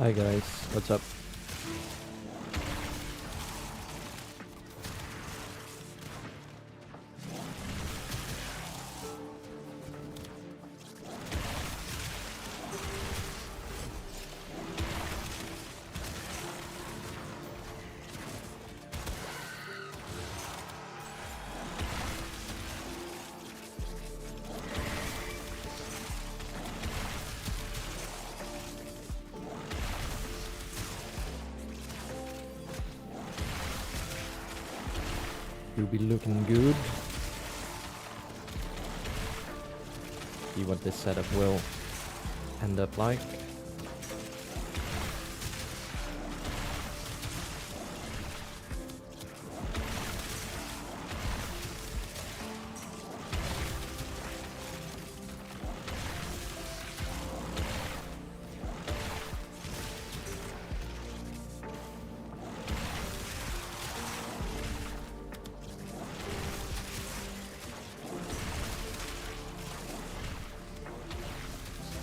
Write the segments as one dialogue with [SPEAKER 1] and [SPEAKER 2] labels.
[SPEAKER 1] Hi guys, what's up? You'll be looking good. See what this setup will end up like.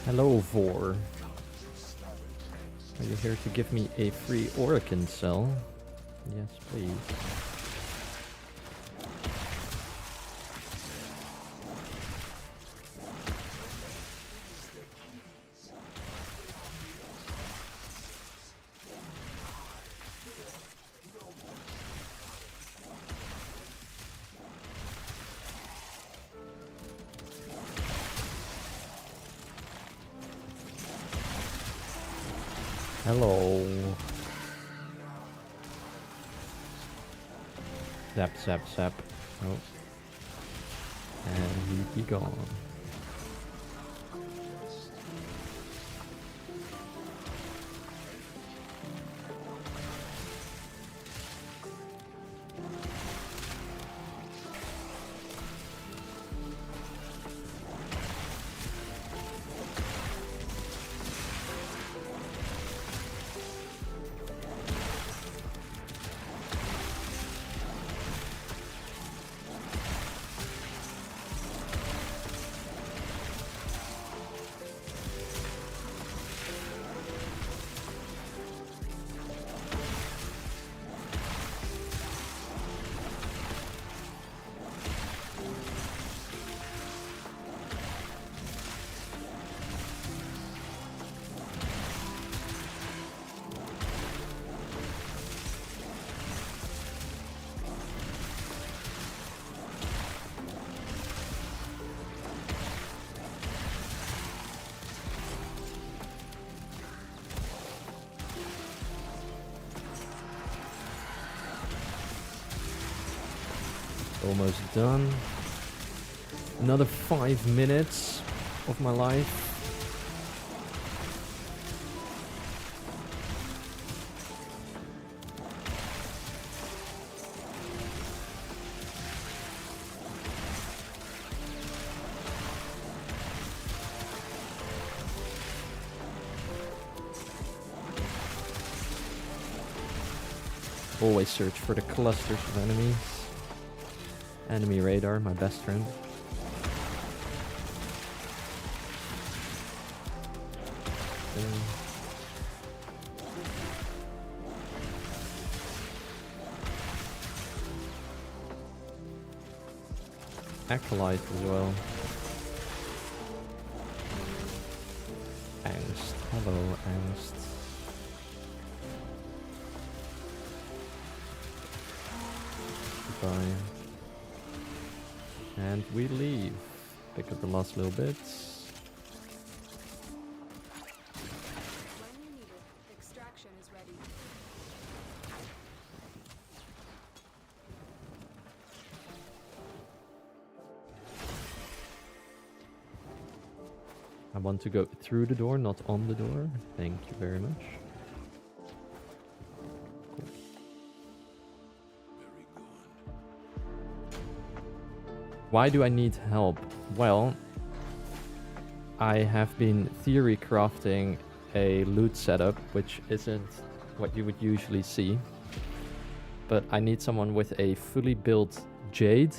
[SPEAKER 1] Hello, Vor. Are you here to give me a free Orakin cell? Yes, please. Hello. Zap, zap, zap. Oh. And you be gone. Almost done. Another 5 minutes of my life. Always search for the clusters of enemies. Enemy radar, my best friend. Acolyte as well. Angst. Hello, Angst. Goodbye. And we leave. Pick up the last little bits.
[SPEAKER 2] When you need it, extraction is ready.
[SPEAKER 1] I want to go through the door, not on the door. Thank you very much. Cool. Why do I need help? Well, I have been theory crafting a loot setup, which isn't what you would usually see. But I need someone with a fully built Jade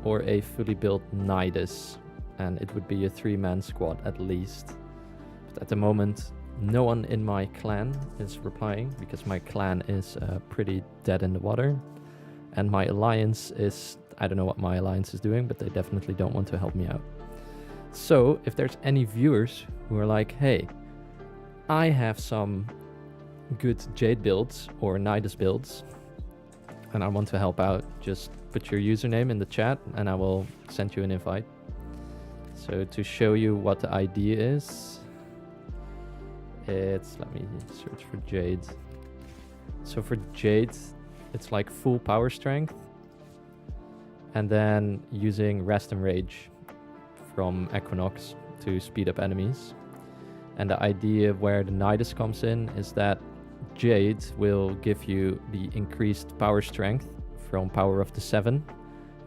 [SPEAKER 1] or a fully built Nidus. And it would be a 3-man squad at least. But at the moment, No one in my clan is replying because my clan is pretty dead in the water. And my alliance is, I don't know what my alliance is doing, but they definitely don't want to help me out. So if there's any viewers who are like, hey, I have some good Jade builds or Nidus builds and I want to help out, just put your username in the chat and I will send you an invite. So to show you what the idea is, it's, let me search for Jade. So for Jade, it's like full power strength and then using Rest and Rage from Equinox to speed up enemies. And the idea where the Nidus comes in is that Jade will give you the increased power strength from power of the 7,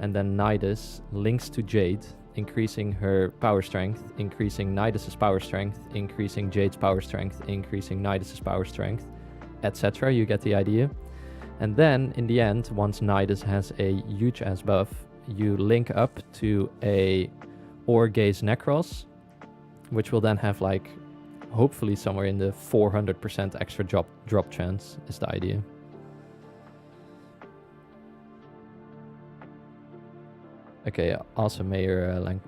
[SPEAKER 1] and then Nidus links to Jade, increasing her power strength, increasing Nidus's power strength, increasing Jade's power strength, increasing Nidus's power strength, etc. You get the idea. And then in the end, once Nidus has a huge ass buff, you link up to a Orgaze Necros, which will then have like hopefully somewhere in the 400% extra drop chance is the idea. Okay, awesome, Mayor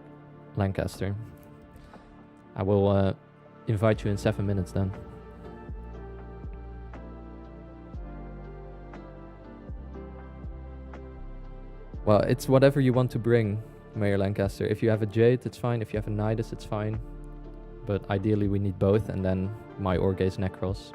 [SPEAKER 1] Lancaster. I will invite you in 7 minutes then. Well, it's whatever you want to bring, Mayor Lancaster. If you have a Jade, it's fine. If you have a Nidus, it's fine. But ideally we need both, and then my Orgaze Necros.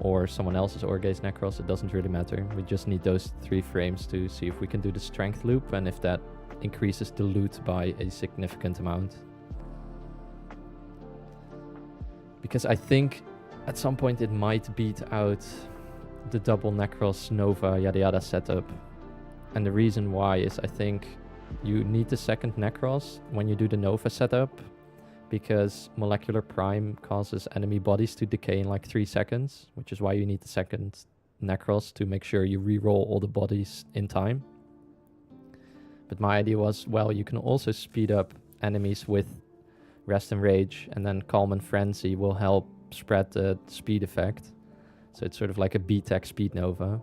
[SPEAKER 1] Or someone else's Orgaze Necros, it doesn't really matter. We just need those 3 frames to see if we can do the strength loop, and if that increases the loot by a significant amount. Because I think at some point it might beat out the double Necros Nova yada yada setup. And the reason why is I think you need the second Necros when you do the Nova setup, because Molecular Prime causes enemy bodies to decay in like 3 seconds, which is why you need the second Necros to make sure you reroll all the bodies in time. But my idea was, well, you can also speed up enemies with Rest and Rage, and then Calm and Frenzy will help spread the speed effect. So it's sort of like a B-Tech Speed Nova,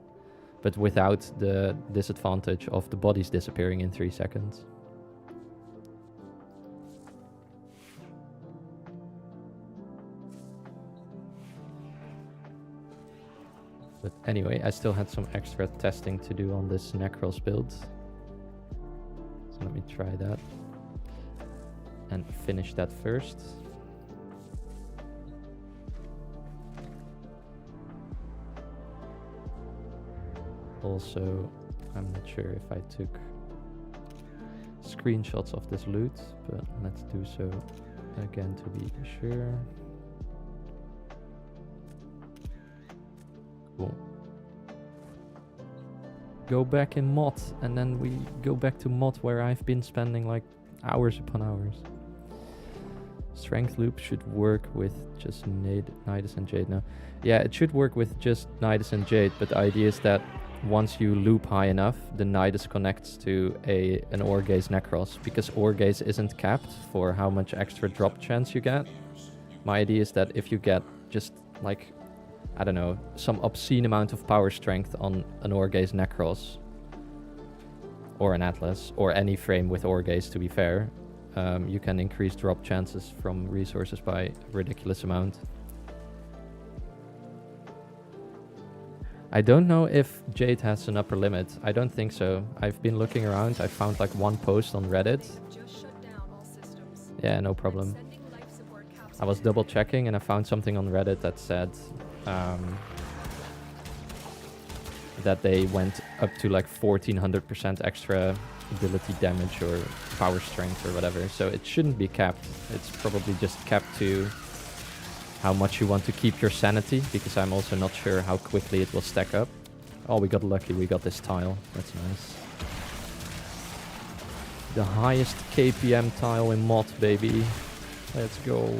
[SPEAKER 1] but without the disadvantage of the bodies disappearing in 3 seconds. But anyway, I still had some extra testing to do on this Necros build. So let me try that and finish that first. Also, I'm not sure if I took screenshots of this loot, but let's do so again to be sure. Cool. Go back in mod, and then we go back to mod where I've been spending like hours upon hours. Strength loop should work with just Nidus and Jade now. Yeah, it should work with just Nidus and Jade, but the idea is that once you loop high enough, the Nidus connects to an Orgaze Necros, because Orgaze isn't capped for how much extra drop chance you get. My idea is that if you get just like, I don't know, some obscene amount of power strength on an Orgaze Necros, or an Atlas, or any frame with Orgaze to be fair, you can increase drop chances from resources by a ridiculous amount. I don't know if Jade has an upper limit. I don't think so. I've been looking around. I found like one post on Reddit. Yeah, no problem. I was double checking and I found something on Reddit that said that they went up to like 1400% extra ability damage or power strength or whatever. So it shouldn't be capped. It's probably just capped to how much you want to keep your sanity, because I'm also not sure how quickly it will stack up. Oh, we got lucky. We got this tile. That's nice. The highest KPM tile in mod, baby. Let's go.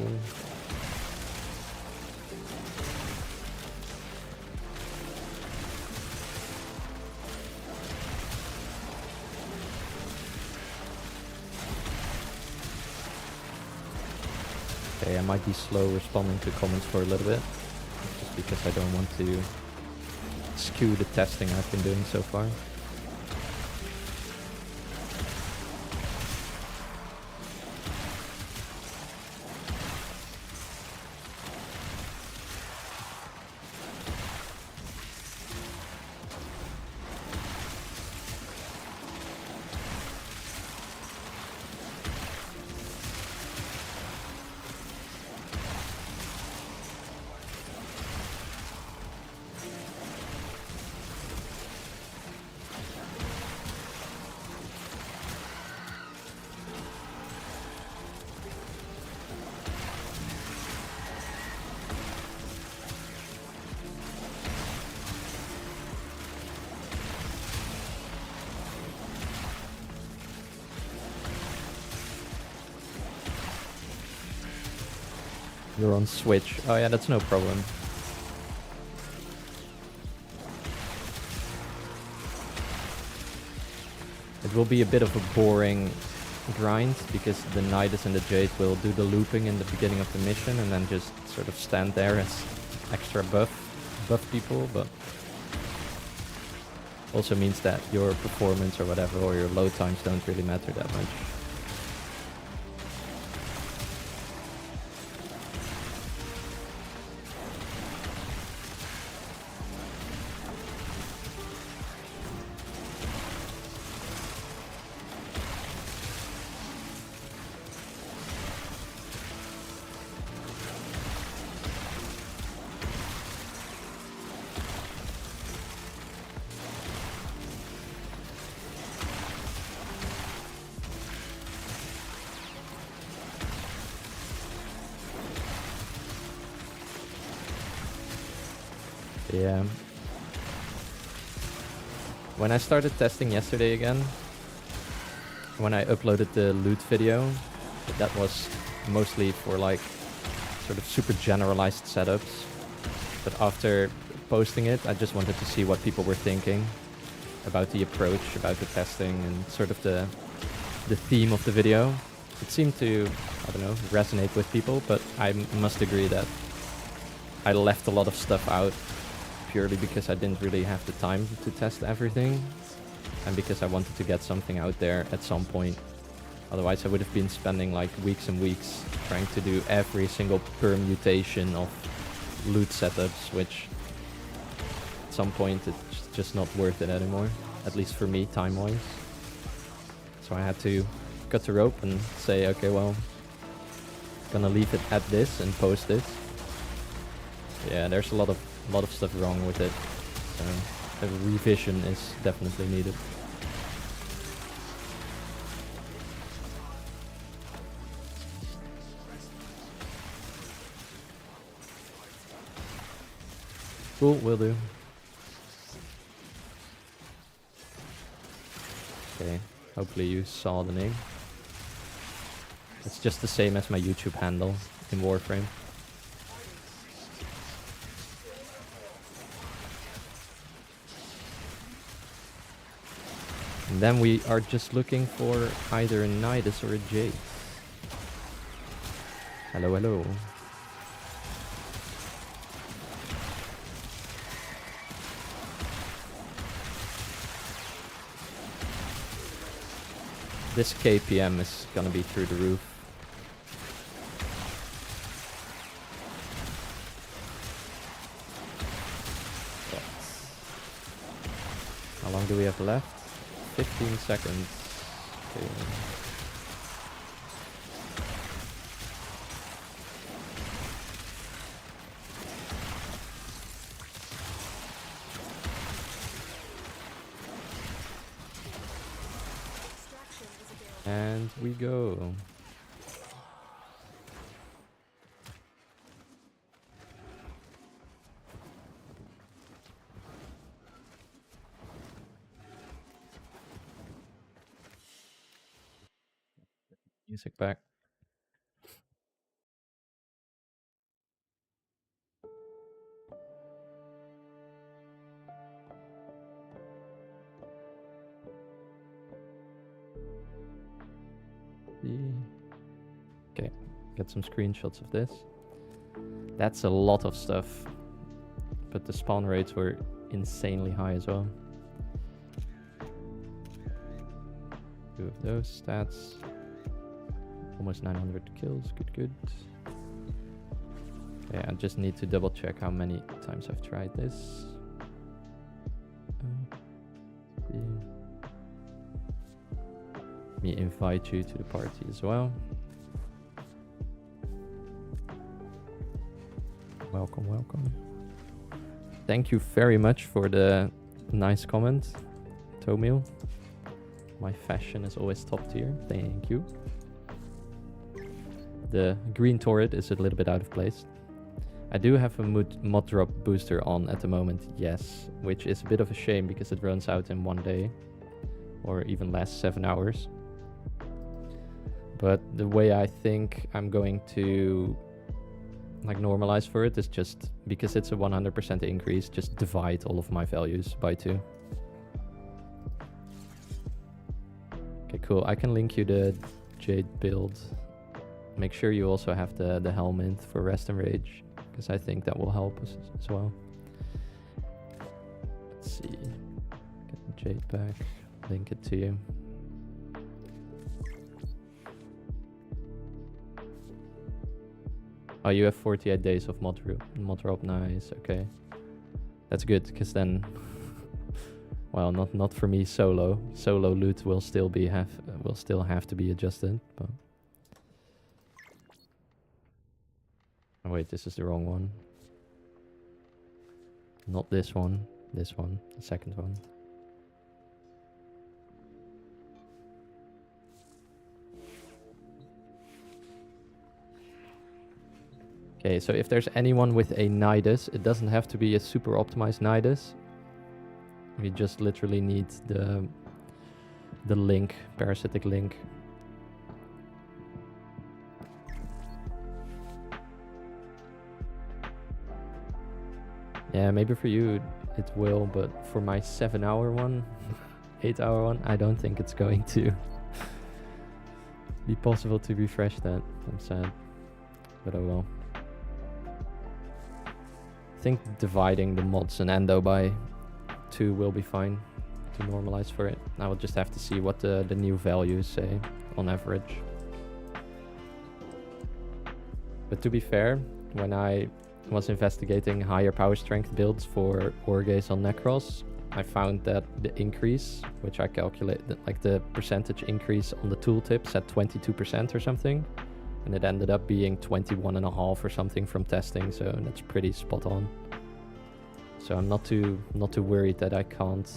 [SPEAKER 1] Okay, I might be slow responding to comments for a little bit, just because I don't want to skew the testing I've been doing so far. You're on Switch. Oh yeah, that's no problem. It will be a bit of a boring grind because the Nidus and the Jade will do the looping in the beginning of the mission and then just sort of stand there as extra buff people, but also means that your performance or whatever or your load times don't really matter that much. Yeah. When I started testing yesterday again, when I uploaded the loot video, that was mostly for like sort of super generalized setups. But after posting it, I just wanted to see what people were thinking about the approach, about the testing, and sort of the theme of the video. It seemed to, I don't know, resonate with people, but I must agree that I left a lot of stuff out purely because I didn't really have the time to test everything, and because I wanted to get something out there at some point. Otherwise I would have been spending like weeks and weeks trying to do every single permutation of loot setups, which at some point it's just not worth it anymore, at least for me time-wise. So I had to cut the rope and say, okay, well, gonna leave it at this and post it. Yeah, there's a lot of stuff wrong with it, so a revision is definitely needed. Cool, will do. Okay, hopefully you saw the name. It's just the same as my YouTube handle in Warframe. And then we are just looking for either a Nidus or a Jade. Hello, hello. This KPM is gonna be through the roof. How long do we have left? 15 seconds. Okay. And we go. Music back. Okay, get some screenshots of this. That's a lot of stuff. But the spawn rates were insanely high as well. 2 of those stats. Almost 900 kills, good. Yeah, I just need to double check how many times I've tried this. Let me invite you to the party as well. Welcome. Thank you very much for the nice comment, Tomil. My fashion is always top tier. Thank you. The green turret is a little bit out of place. I do have a mod drop booster on at the moment, yes, which is a bit of a shame because it runs out in 1 day, or even less, 7 hours. But the way I think I'm going to like normalize for it is just because it's a 100% increase, just divide all of my values by 2. Okay, cool. I can link you the Jade build. Make sure you also have the helmet for Rest and Rage, because I think that will help us as well. Let's see. Get the Jade back. Link it to you. Oh, you have 48 days of mod drop. Nice. Okay, that's good, because then, well, not for me solo. Solo loot will still have to be adjusted. But oh wait, this is the wrong one. Not this one. This one, the second one. Okay, so if there's anyone with a Nidus, it doesn't have to be a super optimized Nidus. We just literally need the link, parasitic link. Yeah, maybe for you it will, but for my 7-hour one, 8-hour one, I don't think it's going to be possible to refresh that. I'm sad, but oh well. I think dividing the mods and endo by 2 will be fine to normalize for it. I will just have to see what the new values say on average. But to be fair, when I was investigating higher power strength builds for Orgaze on Necros, I found that the increase, which I calculated, like the percentage increase on the tooltips at 22% or something, and it ended up being 21.5 or something from testing, so that's pretty spot on. So I'm not too worried that I can't,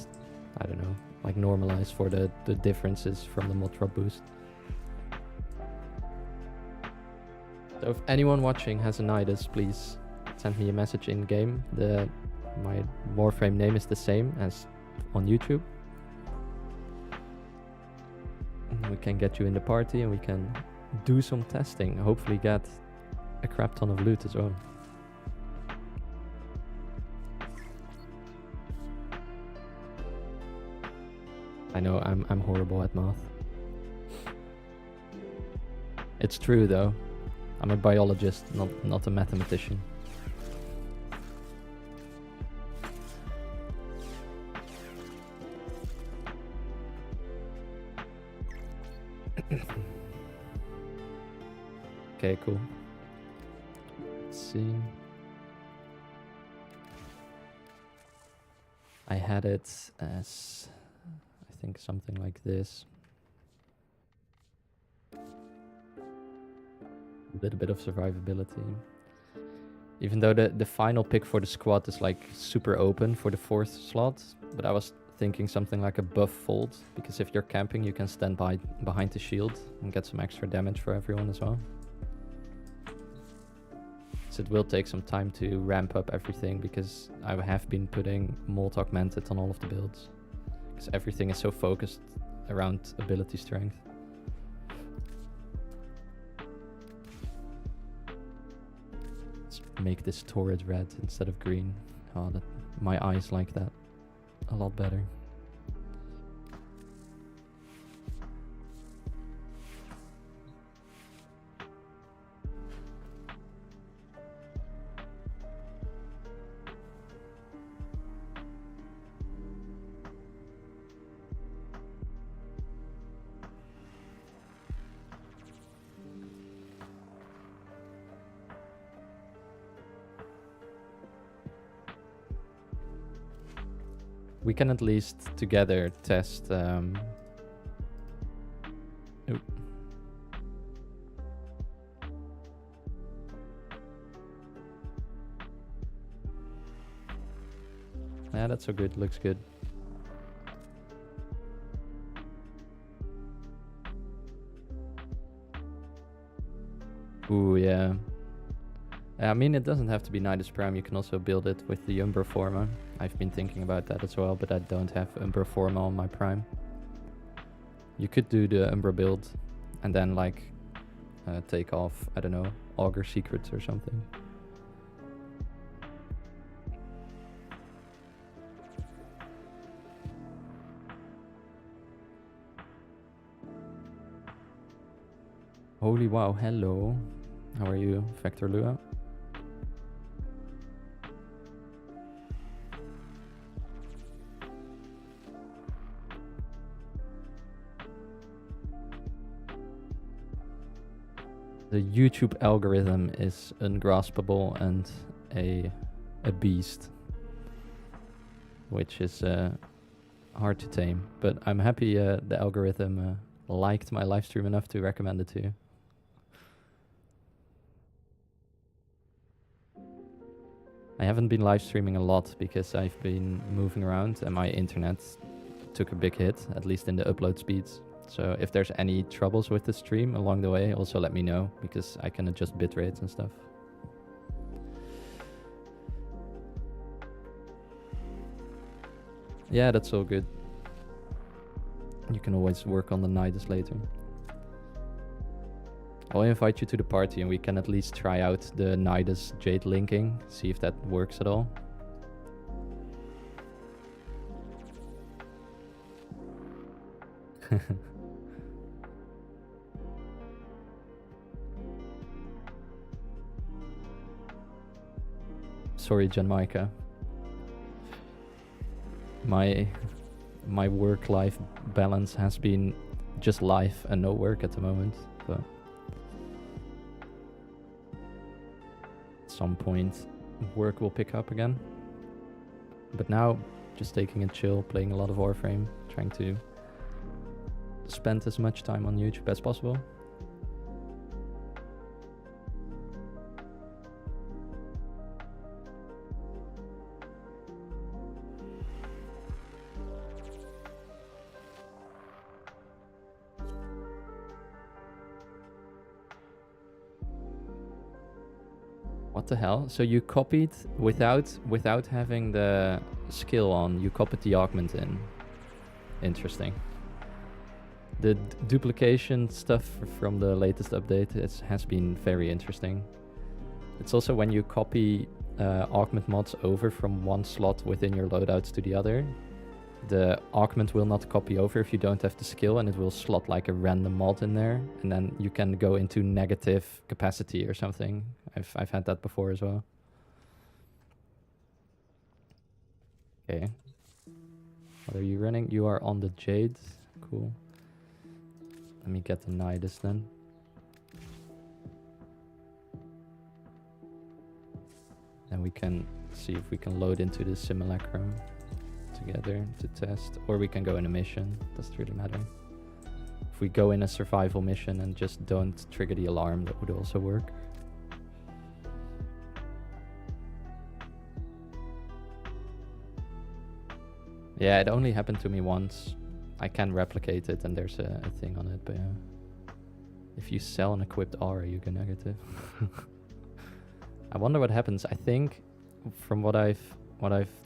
[SPEAKER 1] I don't know, like normalize for the differences from the mod drop boost. So if anyone watching has a Nidus, please send me a message in game. My Warframe name is the same as on YouTube. And we can get you in the party and we can do some testing. Hopefully get a crap ton of loot as well. I know I'm horrible at math. It's true though. I'm a biologist, not a mathematician. Okay, cool. Let's see. I had it as, I think, something like this. A little bit of survivability. Even though the final pick for the squad is like super open for the 4th slot, but I was thinking something like a buff fold, because if you're camping you can stand behind the shield and get some extra damage for everyone as well. So it will take some time to ramp up everything, because I have been putting Molt Augmented on all of the builds, because everything is so focused around ability strength. Let's make this turret red instead of green. Oh, my eyes like that a lot better. We can at least together test. Oop. Yeah, that's so good. Looks good. Ooh, yeah. I mean, it doesn't have to be Nidus Prime. You can also build it with the Umbra Forma. I've been thinking about that as well, but I don't have Umbra Forma on my Prime. You could do the Umbra build and then, like, take off, I don't know, Augur Secrets or something. Holy wow, hello. How are you, Vector Lua? The YouTube algorithm is ungraspable and a beast, which is hard to tame. But I'm happy the algorithm liked my live stream enough to recommend it to you. I haven't been live streaming a lot because I've been moving around and my internet took a big hit, at least in the upload speeds. So if there's any troubles with the stream along the way, also let me know, because I can adjust bit rates and stuff. Yeah, that's all good. You can always work on the Nidus later. I'll invite you to the party and we can at least try out the Nidus Jade linking, see if that works at all. Sorry, Janmaika. My work-life balance has been just life and no work at the moment, but at some point work will pick up again. But now, just taking it chill, playing a lot of Warframe, trying to spend as much time on YouTube as possible. What the hell? So you copied without having the skill on, you copied the augment in. Interesting. The duplication stuff from the latest update has been very interesting. It's also when you copy augment mods over from one slot within your loadouts to the other, the augment will not copy over if you don't have the skill, and it will slot like a random mod in there, and then you can go into negative capacity or something. I've had that before as well. Okay. What are you running? You are on the Jade. Cool. Let me get the Nidus then. And we can see if we can load into the simulacrum together to test, or we can go in a mission. Doesn't really matter. If we go in a survival mission and just don't trigger the alarm, that would also work. Yeah, it only happened to me once. I can replicate it and there's a thing on it, but yeah. If you sell an equipped aura, you go negative. I wonder what happens. I think from what I've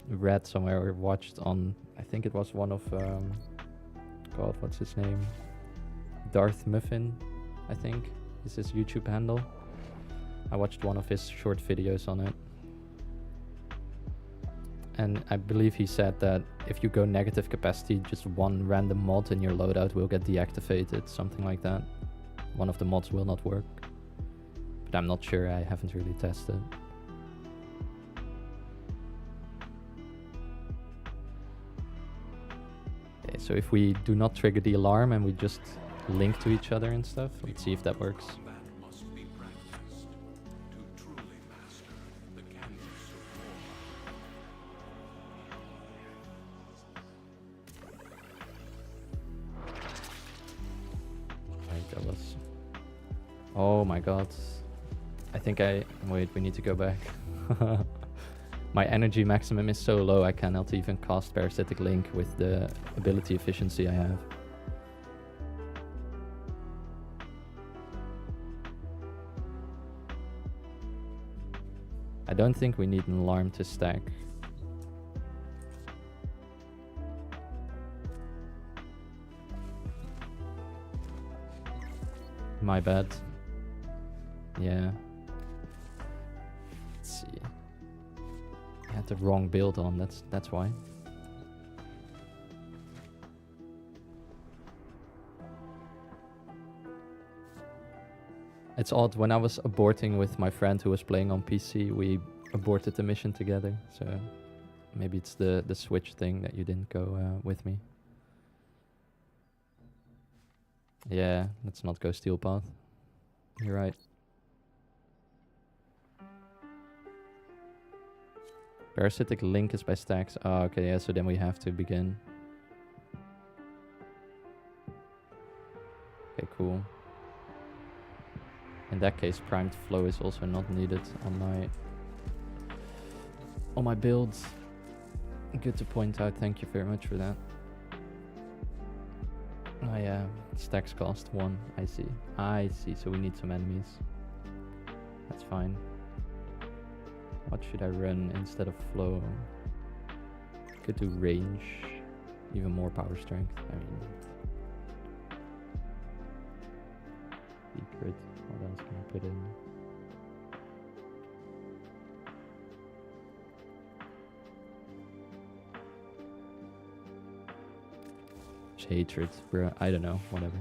[SPEAKER 1] read somewhere or watched on, I think it was one of God, what's his name? Darth Muffin, I think, is his YouTube handle. I watched one of his short videos on it. And I believe he said that if you go negative capacity, just one random mod in your loadout will get deactivated, something like that. One of the mods will not work. But I'm not sure, I haven't really tested. Okay, so if we do not trigger the alarm and we just link to each other and stuff, let's see if that works. Oh my god. I think wait, we need to go back. My energy maximum is so low I cannot even cast Parasitic Link with the ability efficiency I have. I don't think we need an alarm to stack. My bad. Yeah. Let's see. I had the wrong build on, that's why. It's odd, when I was aborting with my friend who was playing on PC, we aborted the mission together, so maybe it's the Switch thing that you didn't go with me. Yeah, let's not go Steel Path. You're right. Parasitic Link is by stacks. Oh, okay, yeah, so then we have to begin. Okay, cool. In that case, Primed Flow is also not needed on my builds. Good to point out, thank you very much for that. Oh yeah, stacks cost 1, I see, so we need some enemies. That's fine. What should I run instead of flow? Could do range, even more power strength. I mean, secret. What else can I put in? Hatred, bro. I don't know. Whatever.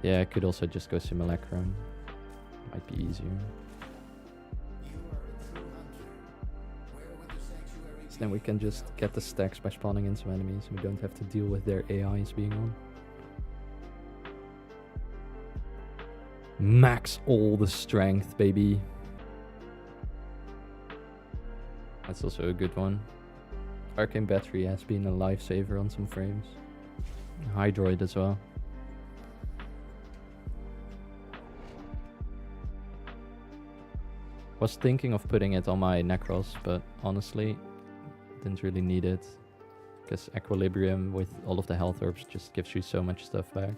[SPEAKER 1] Yeah, I could also just go Simulacrum. Might be easier. So then we can just get the stacks by spawning in some enemies. We don't have to deal with their AIs being on. Max all the strength, baby. That's also a good one. Arcane Battery has been a lifesaver on some frames. Hydroid as well. Was thinking of putting it on my Necros, but honestly, didn't really need it. Because Equilibrium with all of the health orbs just gives you so much stuff back.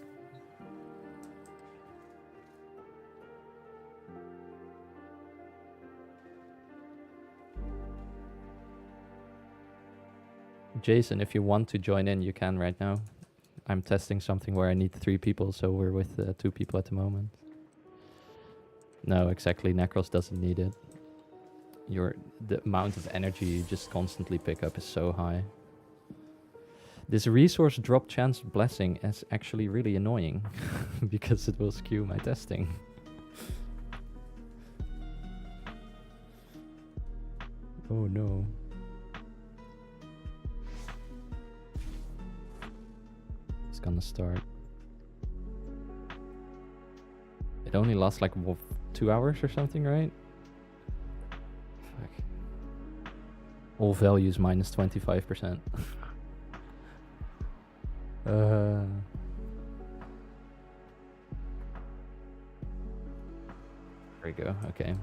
[SPEAKER 1] Jason, if you want to join in, you can right now. I'm testing something where I need 3 people, so we're with 2 people at the moment. No, exactly. Necros doesn't need it. The amount of energy you just constantly pick up is so high. This resource drop chance blessing is actually really annoying because it will skew my testing. Oh no. It's gonna start. It only lasts like 2 hours or something, right? Fuck. All values minus 25%. There we go, okay.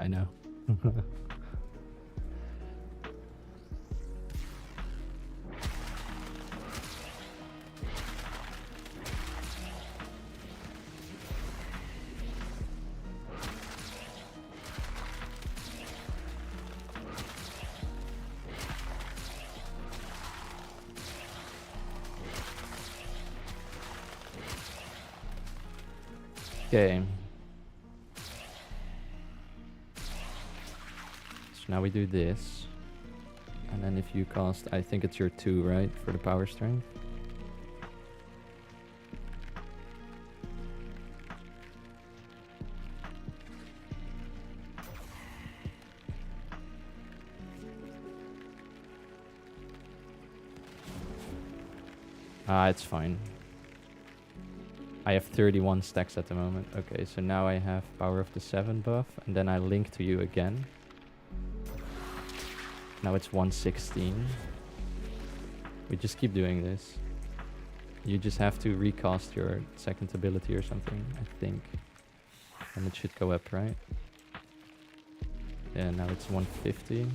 [SPEAKER 1] I know. Okay. So now we do this. And then if you cast, I think it's your 2, right? For the power strength. Ah, it's fine. I have 31 stacks at the moment. Okay, so now I have Power of the 7 buff, and then I link to you again. Now it's 116. We just keep doing this. You just have to recast your second ability or something, I think. And it should go up, right? Yeah, now it's 150.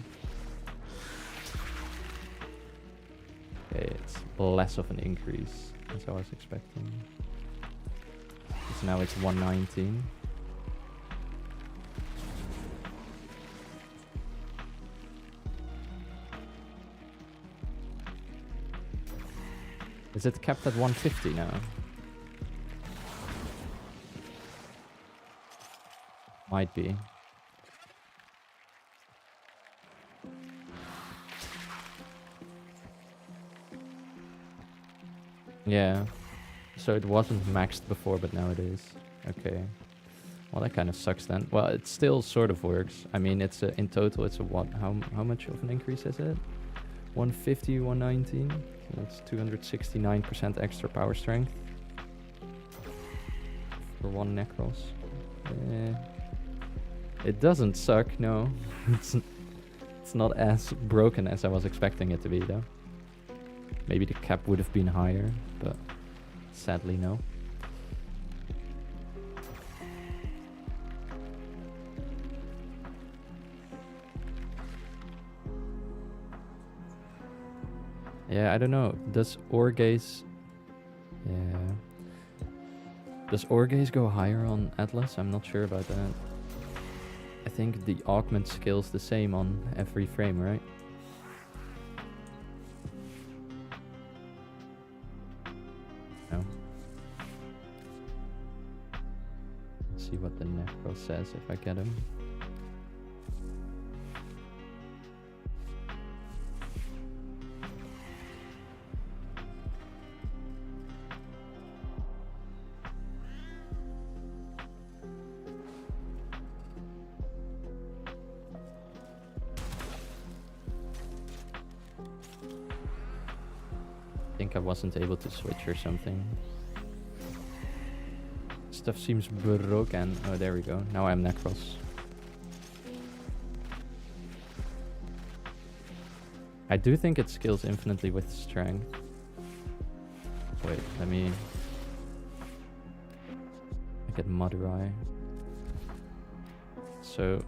[SPEAKER 1] Okay, it's less of an increase as I was expecting. So now it's 119. Is it capped at 150 now? Might be. Yeah. So it wasn't maxed before, but now it is. Okay. Well, that kind of sucks then. Well, it still sort of works. I mean, it's in total, it's a what? How much of an increase is it? 150, 119. So that's 269% extra power strength for one Necros. It doesn't suck, no. It's not as broken as I was expecting it to be, though. Maybe the cap would have been higher, but sadly, no. Yeah, I don't know. Does Orgaze... Yeah. Does Orgaze go higher on Atlas? I'm not sure about that. I think the augment scale's the same on every frame, right? No. Let's see what the Necro says if I get him. I wasn't able to switch or something. Stuff seems broken. Oh, there we go. Now I'm Necros. I do think it scales infinitely with strength. Wait, let me get Madurai. So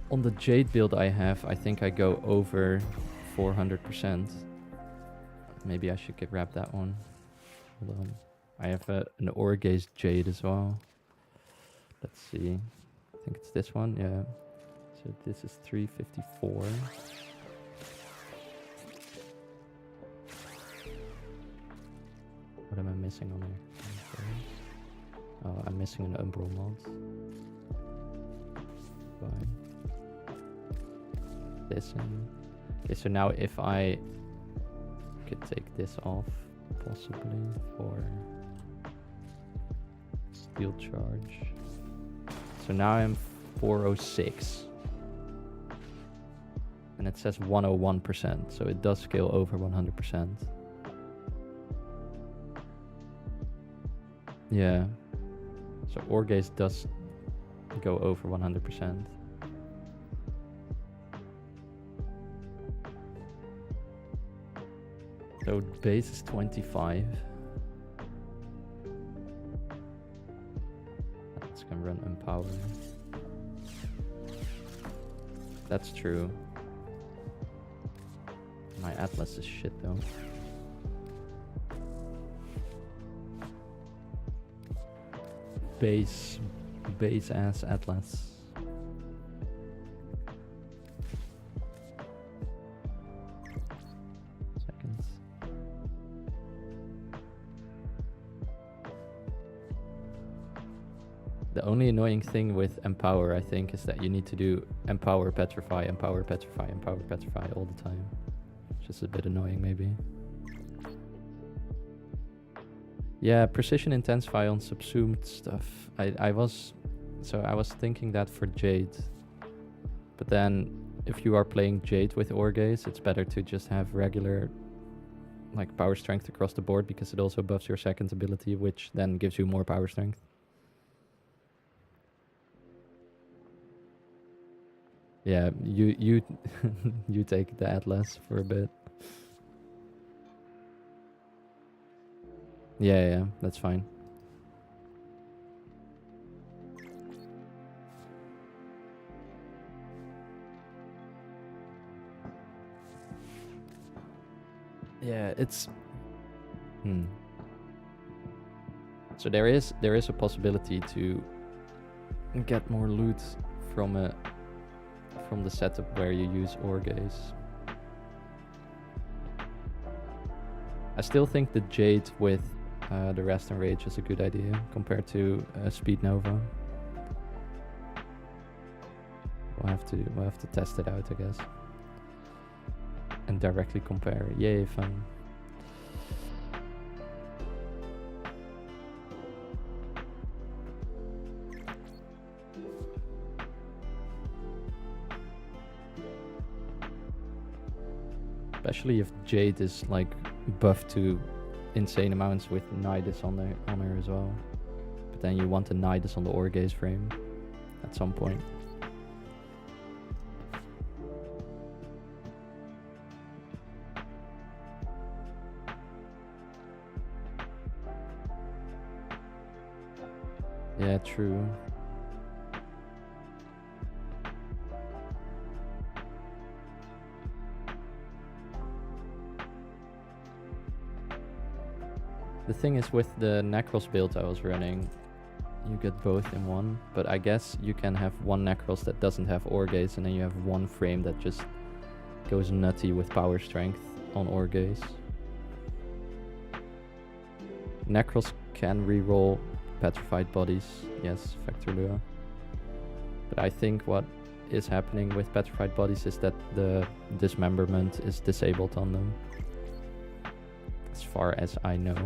[SPEAKER 1] on the Jade build I have, I think I go over 400%. Maybe I should grab that one. Hold on. I have an Orgaze Jade as well. Let's see. I think it's this one. Yeah. So this is 354. What am I missing on here? Oh, I'm missing an Umbral mod. Bye. This in. Okay, so now if I could take this off, possibly, for steel charge. So now I'm 406. And it says 101%, so it does scale over 100%. Yeah. So Orgaze does go over 100%. So base is 25. Let's go run Empower. That's true. My Atlas is shit though. Base ass Atlas. The only annoying thing with Empower, I think, is that you need to do Empower, Petrify, Empower, Petrify, Empower, Petrify all the time. Just a bit annoying, maybe. Yeah, Precision Intensify on subsumed stuff. I was thinking that for Jade. But then if you are playing Jade with Orgaze, it's better to just have regular like power strength across the board, because it also buffs your second ability, which then gives you more power strength. Yeah, you you take the Atlas for a bit. Yeah, that's fine. Yeah, it's So there is a possibility to get more loot from the setup where you use Orgaze. I still think the Jade with the Rest and Rage is a good idea compared to Speed Nova. We'll have to test it out, I guess, and directly compare. Yay, fun. Especially if Jade is like buffed to insane amounts with Nidus on her as well. But then you want a Nidus on the Orgaze frame at some point. Yeah, true. The thing is, with the Necros build I was running, you get both in one, but I guess you can have one Necros that doesn't have Orgaze, and then you have one frame that just goes nutty with power strength on Orgaze. Necros can reroll Petrified Bodies, yes, Factor Lua. But I think what is happening with Petrified Bodies is that the dismemberment is disabled on them, as far as I know.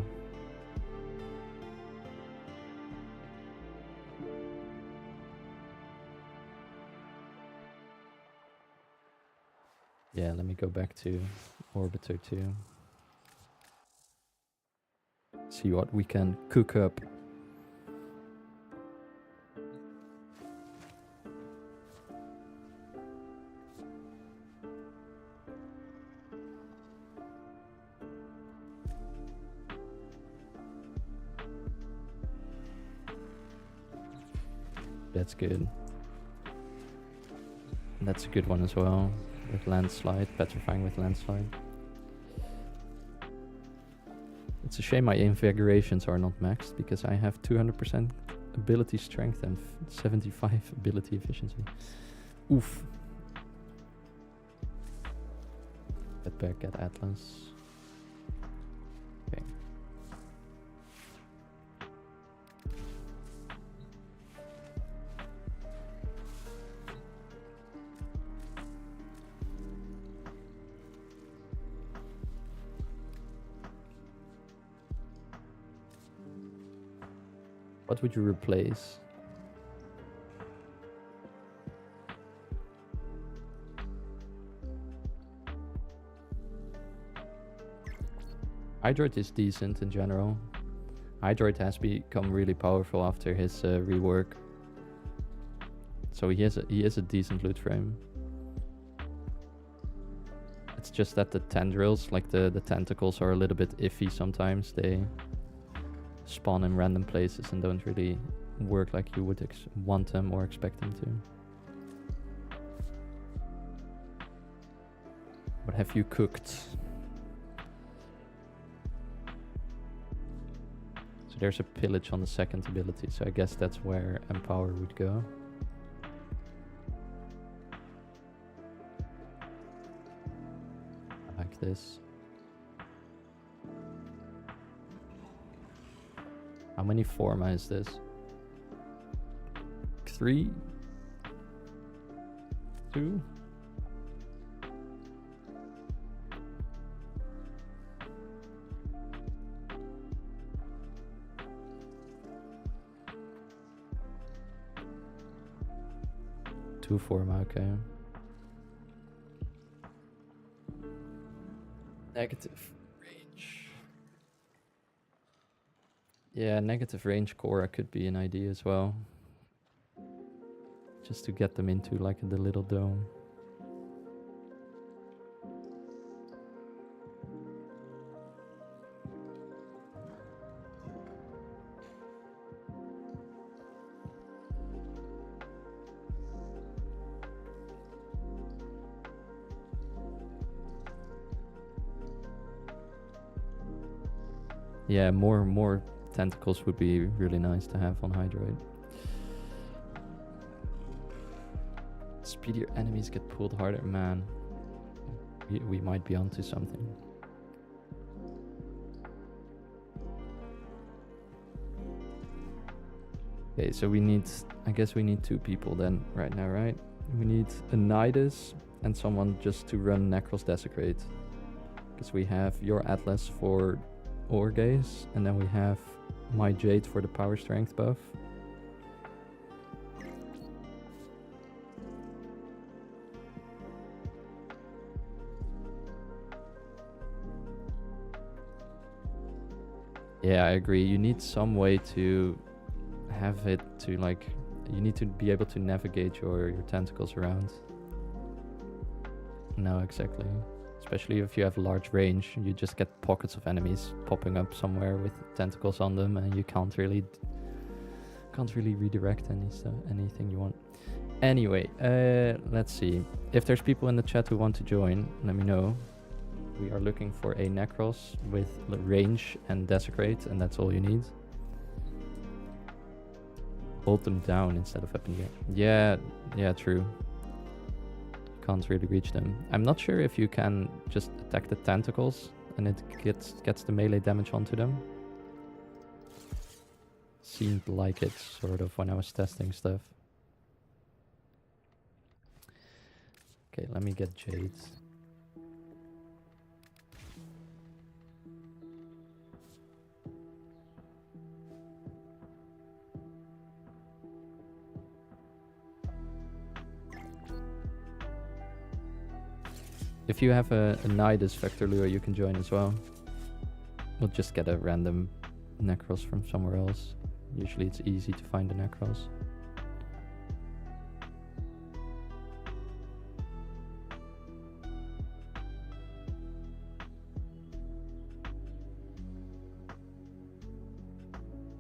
[SPEAKER 1] Yeah, let me go back to Orbiter 2. See what we can cook up. That's good. That's a good one as well. With Landslide, petrifying with Landslide. It's a shame my invigorations are not maxed, because I have 200% ability strength and 75 ability efficiency. Oof. Get back at Atlas. Okay. What would you replace? Hydroid is decent in general. Hydroid has become really powerful after his rework. So he is a decent loot frame. It's just that the tendrils, like the tentacles, are a little bit iffy sometimes. They spawn in random places and don't really work like you would want them or expect them to. What have you cooked? So there's a pillage on the second ability, so I guess that's where Empower would go. I like this. How many forma is this? 3? 2? Two forma, okay. Negative range. Yeah, negative range Cora could be an idea as well. Just to get them into like the little dome. Yeah, more tentacles would be really nice to have on Hydroid. Speedier enemies get pulled harder, man. We might be onto something. Okay, so we need, I guess we need 2 people then right now, right? We need a Nidus and someone just to run Necros Desecrate. Because we have your Atlas for Orgaze, and then we have my Jade for the power strength buff. Yeah, I agree. You need some way to have it to like, you need to be able to navigate your tentacles around. No, exactly. Especially if you have large range, you just get pockets of enemies popping up somewhere with tentacles on them, and you can't really redirect anything you want. Anyway, let's see. If there's people in the chat who want to join, let me know. We are looking for a Necros with range and Desecrate, and that's all you need. Hold them down instead of up in the air. Yeah, true. Can't really reach them. I'm not sure if you can just attack the tentacles and it gets the melee damage onto them. Seemed like it, sort of, when I was testing stuff. Okay, let me get Jade. If you have a Nidus Vector Lure, you can join as well. We'll just get a random Necros from somewhere else. Usually it's easy to find a Necros.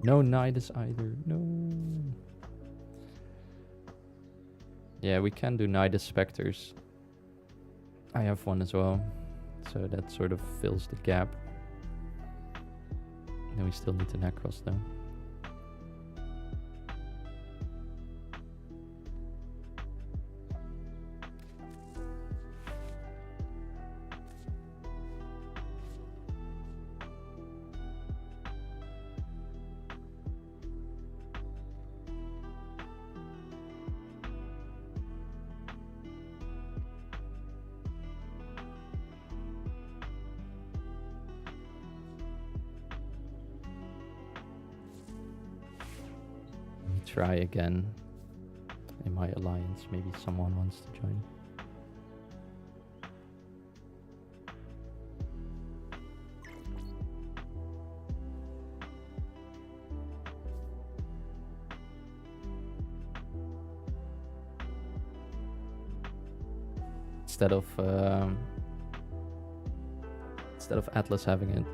[SPEAKER 1] No Nidus either. No. Yeah, we can do Nidus Spectres. I have one as well, so that sort of fills the gap. Then we still need the Necros though. Try again in my alliance. Maybe someone wants to join. Instead of Atlas having it.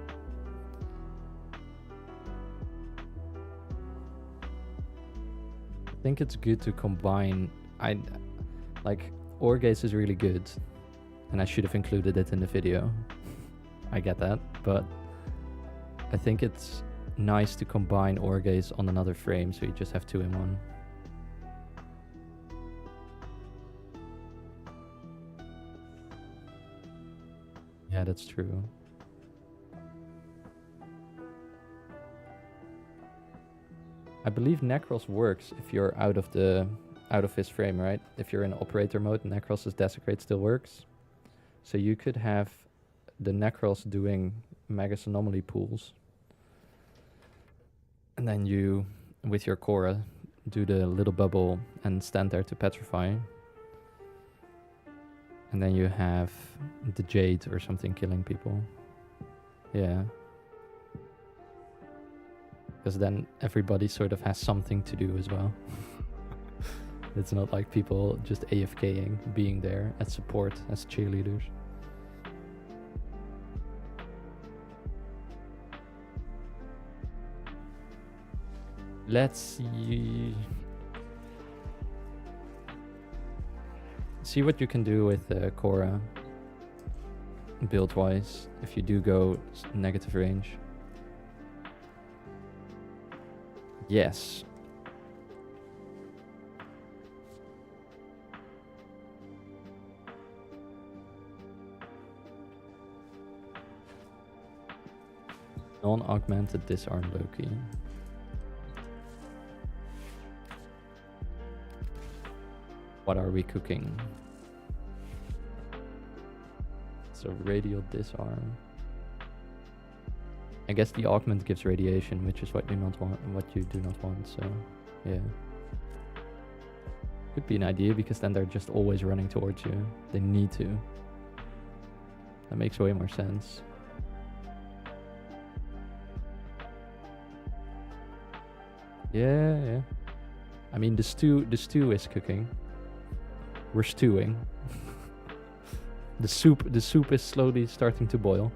[SPEAKER 1] I think it's good to combine. Like Orgaze is really good, and I should have included it in the video. I get that, but I think it's nice to combine Orgaze on another frame, so you just have 2 in 1. Yeah, that's true. I believe Necros works if you're out of his frame, right? If you're in operator mode, Necros' Desecrate still works. So you could have the Necros doing Magus Anomaly pools. And then you, with your Cora, do the little bubble and stand there to petrify. And then you have the Jade or something killing people. Yeah. Because then everybody sort of has something to do as well. It's not like people just AFKing, being there as support, as cheerleaders. Let's see what you can do with Cora build-wise if you do go negative range. Yes. Non-augmented disarm Loki. What are we cooking? So radial disarm. I guess the augment gives radiation, which is what you not want, what you do not want. So, yeah, could be an idea because then they're just always running towards you. They need to. That makes way more sense. Yeah. I mean, the stew is cooking. We're stewing. The soup is slowly starting to boil.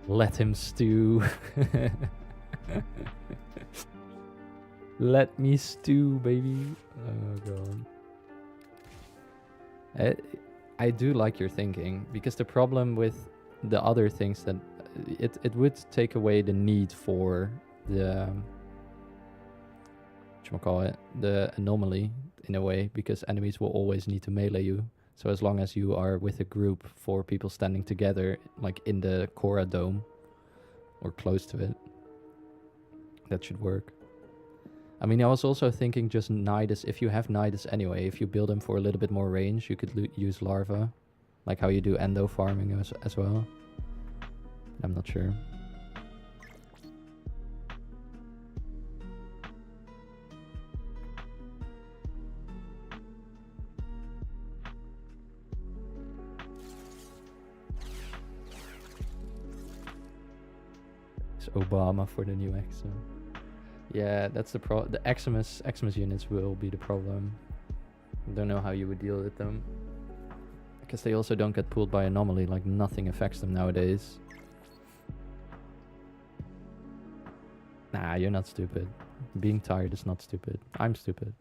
[SPEAKER 1] Let him stew. Let me stew, baby. Oh god. I do like your thinking, because the problem with the other things that it would take away the need for the the anomaly in a way, because enemies will always need to melee you. So as long as you are with a group, 4 people standing together, like in the Cora dome or close to it, that should work. I mean, I was also thinking just Nidus. If you have Nidus anyway, if you build them for a little bit more range, you could use Larva, like how you do endo farming as well. I'm not sure. It's Obama for the new Exo. Yeah, that's the the Eximus units will be the problem. I don't know how you would deal with them, because they also don't get pulled by anomaly, like nothing affects them nowadays. Nah, you're not stupid. Being tired is not stupid. I'm stupid.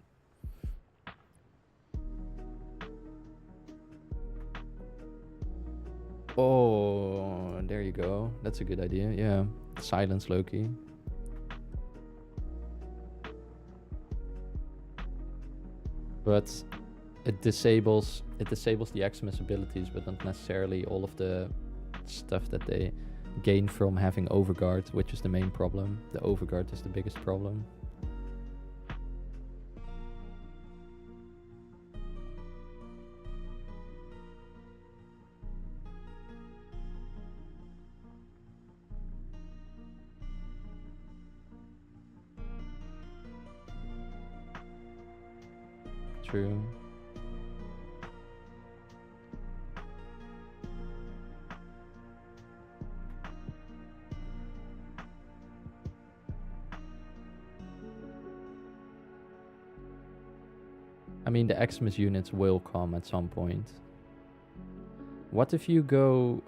[SPEAKER 1] Oh, there you go. That's a good idea. Yeah, silence Loki. But it disables the Eximus abilities, but not necessarily all of the stuff that they gain from having Overguard, which is the main problem. The Overguard is the biggest problem. True. I mean, the Eximus units will come at some point. What if you go...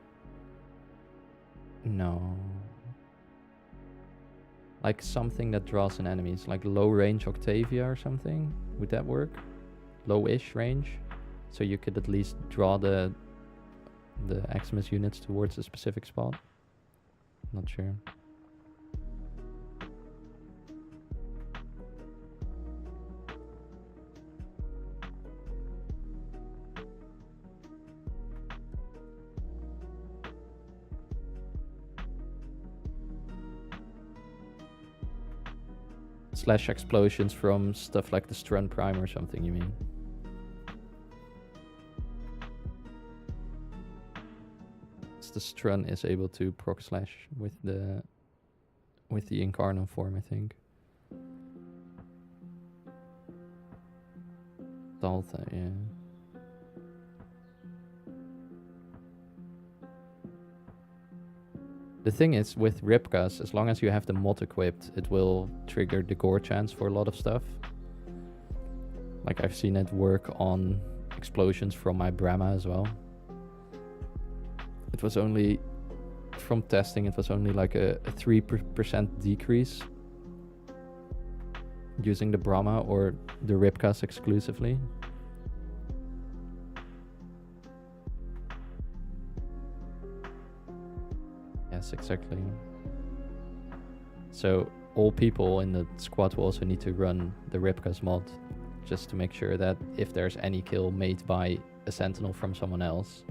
[SPEAKER 1] No. Like something that draws in enemies, like low range Octavia or something? Would that work? Low-ish range, so you could at least draw the Eximus units towards a specific spot. Not sure. Slash explosions from stuff like the Strun Prime or something, you mean? The Strun is able to proc slash with the with the incarnate form, I think. Salta, yeah. The thing is, with Ripkas, as long as you have the mod equipped, it will trigger the gore chance for a lot of stuff. Like, I've seen it work on explosions from my Brahma as well. It was only, from testing, it was only like a 3% decrease using the Brahma or the Ripkas exclusively. Yes, exactly. So all people in the squad will also need to run the Ripkas mod, just to make sure that if there's any kill made by a sentinel from someone else,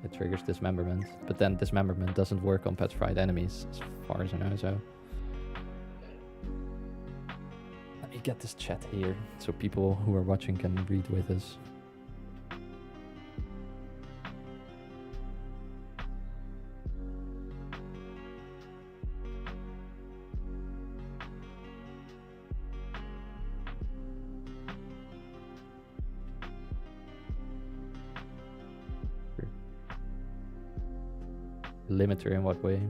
[SPEAKER 1] it triggers dismemberment. But then dismemberment doesn't work on petrified enemies, as far as I know, so... Let me get this chat here, so people who are watching can read with us. Limiter in what way?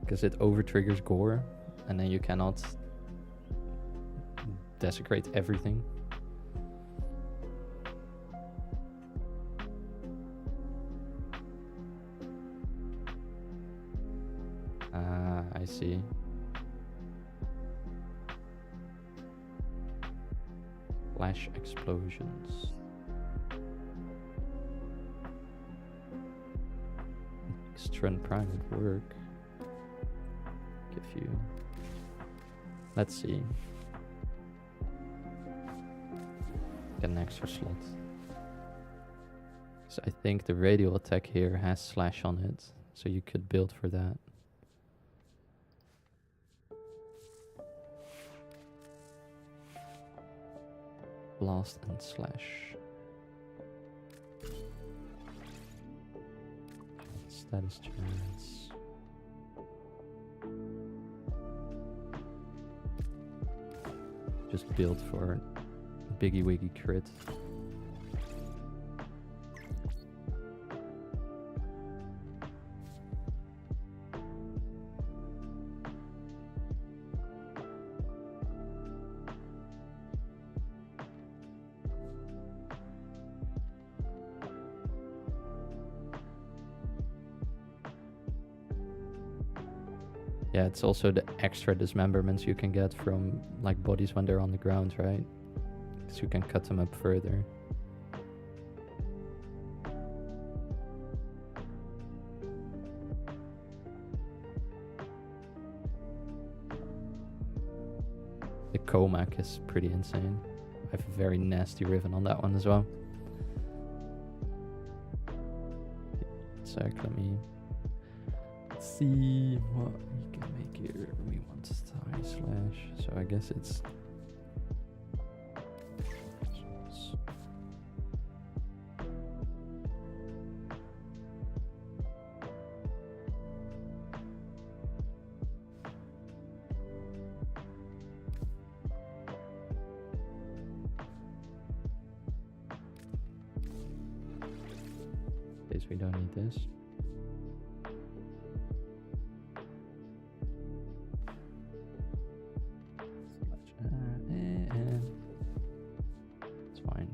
[SPEAKER 1] Because it over triggers gore, and then you cannot desecrate everything. I see. Flash explosions. Extron Prime would work. Give you... Let's see. Get an extra slot. So I think the radial attack here has slash on it, so you could build for that. Blast and slash. Status chance. Just build for Biggie Wiggy crit. Yeah, it's also the extra dismemberments you can get from like bodies when they're on the ground, right? So you can cut them up further. The Comac is pretty insane. I have a very nasty riven on that one as well. Sec, let me see what we can make here. We want tie slash, so I guess it's we don't need this. It's fine.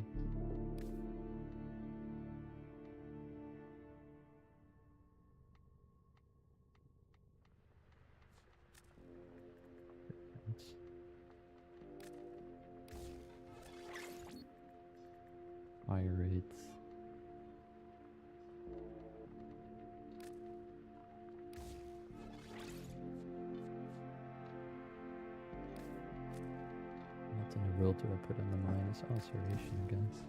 [SPEAKER 1] Fire rate. In the world do I put in the minus ulceration against?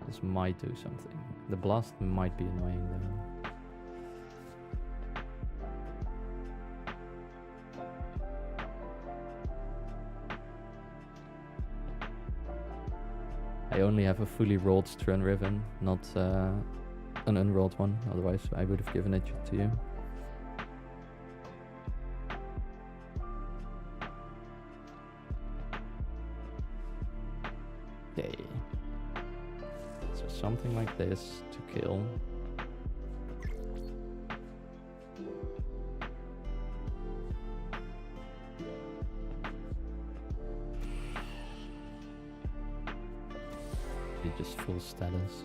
[SPEAKER 1] This might do something. The blast might be annoying though. I only have a fully rolled Strun Riven, not an unrolled one, otherwise I would have given it to you. So something like this to kill. Be just full status.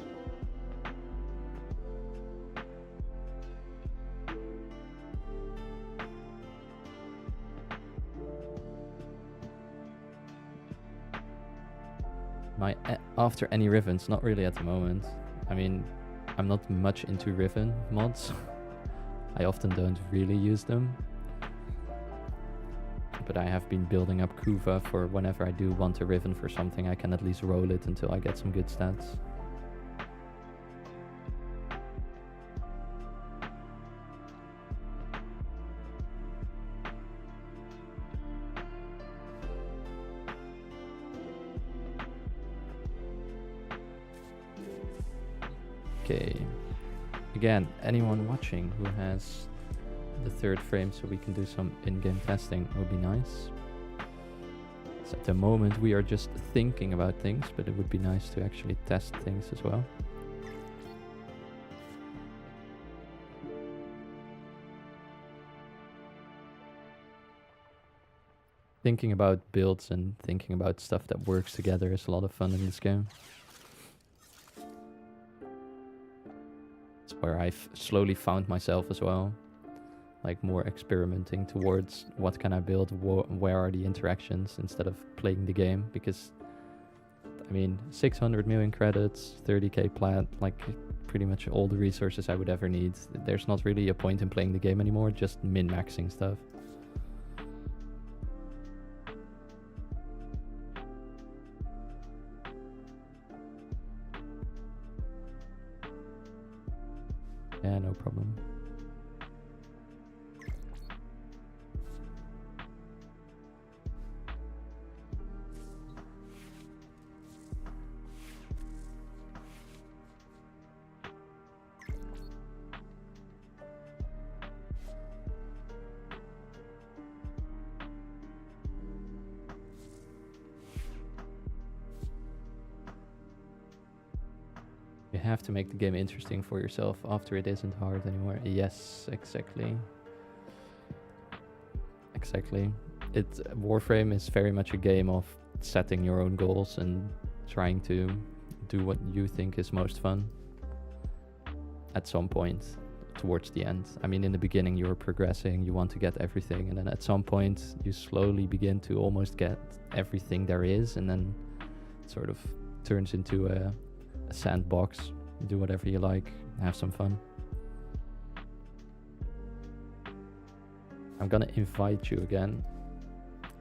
[SPEAKER 1] My after any Rivens, not really at the moment. I mean, I'm not much into Riven mods. I often don't really use them. But I have been building up Kuva for whenever I do want a Riven for something, I can at least roll it until I get some good stats. Okay. Again, anyone watching who has the third frame so we can do some in-game testing would be nice. So at the moment we are just thinking about things, but it would be nice to actually test things as well. Thinking about builds and thinking about stuff that works together is a lot of fun in this game. It's where I've slowly found myself as well. Like more experimenting towards what can I build, where are the interactions, instead of playing the game. Because, I mean, 600 million credits, 30k plat, like pretty much all the resources I would ever need. There's not really a point in playing the game anymore, just min-maxing stuff. Yeah, no problem. You have to make the game interesting for yourself after it isn't hard anymore. Yes, exactly. Exactly. Warframe is very much a game of setting your own goals and trying to do what you think is most fun at some point towards the end. I mean, in the beginning you're progressing, you want to get everything, and then at some point you slowly begin to almost get everything there is, and then it sort of turns into a sandbox. You do whatever you like, have some fun. I'm gonna invite you again,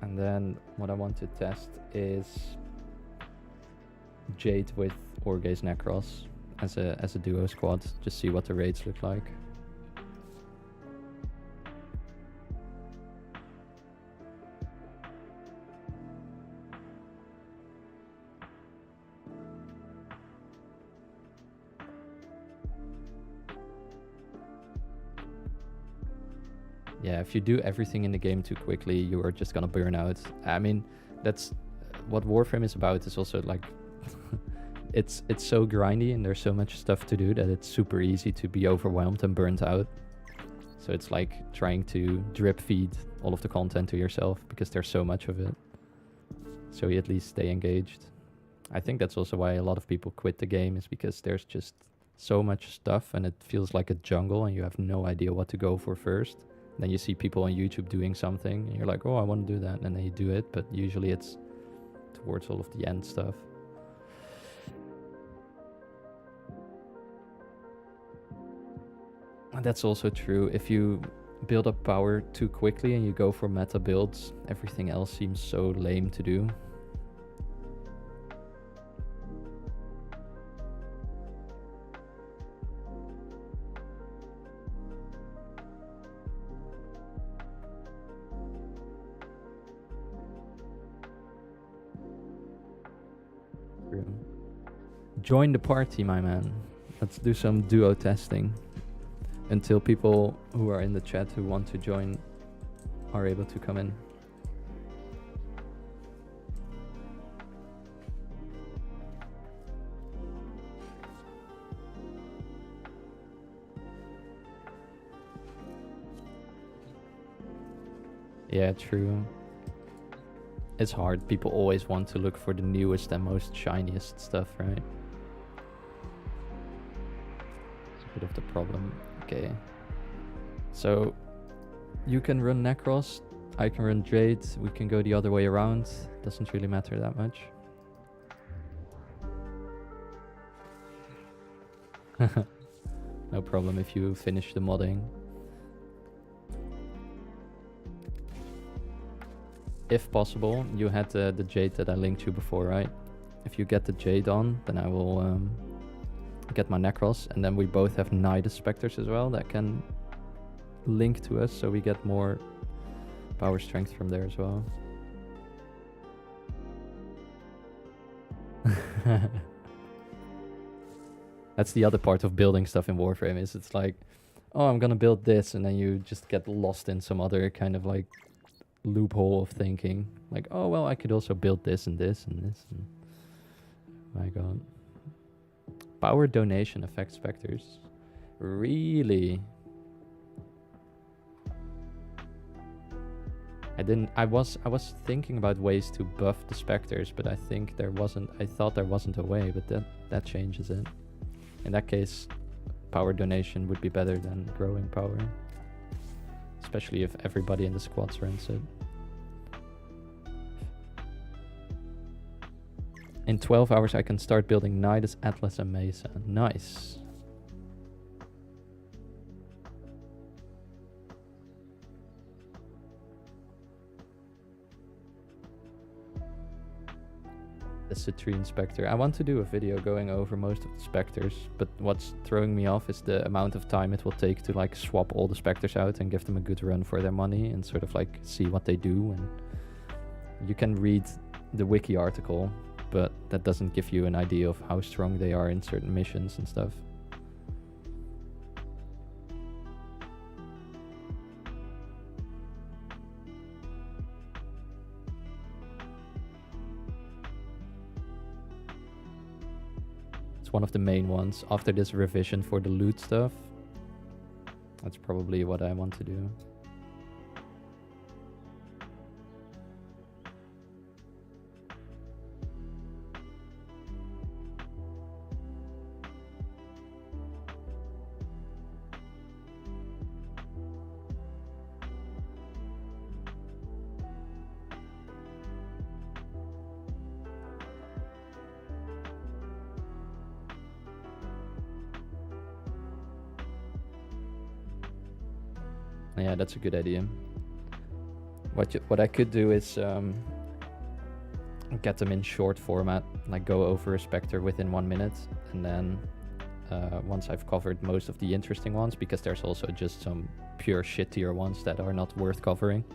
[SPEAKER 1] and then what I want to test is Jade with Orgaze Necros as a duo squad. Just see what the raids look like. Yeah, if you do everything in the game too quickly, you are just gonna burn out. I mean, that's what Warframe is about. Is also like it's so grindy and there's so much stuff to do that it's super easy to be overwhelmed and burnt out. So it's like trying to drip feed all of the content to yourself because there's so much of it. So you at least stay engaged. I think that's also why a lot of people quit the game, is because there's just so much stuff and it feels like a jungle and you have no idea what to go for first. Then you see people on YouTube doing something and you're like, oh, I want to do that. And then you do it, but usually it's towards all of the end stuff. And that's also true. If you build up power too quickly and you go for meta builds, everything else seems so lame to do. Join the party, my man. Let's do some duo testing until people who are in the chat who want to join are able to come in. Yeah, true. It's hard. People always want to look for the newest and most shiniest stuff, right? It's a bit of the problem. Okay. So you can run Necros, I can run Jade, we can go the other way around. Doesn't really matter that much. No problem if you finish the modding. If possible, you had the Jade that I linked you before, right? If you get the Jade on, then I will get my Necros, and then we both have Nidus Spectres as well that can link to us, so we get more power strength from there as well. That's the other part of building stuff in Warframe, is it's like, oh, I'm gonna build this, and then you just get lost in some other kind of like loophole of thinking. Like, oh, well, I could also build this and this and this. And my god. Power donation affects specters. Really? I was thinking about ways to buff the specters, but I thought there wasn't a way, but that changes it. In that case, power donation would be better than growing power. Especially if everybody in the squads runs it. In 12 hours I can start building Nidus, Atlas and Mesa. Nice. The Citrine Spectre. I want to do a video going over most of the specters, but what's throwing me off is the amount of time it will take to like swap all the specters out and give them a good run for their money and sort of like see what they do. And you can read the wiki article, but that doesn't give you an idea of how strong they are in certain missions and stuff. One of the main ones. After this revision for the loot stuff, that's probably what I want to do. Yeah, that's a good idea. What I could do is get them in short format, like go over a specter within 1 minute, and then once I've covered most of the interesting ones, because there's also just some pure shit tier ones that are not worth covering.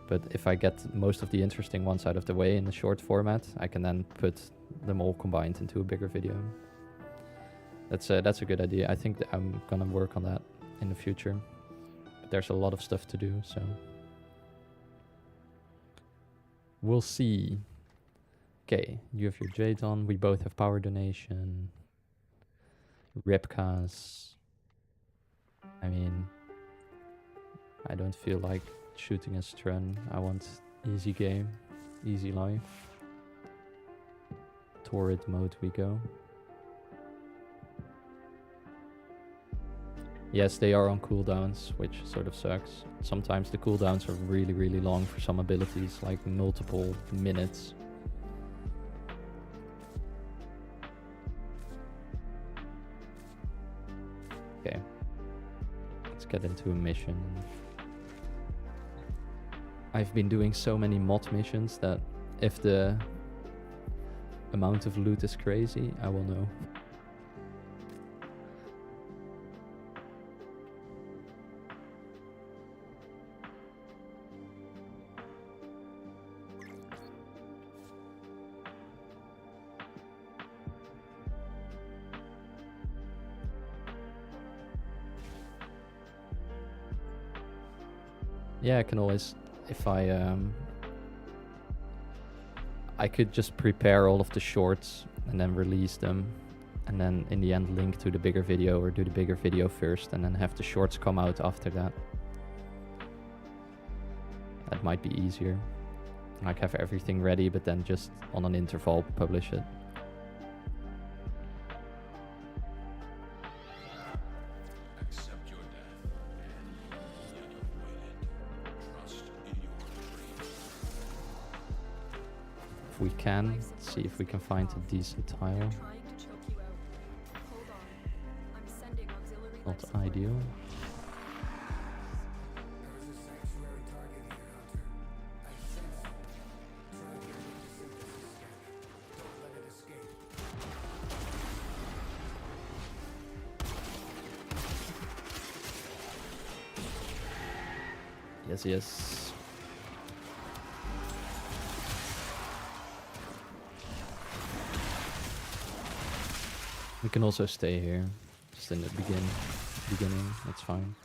[SPEAKER 1] But if I get most of the interesting ones out of the way in the short format, I can then put them all combined into a bigger video. That's a good idea. I think that I'm gonna work on that in the future. There's a lot of stuff to do, so we'll see. Okay, you have your Jade on. We both have power donation. Ripkas. I mean, I don't feel like shooting a Strun. I want easy game, easy life. Torrid mode we go. Yes, they are on cooldowns, which sort of sucks. Sometimes the cooldowns are really, really long for some abilities, like multiple minutes. Okay. Let's get into a mission. I've been doing so many mod missions that if the amount of loot is crazy, I will know. Yeah, I can always, if I could just prepare all of the shorts and then release them, and then in the end link to the bigger video, or do the bigger video first and then have the shorts come out after that. That might be easier. Like have everything ready, but then just on an interval publish it.
[SPEAKER 3] Accept your death and the unavoided. Trust in your dreams.
[SPEAKER 1] If we can, let's see if we can find a decent tile.
[SPEAKER 2] They're trying to choke you out. Hold on. I'm sending auxiliary
[SPEAKER 1] Not
[SPEAKER 2] life support.
[SPEAKER 1] ideal.
[SPEAKER 4] There is a sanctuary target here, Hunter. I sense it. Try to get the synthesis scanner. Don't let it escape.
[SPEAKER 1] Yes, yes. We can also stay here, just in the beginning. That's fine.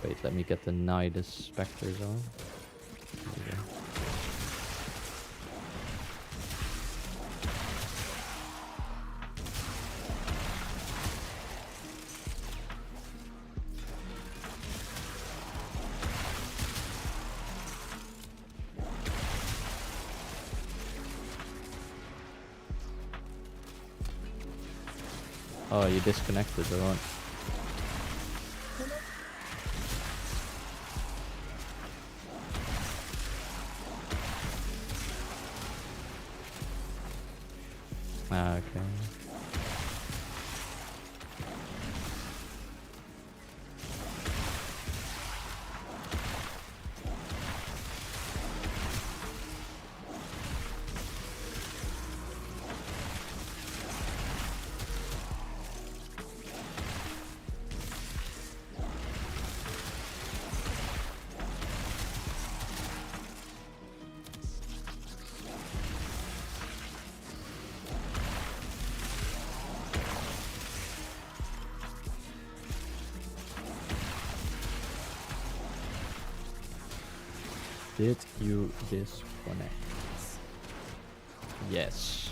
[SPEAKER 1] Wait, let me get the Nidus Spectres on. There we go. Oh, you disconnected or what? Ah, okay. Did you disconnect? Yes.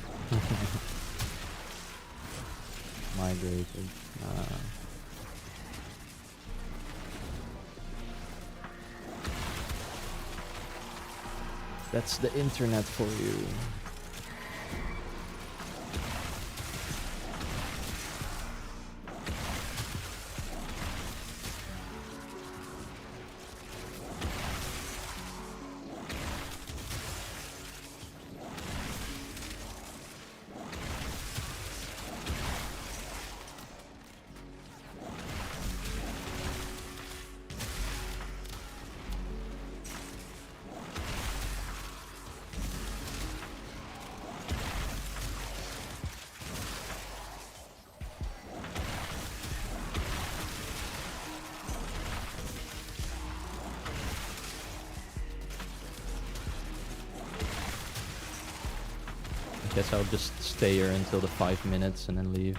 [SPEAKER 1] Migrated. That's the internet for you. Guess I'll just stay here until the 5 minutes and then leave.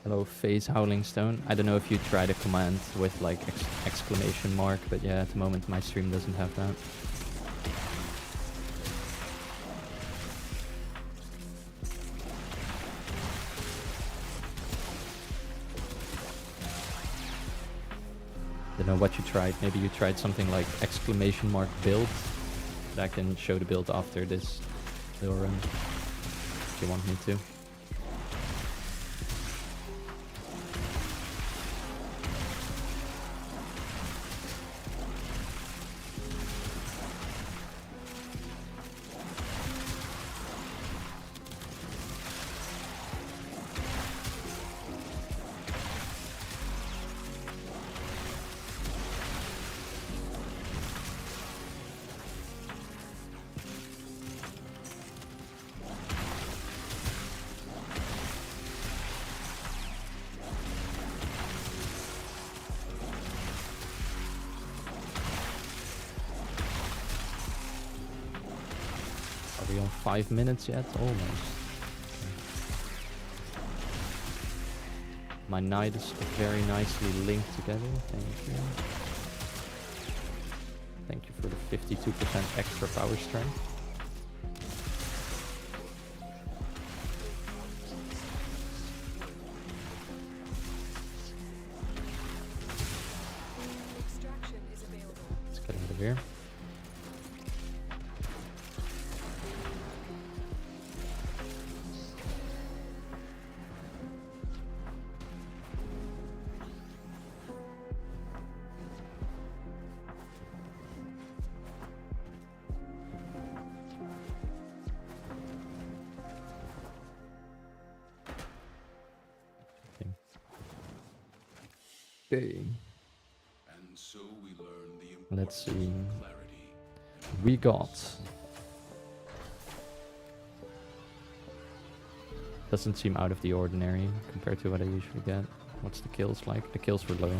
[SPEAKER 1] Hello, Phase Howling Stone. I don't know if you tried a command with like exclamation mark, but yeah, at the moment my stream doesn't have that. Don't know what you tried. Maybe you tried something like exclamation mark build. That can show the build after this little run, if you want me to. we on 5 minutes yet? Almost. My knight is very nicely linked together. Thank you. Thank you for the 52% extra power strength.
[SPEAKER 2] Extraction is available.
[SPEAKER 1] Let's get out of here. Okay.
[SPEAKER 3] And so we learn the
[SPEAKER 1] Let's see.
[SPEAKER 3] importance of clarity.
[SPEAKER 1] We got. Doesn't seem out of the ordinary compared to what I usually get. What's the kills like? The kills were low.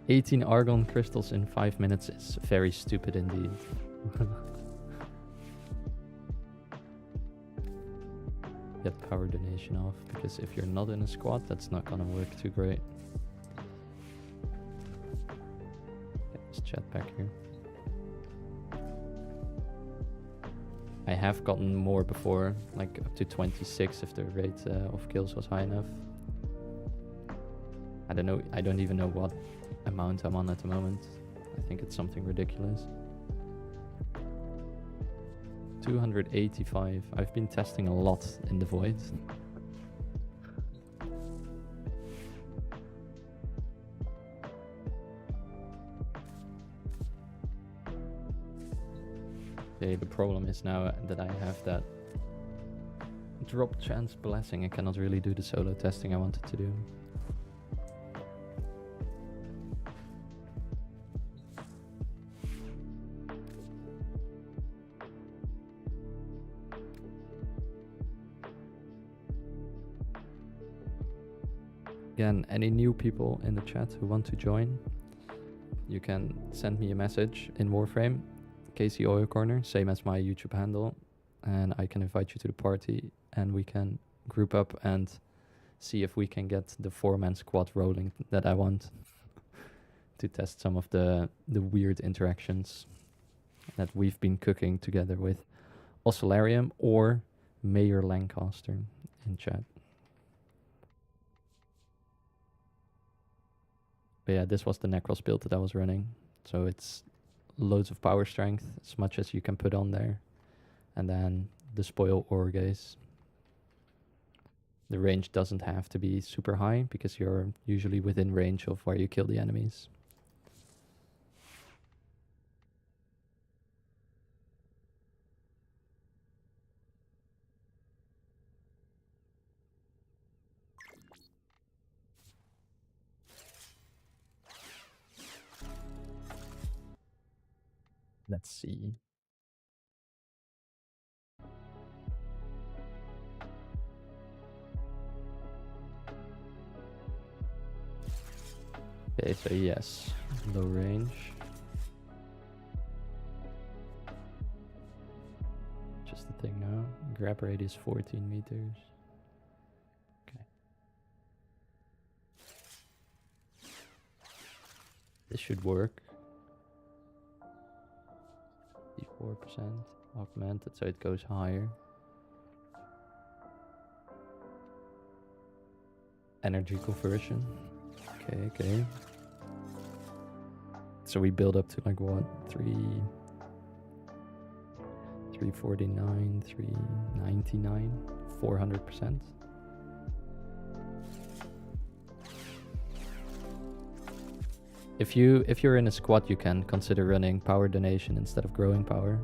[SPEAKER 1] 18 argon crystals in 5 minutes is very stupid indeed. Get power donation off, because if you're not in a squad, that's not gonna work too great. Get this chat back here. I have gotten more before, like up to 26 if the rate of kills was high enough. I don't know, I don't even know what amount I'm on at the moment. I think it's something ridiculous. 285. I've been testing a lot in the void. Okay, the problem is now that I have that drop chance blessing. I cannot really do the solo testing I wanted to do. Again, any new people in the chat who want to join, you can send me a message in Warframe, KC Oil Corner, same as my YouTube handle, and I can invite you to the party and we can group up and see if we can get the 4-man squad rolling that I want to test some of the weird interactions that we've been cooking together with Oscillarium or Mayor Lancaster in chat. But yeah, this was the Necros build that I was running. So it's loads of power strength, as much as you can put on there. And then the spoil Orgaze. The range doesn't have to be super high, because you're usually within range of where you kill the enemies. Let's see. Okay, so yes, low range. Just the thing now. Grab radius 14 meters. Okay. This should work. 54% augmented, so it goes higher. Energy conversion. Okay. So we build up to like what? 349, 399, 400%. If you're in a squad, you can consider running power donation instead of growing power.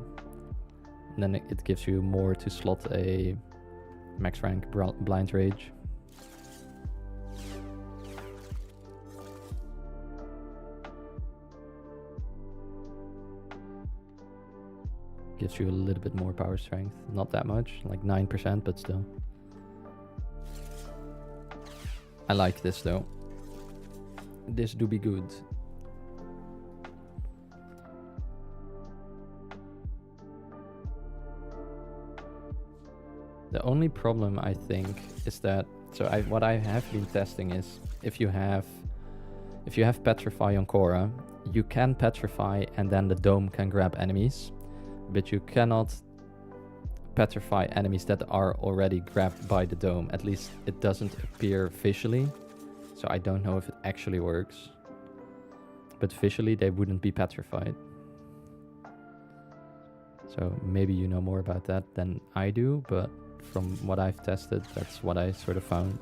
[SPEAKER 1] And then it gives you more to slot a max rank blind rage. gives you a little bit more power strength. Not that much, like 9%, but still. I like this though. This do be good. The only problem I think is that, so what I have been testing is if you have Petrify on Korra, you can Petrify and then the dome can grab enemies, but you cannot Petrify enemies that are already grabbed by the dome. At least it doesn't appear visually, so I don't know if it actually works. But visually they wouldn't be petrified. So maybe you know more about that than I do, but from what I've tested, that's what I sort of found.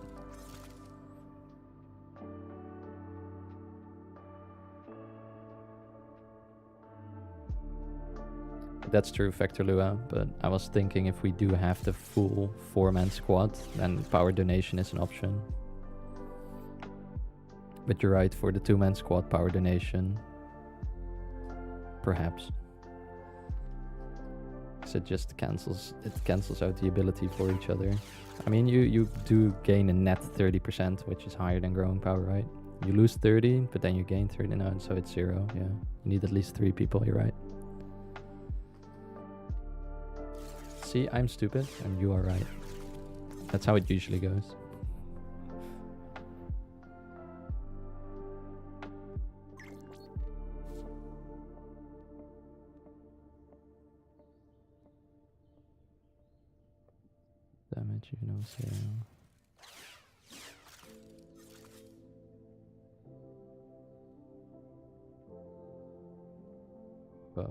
[SPEAKER 1] That's true, Vector Lua, but I was thinking if we do have the full 4-man squad, then power donation is an option. But you're right, for the 2-man squad, power donation, perhaps. Because it just cancels out the ability for each other. I mean, you do gain a net 30%, which is higher than growing power, right? You lose 30, but then you gain 39, so it's 0, yeah. You need at least 3 people, you're right. See, I'm stupid and you are right. That's how it usually goes. Damage, you know, 0. Buff.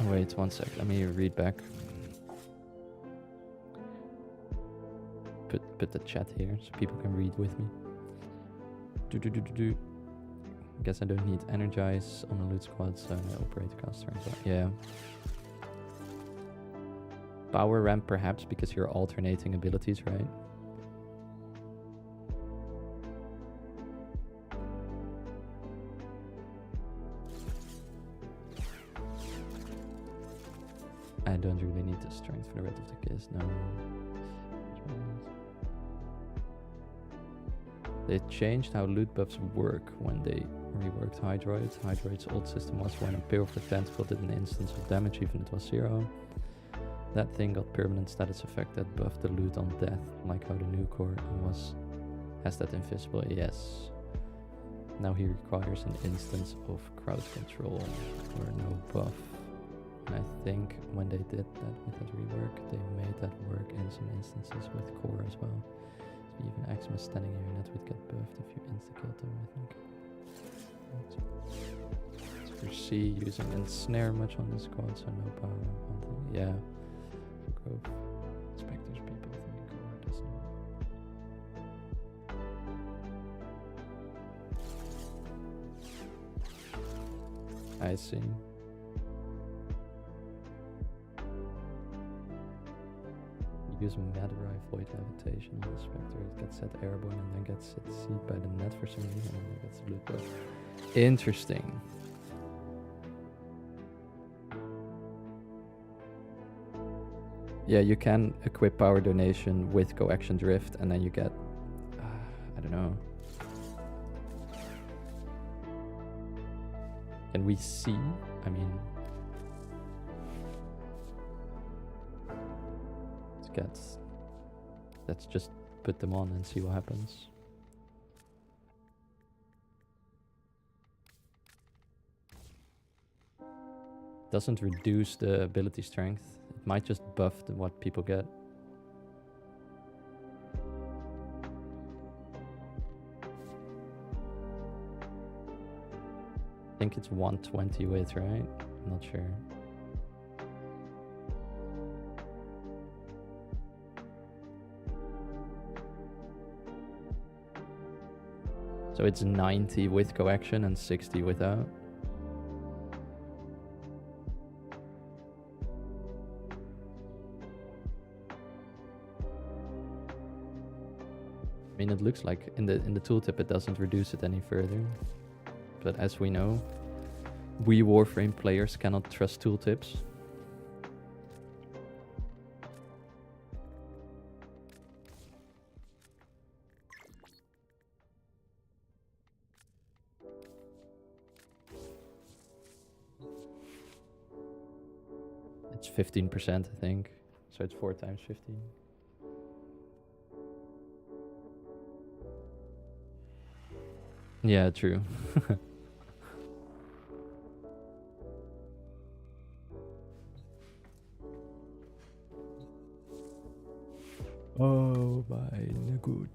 [SPEAKER 1] Wait 1 sec, let me read back. Put the chat here so people can read with me. Guess I don't need energize on the loot squad, so I operate caster as well. Yeah. Power ramp perhaps because you're alternating abilities, right? I don't really need the strength for the rest of the case, no. They changed how loot buffs work when they reworked Hydroid. Hydroid's old system was when a powerful tentacle did an instance of damage even if it was 0. That thing got permanent status effect that buffed the loot on death, like how the new core has that invisible, yes. Now he requires an instance of crowd control or no buff. And I think when they did that with that rework, they made that work in some instances with core as well. So even Aximus standing in your net would get buffed if you insta-killed them, I think. Let's foresee using ensnare much on this squad, so no power. Yeah. For growth. Spectres people thinking core doesn't. I see. Use Madarai Void Levitation on the Spectre. It gets set airborne and then gets set seed by the net for some reason and then gets loot buff. Interesting. Yeah, you can equip power donation with coaction drift and then you get, I don't know. Can we see? I mean, let's just put them on and see what happens. Doesn't reduce the ability strength. It might just buff what people get. I think it's 120 width, right? I'm not sure. So it's 90 with coaction and 60 without. mean, it looks like in the tooltip it doesn't reduce it any further. But as we know, we Warframe players cannot trust tooltips. It's 15%, I think. So it's 4 times 15. Yeah, true. Oh, my good.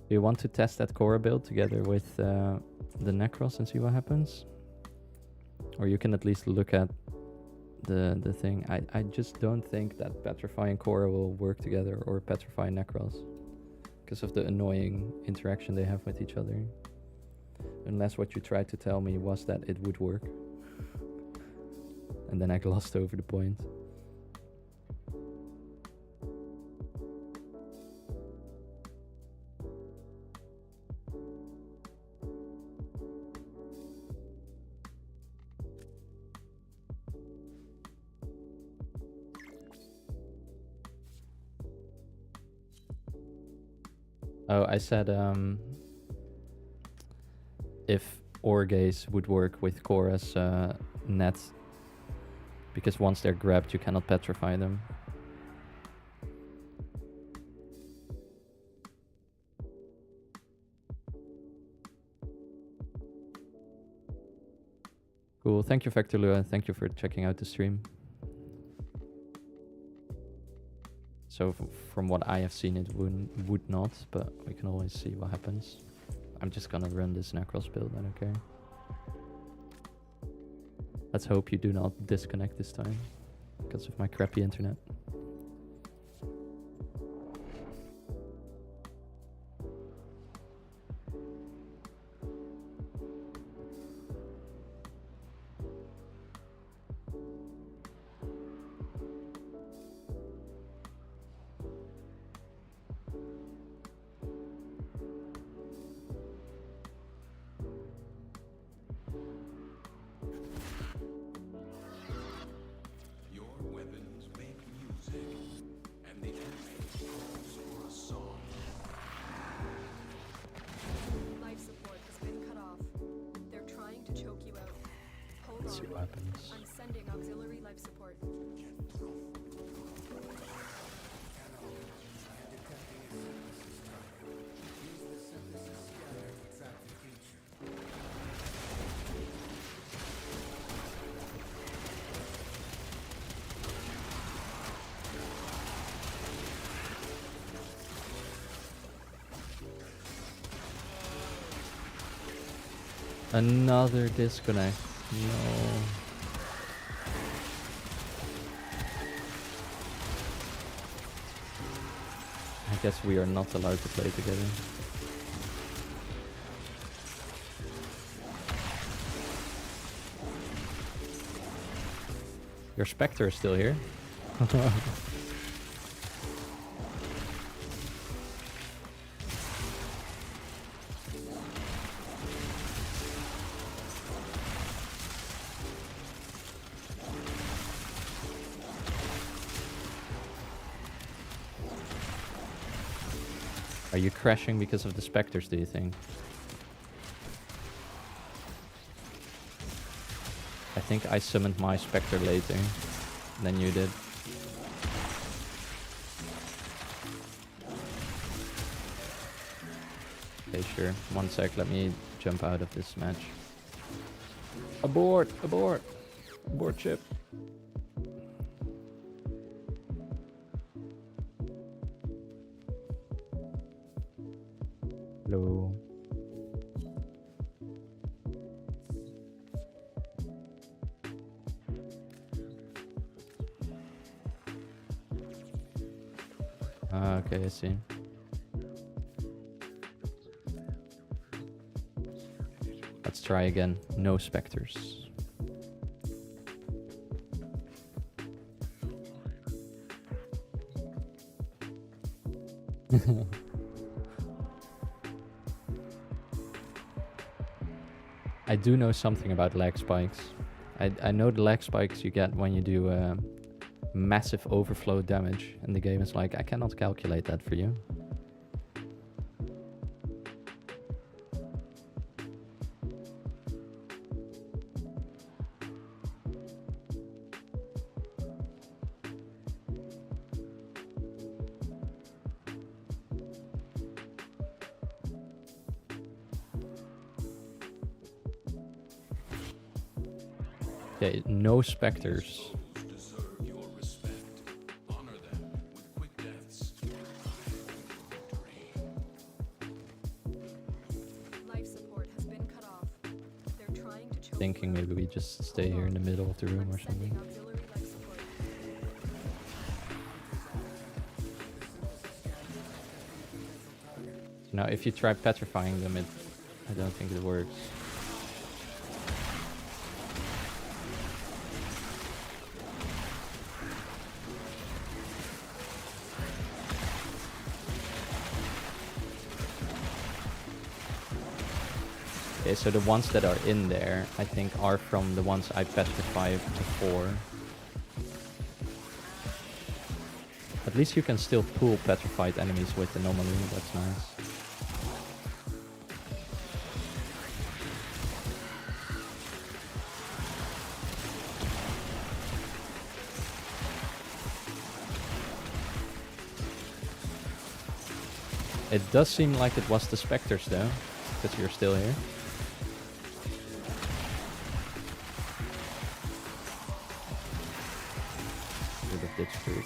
[SPEAKER 1] Do you want to test that Cora build together with the Necros and see what happens? Or you can at least look at the thing. I just don't think that Petrify and Cora will work together, or Petrify and Necros, because of the annoying interaction they have with each other. Unless what you tried to tell me was that it would work. And then I glossed over the point. Oh, I said if Orgaze would work with Cora's net, because once they're grabbed, you cannot petrify them. Cool. Thank you, Vector Lua. Thank you for checking out the stream. So from what I have seen, it would not, but we can always see what happens. I'm just gonna run this Necros build, I don't care. Let's hope you do not disconnect this time because of my crappy internet. Another disconnect. No. I guess we are not allowed to play together. Your Spectre is still here. Are you crashing because of the Spectres, do you think? I think I summoned my Spectre later than you did. Okay, sure. 1 sec, let me jump out of this match. Abort! Abort! Abort ship! Hello. Okay, I see. Let's try again. No specters. I do know something about lag spikes. I know the lag spikes you get when you do massive overflow damage, and the game is like, I cannot calculate that for you. Okay, no specters.
[SPEAKER 3] Deserve your respect. Honor them with quick deaths.
[SPEAKER 2] Life support has been cut off. They're trying to choke.
[SPEAKER 1] Thinking maybe we just stay here in the middle of the room
[SPEAKER 2] I'm
[SPEAKER 1] or
[SPEAKER 2] sending
[SPEAKER 1] something.
[SPEAKER 2] auxiliary life support.
[SPEAKER 1] So now if you try petrifying them, I don't think it works. Okay, so the ones that are in there, I think, are from the ones I petrified before. At least you can still pull petrified enemies with anomaly, that's nice. It does seem like it was the specters though, because you're still here. Would have ditched through.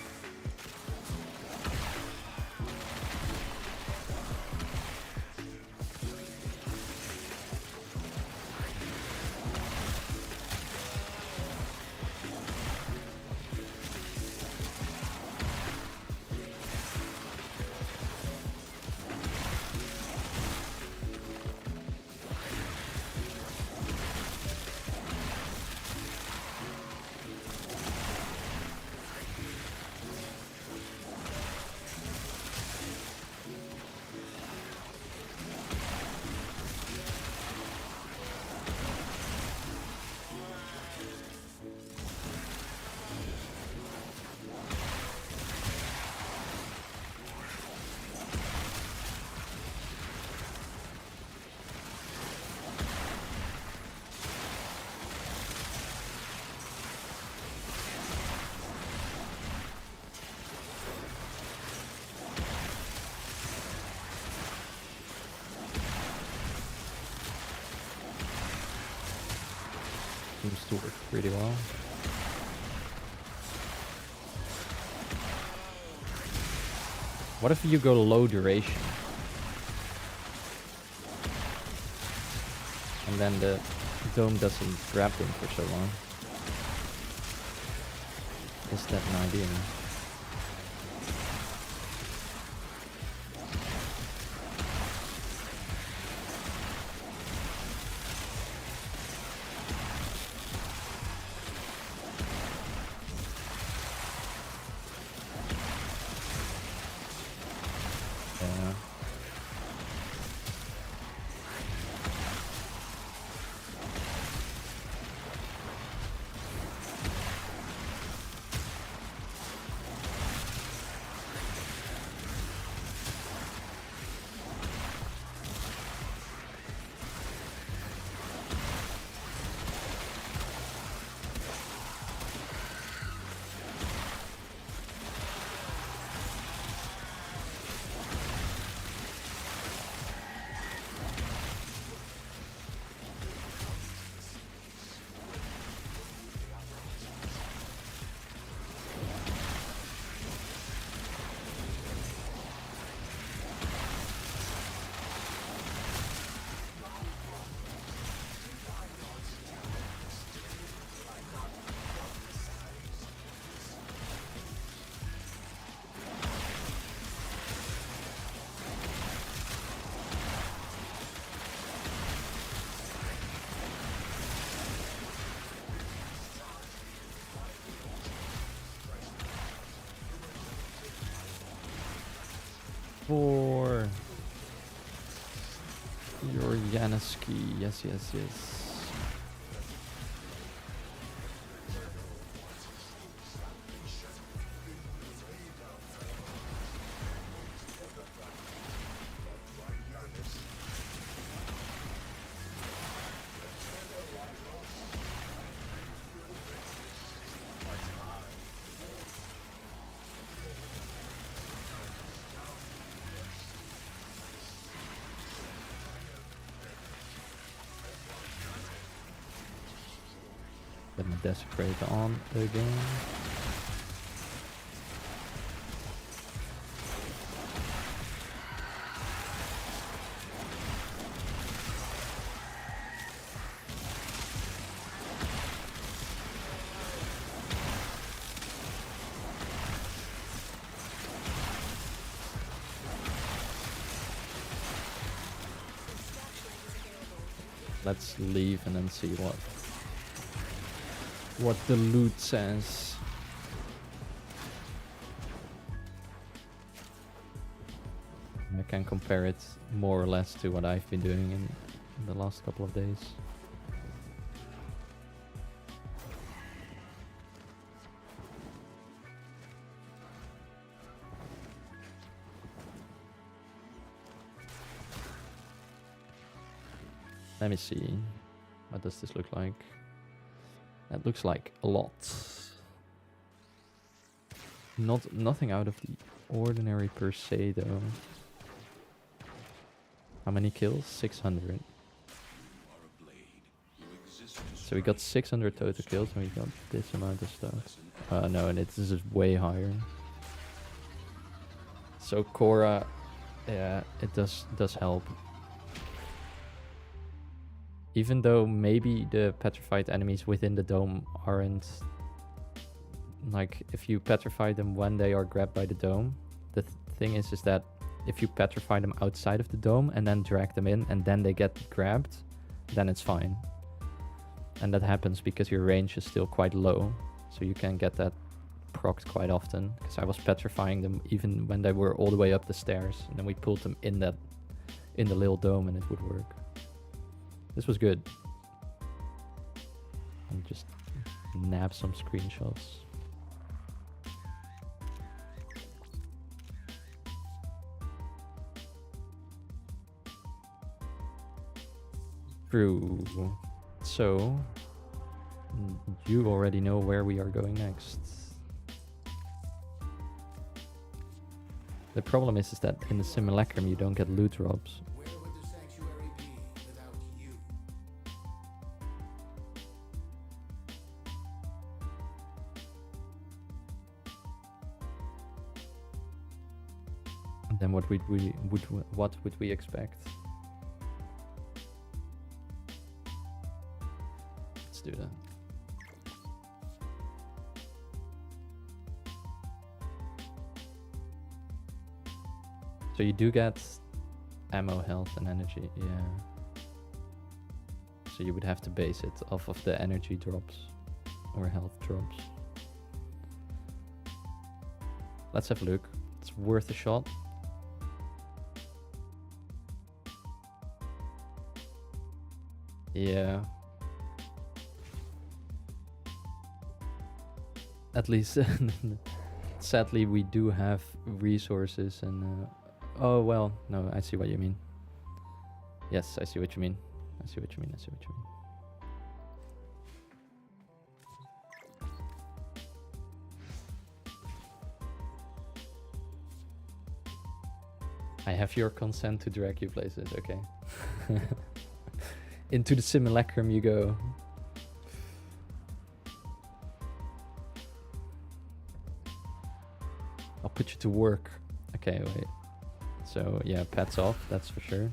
[SPEAKER 1] Seems to work pretty well. What if you go low duration? And then the dome doesn't grab them for so long. Is that an idea? Yeah. for your Yanaski. Yes, yes, yes. Let me desecrate on again. Let's leave and then see what the loot says. I can compare it more or less to what I've been doing in the last couple of days. Let me see. What does this look like? That looks like a lot. Nothing out of the ordinary per se though. How many kills? 600. So we got 600 total kills and we got this amount of stuff. No, and this is way higher. So Cora, yeah, it does help. Even though maybe the petrified enemies within the dome aren't... Like, if you petrify them when they are grabbed by the dome, the thing is that if you petrify them outside of the dome and then drag them in and then they get grabbed, then it's fine. And that happens because your range is still quite low, so you can get that procced quite often. Because I was petrifying them even when they were all the way up the stairs, and then we pulled them in the little dome and it would work. This was good. And just nab some screenshots. True. So, you already know where we are going next. The problem is that in the simulacrum you don't get loot drops.
[SPEAKER 4] Where would the sanctuary be without you?
[SPEAKER 1] And then what would we expect? Let's do that. So you do get ammo, health, and energy, yeah. So you would have to base it off of the energy drops or health drops. Let's have a look. It's worth a shot. Yeah. At least, sadly, we do have resources and... oh, well, no, I see what you mean. Yes, I see what you mean. I see what you mean, I see what you mean. I have your consent to drag you places, okay. Into the simulacrum you go. I'll put you to work. Okay, wait. So, yeah, pets off, that's for sure.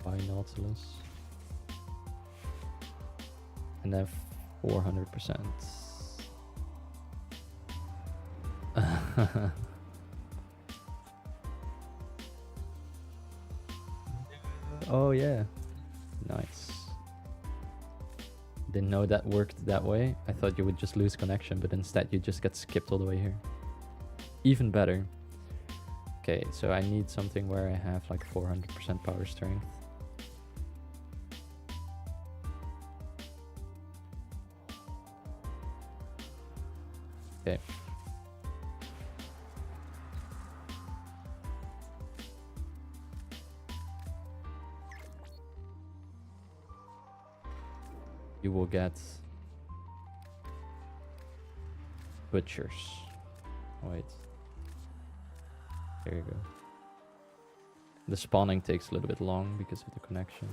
[SPEAKER 1] Buy Nautilus. And then 400%. Oh, yeah. Nice. didn't know that worked that way. I thought you would just lose connection, but instead you just get skipped all the way here. Even better. Okay, so I need something where I have like 400% power strength. Okay. You will get butchers. Wait. There you go. The spawning takes a little bit long because of the connection.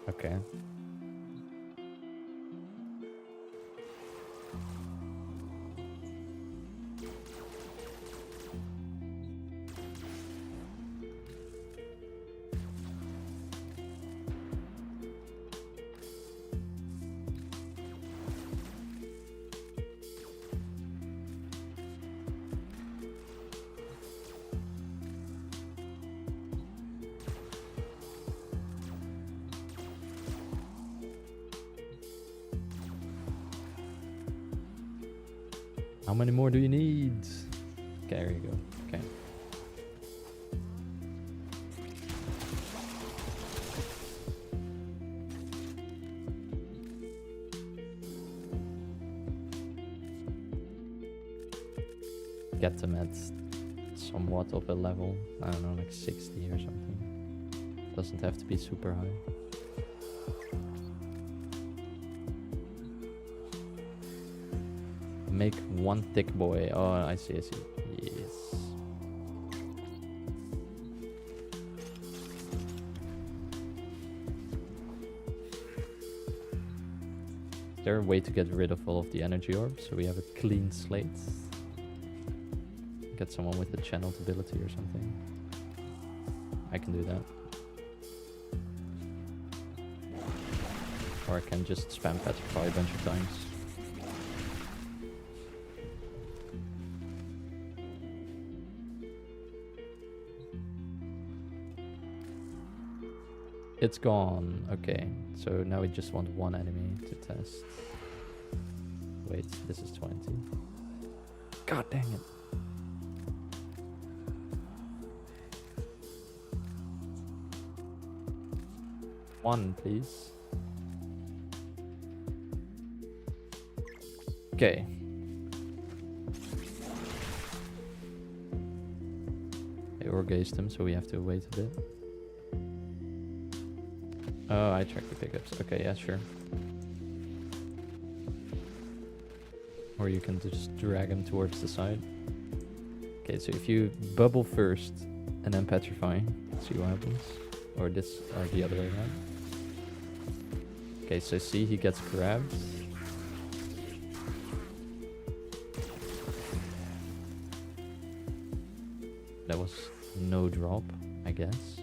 [SPEAKER 1] Okay. How many more do you need? Okay, there you go. Okay. Get them at somewhat of a level. I don't know, like 60 or something. Doesn't have to be super high. Make one thick boy. Oh, I see, I see. Yes. Is there a way to get rid of all of the energy orbs so we have a clean slate? Get someone with the channeled ability or something. I can do that. Or I can just spam petrify a bunch of times. It's gone. Okay, so now we just want one enemy to test. Wait, this is 20. God dang it. One, please. Okay. They orgazed him, so we have to wait a bit. Oh, I checked the pickups. Okay, yeah, sure. Or you can just drag him towards the side. Okay, so if you bubble first and then petrify, see what happens. Or this, or the other way around. Okay, so see, he gets grabbed. That was no drop, I guess.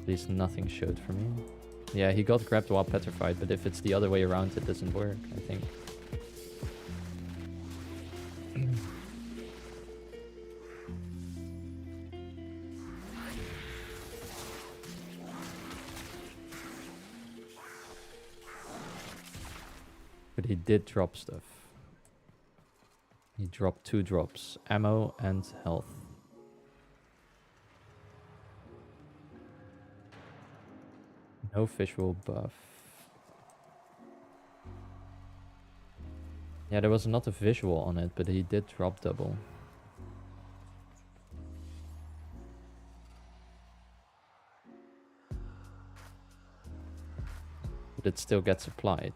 [SPEAKER 1] At least nothing showed for me. Yeah, he got grabbed while petrified, but if it's the other way around, it doesn't work, I think. But he did drop stuff. He dropped 2 drops, ammo and health. No visual buff. Yeah, there was not a visual on it, but he did drop double. But it still gets applied.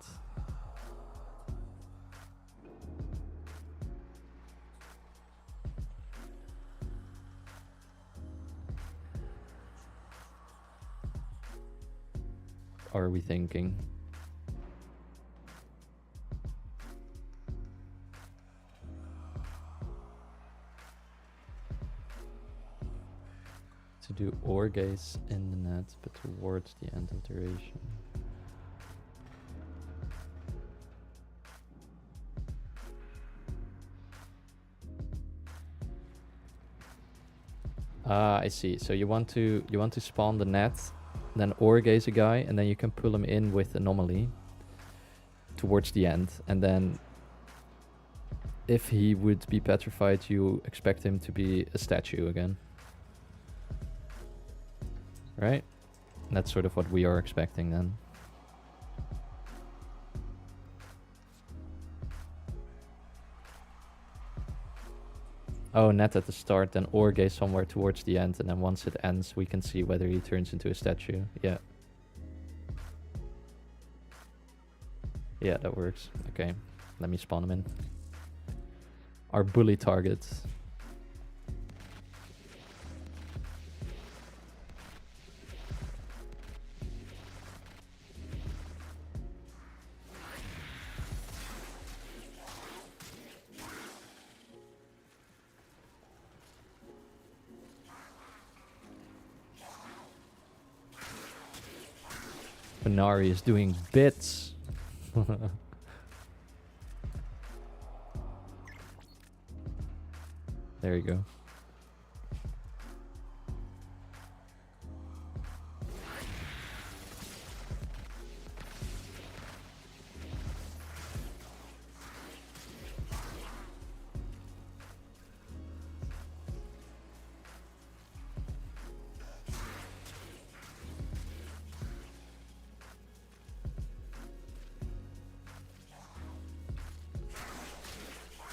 [SPEAKER 1] Are we thinking? To do orgaze in the net, but towards the end of duration. I see. So you want to spawn the net, then orgaze a guy, and then you can pull him in with anomaly towards the end, and then if he would be petrified, you expect him to be a statue again. Right? That's sort of what we are expecting then. Oh, net at the start, then orgaze somewhere towards the end, and then once it ends, we can see whether he turns into a statue. Yeah. Yeah, that works. Okay, let me spawn him in. Our bully target. Benari is doing bits. There you go.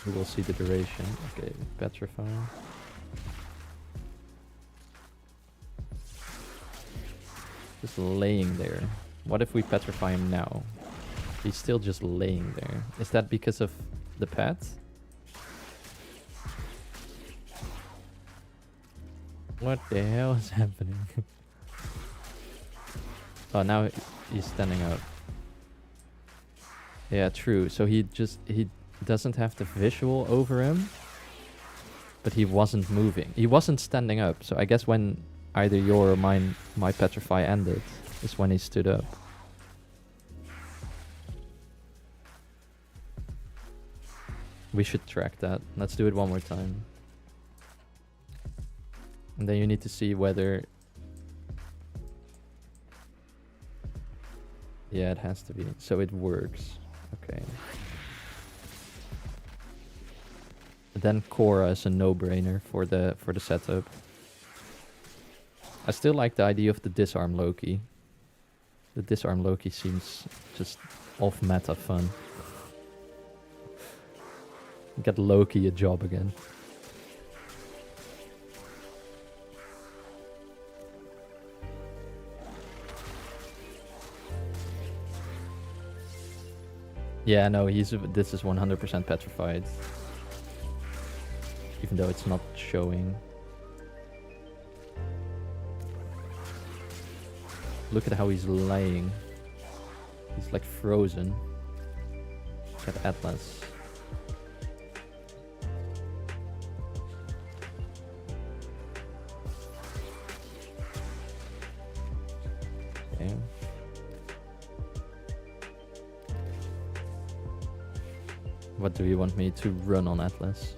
[SPEAKER 1] We will see the duration. Okay, petrify. Just laying there. What if we petrify him now? He's still just laying there. Is that because of the pet? What the hell is happening? Oh, now he's standing up. Yeah, true. So he doesn't have the visual over him, but he wasn't moving. He wasn't standing up. So I guess when either your or mine, my petrify ended, is when he stood up. We should track that. Let's do it one more time. And then you need to see whether... Yeah, it has to be. So it works. Okay. Then Korra is a no-brainer for the setup. I still like the idea of the disarm Loki. The disarm Loki seems just off-meta fun. Get Loki a job again. Yeah, no, this is 100% petrified. Even though it's not showing. Look at how he's laying. He's like frozen. Look at Atlas. Okay. What do you want me to run on Atlas?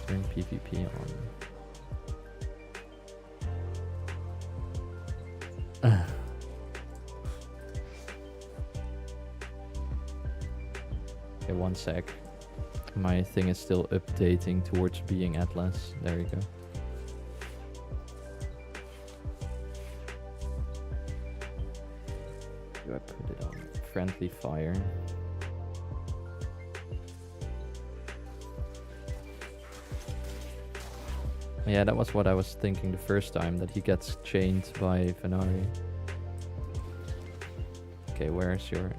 [SPEAKER 1] Turn PvP on. Okay, one sec. My thing is still updating towards being Atlas. There you go. Do I put it on friendly fire? Yeah, that was what I was thinking the first time, that he gets chained by Venari. Okay, where's your...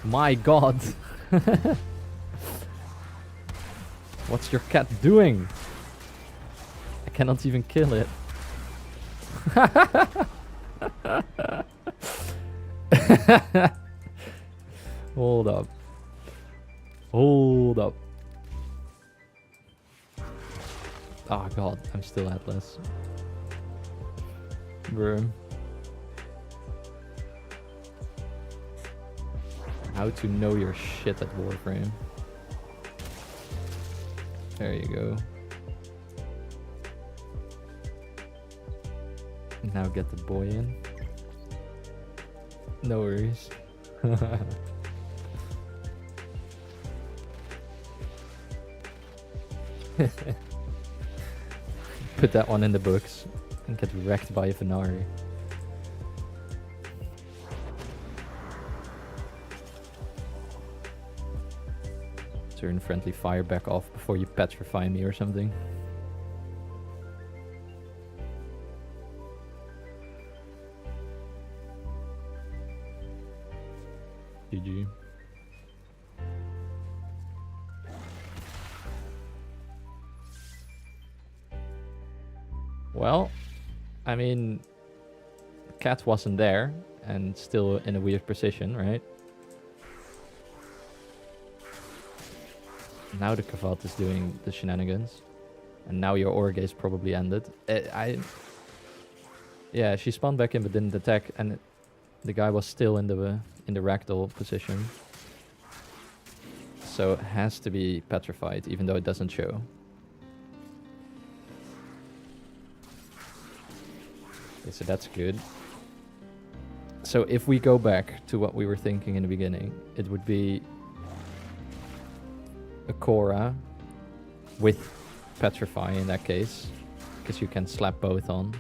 [SPEAKER 1] My god! What's your cat doing? I cannot even kill it. Hold up. Hold up. Oh god, I'm still Atlas. Bruh. How to know your shit at Warframe. There you go. Now get the boy in. No worries. Put that one in the books and get wrecked by a Venari. Turn friendly fire back off before you petrify me or something. GG. Well, I mean, Cat wasn't there and still in a weird position, right? Now the Kavat is doing the shenanigans. And now your Orge is probably ended. Yeah, she spawned back in but didn't attack, and the guy was still in the ragdoll position. So it has to be petrified, even though it doesn't show. Okay, so that's good. So if we go back to what we were thinking in the beginning, it would be a Korra with Petrify in that case, because you can slap both on.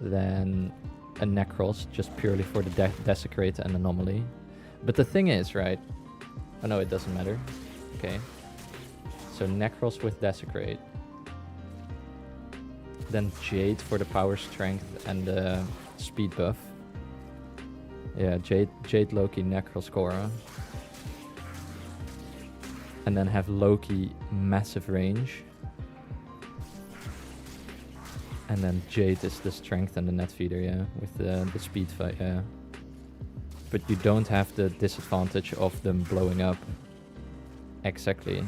[SPEAKER 1] Then a Necros just purely for the Desecrate and Anomaly. But the thing is, right? Oh no, it doesn't matter. Okay. So Necros with Desecrate. Then Jade for the power strength and the speed buff. Yeah, Jade Loki, Necros, Korra. And then have Loki massive range. And then Jade is the strength and the net feeder, yeah, with the speed fight, yeah. But you don't have the disadvantage of them blowing up. Exactly.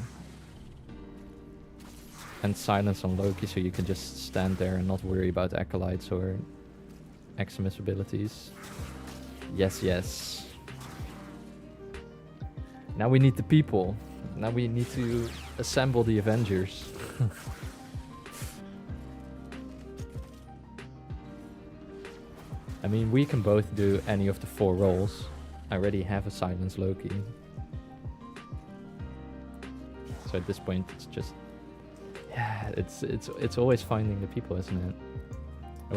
[SPEAKER 1] And silence on Loki, so you can just stand there and not worry about acolytes or Eximus abilities. Yes, yes. Now we need the people. Now we need to assemble the Avengers. I mean, we can both do any of the 4 roles. I already have a silence Loki. So at this point, it's just... Yeah, it's always finding the people, isn't it? It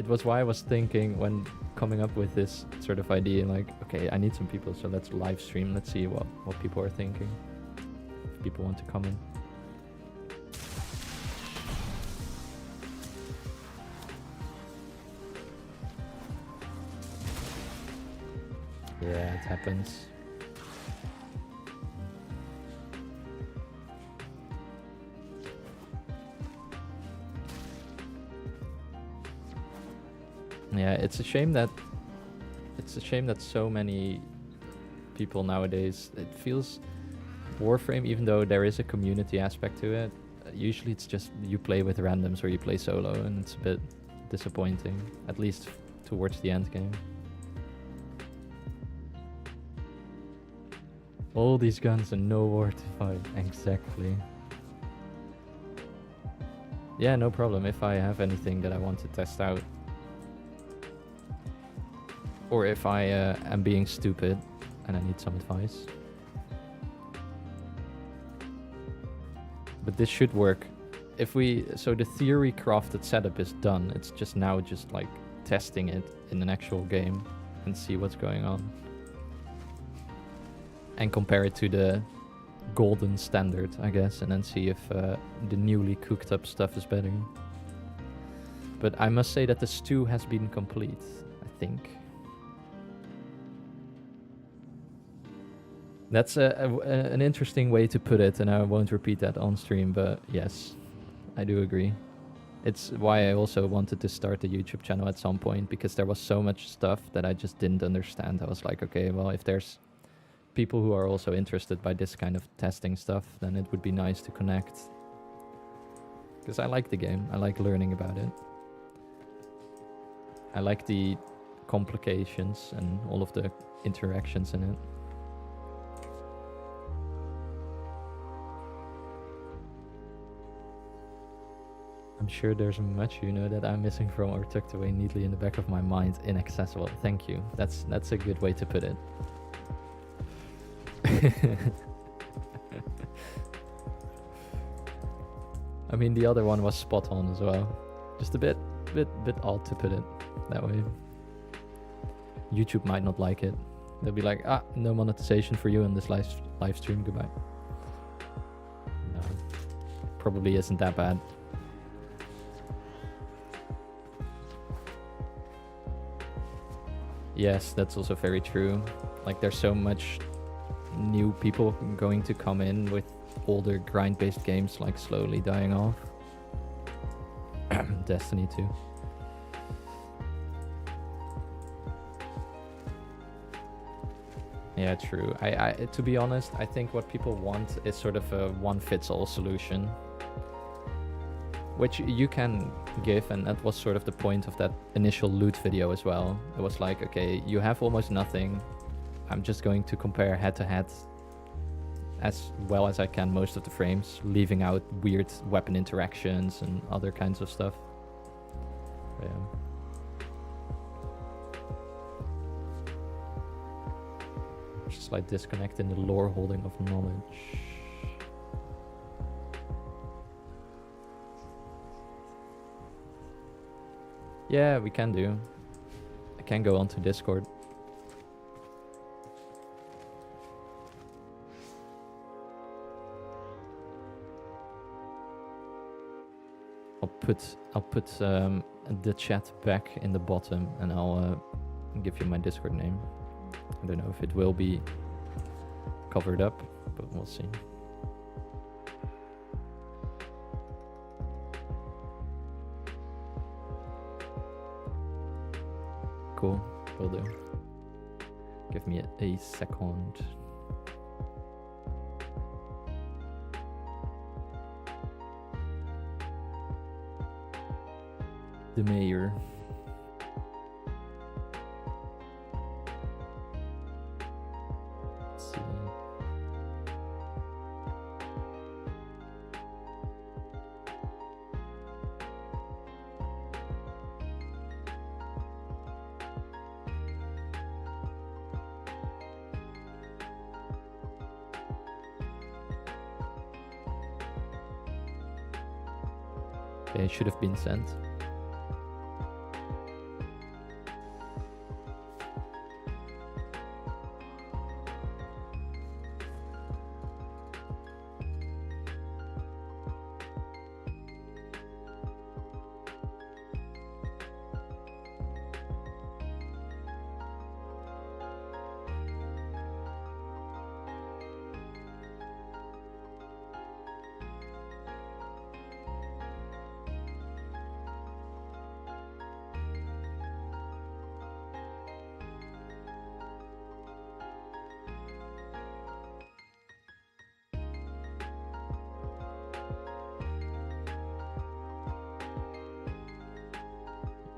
[SPEAKER 1] was why I was thinking when coming up with this sort of idea, like, okay, I need some people, so let's live stream, let's see what people are thinking. If people want to come in. Yeah, it happens. Yeah, it's a shame that so many people nowadays, it feels Warframe, even though there is a community aspect to it, usually it's just you play with randoms or you play solo, and it's a bit disappointing, at least towards the end game. All these guns and no war to fight. Exactly. Yeah, no problem if I have anything that I want to test out. Or if I am being stupid and I need some advice. But this should work. So the theory crafted setup is done. It's just now just like testing it in an actual game and see what's going on. And compare it to the golden standard, I guess, and then see if the newly cooked up stuff is better. But I must say that the stew has been complete, I think. That's an interesting way to put it, and I won't repeat that on stream, but yes, I do agree. It's why I also wanted to start the YouTube channel at some point, because there was so much stuff that I just didn't understand. I was like, okay, well, if there's people who are also interested by this kind of testing stuff, then it would be nice to connect. Because I like the game, I like learning about it. I like the complications and all of the interactions in it. I'm sure there's much you know that I'm missing from or tucked away neatly in the back of my mind, inaccessible. Thank you. That's a good way to put it. I mean, the other one was spot on as well. Just a bit odd to put it that way. YouTube might not like it. They'll be like, no monetization for you in this live stream. Goodbye. No, probably isn't that bad. Yes, that's also very true. Like, there's so much new people going to come in with older grind-based games like slowly dying off. Destiny 2. Yeah, true. I to be honest, I think what people want is sort of a one-fits-all solution, which you can give, and that was sort of the point of that initial loot video as well. It was like, okay, you have almost nothing. I'm just going to compare head-to-head as well as I can most of the frames, leaving out weird weapon interactions and other kinds of stuff. But yeah. Just like disconnect in the lore holding of knowledge. Yeah, we can do. I can go onto Discord. I'll put the chat back in the bottom, and I'll give you my Discord name. I don't know if it will be covered up, but we'll see. Cool, will do. Give me a second. The mayor. Let's see. Okay, it should have been sent.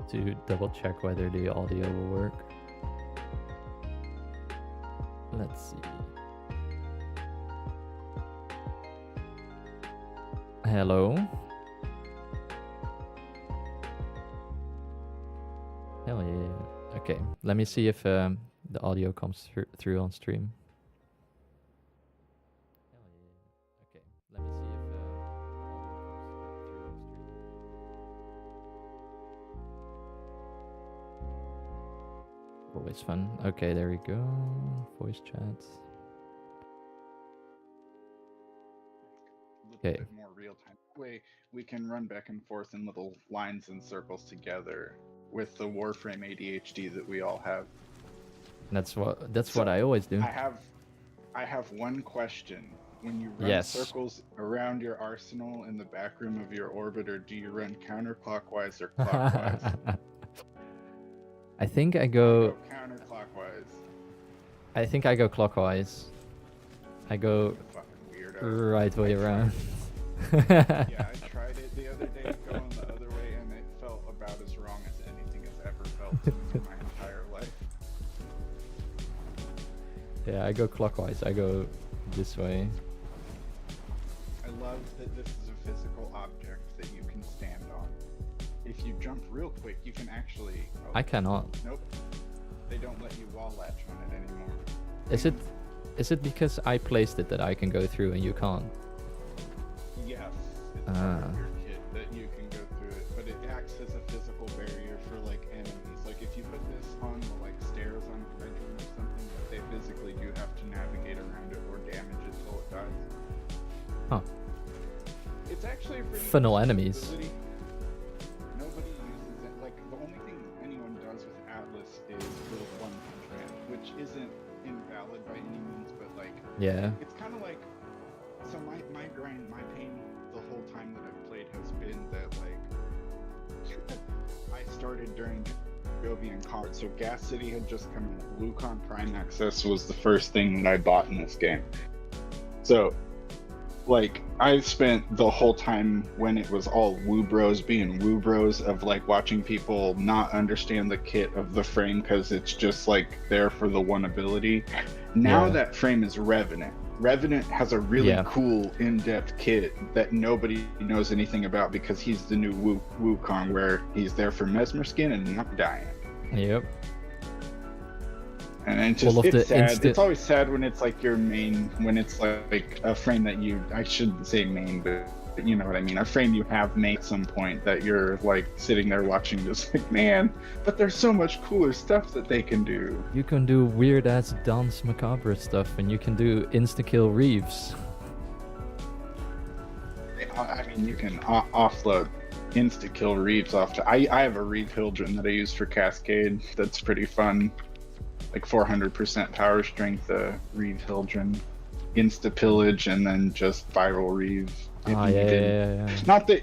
[SPEAKER 1] To double check whether the audio will work. Let's see. Hello? Hell yeah. Okay, let me see if the audio comes through on stream. Hell yeah. Okay, let me see if the audio comes through on stream. Always fun. Okay, there we go. Voice chat. Okay.
[SPEAKER 5] Bit more real time. Way we can run back and forth in little lines and circles together with the Warframe ADHD that we all have.
[SPEAKER 1] That's what I always do.
[SPEAKER 5] I have one question. When you run
[SPEAKER 1] Yes.
[SPEAKER 5] circles around your arsenal in the back room of your orbiter, do you run counterclockwise or clockwise?
[SPEAKER 1] I think I go
[SPEAKER 5] counterclockwise.
[SPEAKER 1] I think I go clockwise. I go
[SPEAKER 5] Fucking weirdo.
[SPEAKER 1] right way around.
[SPEAKER 5] Yeah, I tried it the other day going the other way, and it felt about as wrong as anything has ever felt in my entire
[SPEAKER 1] Yeah, I go clockwise. I go this way.
[SPEAKER 5] I love that this is a physical object that you can stand on. If you jump real quick, you can actually. Oh,
[SPEAKER 1] I cannot.
[SPEAKER 5] Nope. They don't let you wall latch on it anymore.
[SPEAKER 1] Is it because I placed it that I can go through and you can't?
[SPEAKER 5] Yes, it's part of your kit that you can go through it, but it acts as a physical barrier for like enemies. Like if you put this on the like stairs on a bedroom or something, they physically do have to navigate around it or damage it till it dies.
[SPEAKER 1] Huh.
[SPEAKER 5] It's actually a pretty
[SPEAKER 1] Funnel
[SPEAKER 5] useful
[SPEAKER 1] enemies.
[SPEAKER 5] ability. Nobody uses it. Like the only thing anyone does with Atlas is build one punch man, which isn't invalid by any means, but like
[SPEAKER 1] Yeah.
[SPEAKER 5] it's kind of like, so my grind, my pain the whole time that I've played has been that like I started during Jovian Card, so Gas City had just come out. Wukong Prime Access was the first thing that I bought in this game. So like I've spent the whole time when it was all woo bros being woo bros of like watching people not understand the kit of the frame because it's just like there for the one ability. Now
[SPEAKER 1] Yeah.
[SPEAKER 5] that frame is Revenant. Revenant has a really
[SPEAKER 1] Yeah.
[SPEAKER 5] cool in-depth kit that nobody knows anything about because he's the new Wukong where he's there for Mesmer Skin and not dying.
[SPEAKER 1] Yep.
[SPEAKER 5] And it's just,
[SPEAKER 1] All of
[SPEAKER 5] it's
[SPEAKER 1] the
[SPEAKER 5] sad. It's always sad when it's like your main, when it's like a frame that you, I shouldn't say main, but you know what I mean. A frame you have made at some point that you're like sitting there watching just like, man, but there's so much cooler stuff that they can do.
[SPEAKER 1] You can do weird ass Dance Macabre stuff, and you can do insta kill Reeves.
[SPEAKER 5] I mean, you can offload insta-kill Reeves off to, I have a Reeve Hildren that I use for Cascade. That's pretty fun. Like 400% power strength, Reeve Hildren, insta-pillage, and then just viral Reeve. If
[SPEAKER 1] Ah,
[SPEAKER 5] you
[SPEAKER 1] yeah,
[SPEAKER 5] can-
[SPEAKER 1] yeah.
[SPEAKER 5] Not that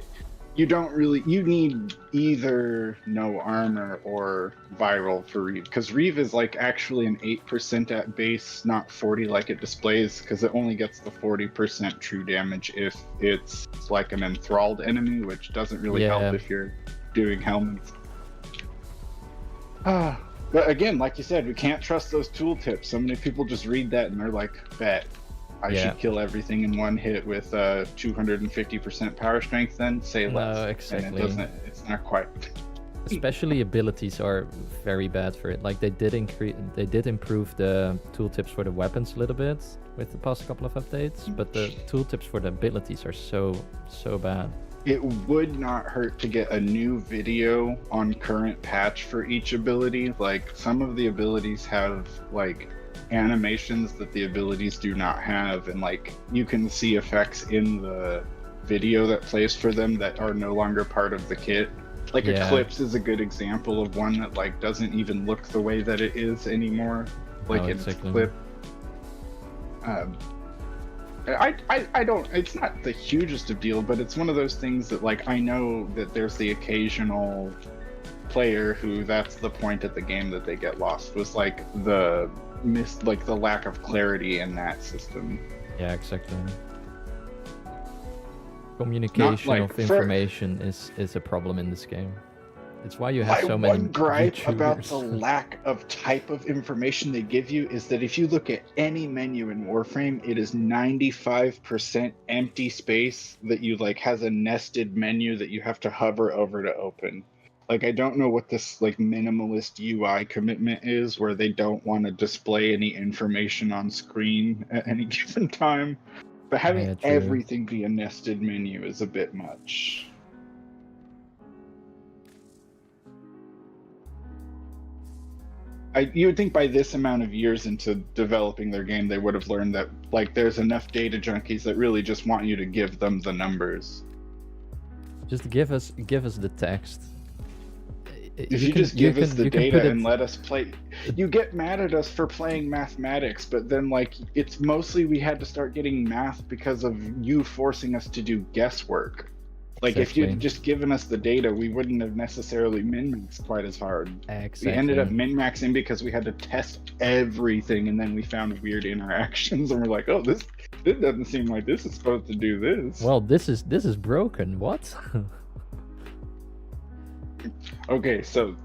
[SPEAKER 5] you don't really, you need either no armor or viral for Reeve, because Reeve is like actually an 8% at base, not 40 like it displays, because it only gets the 40% true damage if it's like an enthralled enemy, which doesn't really
[SPEAKER 1] Yeah.
[SPEAKER 5] help if you're doing helmets. But again, like you said, we can't trust those tooltips. So many people just read that and they're like, bet. I
[SPEAKER 1] Yeah.
[SPEAKER 5] should kill everything in one hit with 250% power strength then? Say
[SPEAKER 1] No,
[SPEAKER 5] less.
[SPEAKER 1] exactly.
[SPEAKER 5] And it doesn't, it's not quite.
[SPEAKER 1] Especially abilities are very bad for it. Like they did improve the tooltips for the weapons a little bit with the past couple of updates, but the tooltips for the abilities are so bad.
[SPEAKER 5] It would not hurt to get a new video on current patch for each ability. Like some of the abilities have like animations that the abilities do not have, and like you can see effects in the video that plays for them that are no longer part of the kit. Like
[SPEAKER 1] Yeah.
[SPEAKER 5] Eclipse is a good example of one that like doesn't even look the way that it is anymore, like
[SPEAKER 1] Oh,
[SPEAKER 5] in its
[SPEAKER 1] exactly.
[SPEAKER 5] clip. I don't, it's not the hugest of deal, but it's one of those things that like I know that there's the occasional player who that's the point at the game that they get lost, was like the lack of clarity in that system.
[SPEAKER 1] Yeah, exactly. Communication
[SPEAKER 5] like
[SPEAKER 1] of
[SPEAKER 5] for-
[SPEAKER 1] information is a problem in this game. It's why you have
[SPEAKER 5] My
[SPEAKER 1] so many
[SPEAKER 5] one gripe about the
[SPEAKER 1] YouTubers.
[SPEAKER 5] lack of type of information they give you is that if you look at any menu in Warframe, it is 95% empty space that you like has a nested menu that you have to hover over to open. Like I don't know what this like minimalist UI commitment is where they don't want to display any information on screen at any given time. But having
[SPEAKER 1] Yeah, true.
[SPEAKER 5] everything be a nested menu is a bit much. You would think by this amount of years into developing their game, they would have learned that like there's enough data junkies that really just want you to give them the numbers.
[SPEAKER 1] Just give us the text.
[SPEAKER 5] If you just give us the
[SPEAKER 1] you can
[SPEAKER 5] data
[SPEAKER 1] put it-
[SPEAKER 5] and let us play, you get mad at us for playing mathematics, but then like it's mostly we had to start getting math because of you forcing us to do guesswork. Like if
[SPEAKER 1] Exactly.
[SPEAKER 5] you'd just given us the data, we wouldn't have necessarily min-maxed quite as hard.
[SPEAKER 1] Exactly.
[SPEAKER 5] We ended up min-maxing because we had to test everything, and then we found weird interactions, and we're like, "Oh, this doesn't seem like this is supposed to do this."
[SPEAKER 1] Well, this is broken. What?
[SPEAKER 5] Okay, so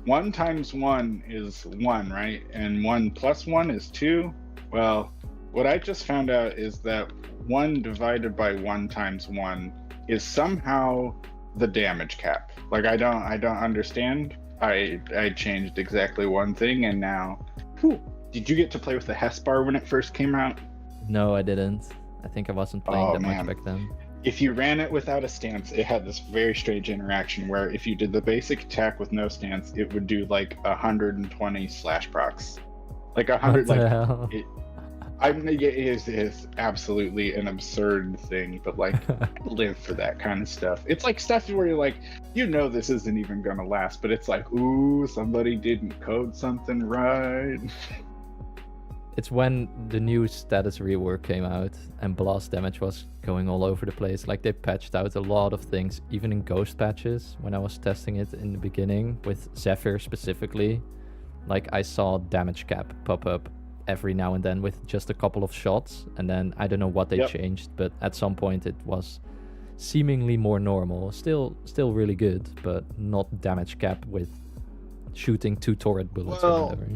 [SPEAKER 5] 1 times 1 is 1, right? And 1 plus 1 is 2. Well, what I just found out is that 1 divided by 1 times 1 is somehow the damage cap. Like I don't understand. I changed exactly one thing and now whew, did you get to play with the Hess bar when it first came out?
[SPEAKER 1] No, I didn't. I think I wasn't playing
[SPEAKER 5] Oh,
[SPEAKER 1] that
[SPEAKER 5] man.
[SPEAKER 1] much back then.
[SPEAKER 5] If you ran it without a stance, it had this very strange interaction where if you did the basic attack with no stance, it would do like 120 slash procs. Like 100,
[SPEAKER 1] What the
[SPEAKER 5] like
[SPEAKER 1] hell?
[SPEAKER 5] it, it is absolutely an absurd thing, but like I live for that kind of stuff. It's like stuff where you're like, you know, this isn't even gonna last, but it's like, ooh, somebody didn't code something right.
[SPEAKER 1] It's when the new status rework came out and blast damage was going all over the place. Like they patched out a lot of things, even in ghost patches. When I was testing it in the beginning with Zephyr specifically, like I saw damage cap pop up every now and then with just a couple of shots, and then I don't know what they
[SPEAKER 5] Yep.
[SPEAKER 1] changed, but at some point it was seemingly more normal. Still really good, but not damage cap with shooting 2 turret bullets or
[SPEAKER 5] Well,
[SPEAKER 1] whatever.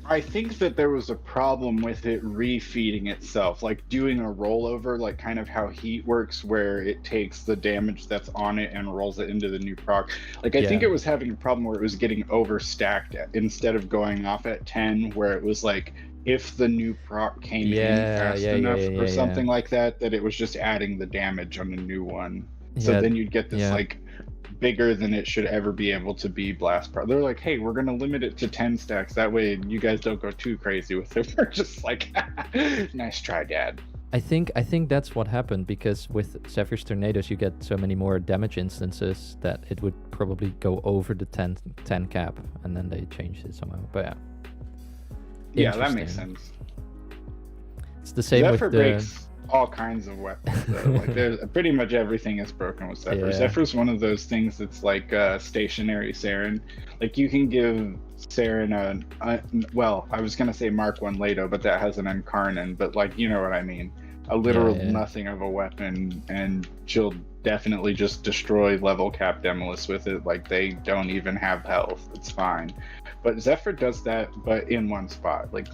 [SPEAKER 5] I think that there was a problem with it refeeding itself, like doing a rollover, like kind of how heat works, where it takes the damage that's on it and rolls it into the new proc. Like I think
[SPEAKER 1] Yeah.
[SPEAKER 5] it was having a problem where it was getting overstacked instead of going off at 10, where it was like if the new proc came in
[SPEAKER 1] Yeah,
[SPEAKER 5] fast
[SPEAKER 1] yeah,
[SPEAKER 5] enough
[SPEAKER 1] yeah,
[SPEAKER 5] or
[SPEAKER 1] yeah,
[SPEAKER 5] something
[SPEAKER 1] yeah.
[SPEAKER 5] like that, that it was just adding the damage on a new one. So
[SPEAKER 1] Yeah,
[SPEAKER 5] then you'd get this
[SPEAKER 1] yeah.
[SPEAKER 5] like bigger than it should ever be able to be blast pro. They're like, hey, we're gonna limit it to 10 stacks. That way you guys don't go too crazy with it. We're just like, nice try, Dad.
[SPEAKER 1] I think that's what happened, because with Zephyr's Tornadoes you get so many more damage instances that it would probably go over the 10 cap, and then they changed it somehow. But yeah.
[SPEAKER 5] Yeah, that makes
[SPEAKER 1] Interesting.
[SPEAKER 5] sense.
[SPEAKER 1] It's the same
[SPEAKER 5] Zephyr
[SPEAKER 1] with the
[SPEAKER 5] breaks all kinds of weapons though. Like there's pretty much everything is broken with Zephyr.
[SPEAKER 1] Yeah.
[SPEAKER 5] Zephyr's one of those things that's like stationary Saren. Like you can give Saren well, I was gonna say Mark 1 Lato, but that has an Incarnon, but like you know what I mean. A literal
[SPEAKER 1] yeah.
[SPEAKER 5] nothing of a weapon, and she'll definitely just destroy level cap Demolus with it. Like they don't even have health. It's fine. But Zephyr does that, but in one spot. Like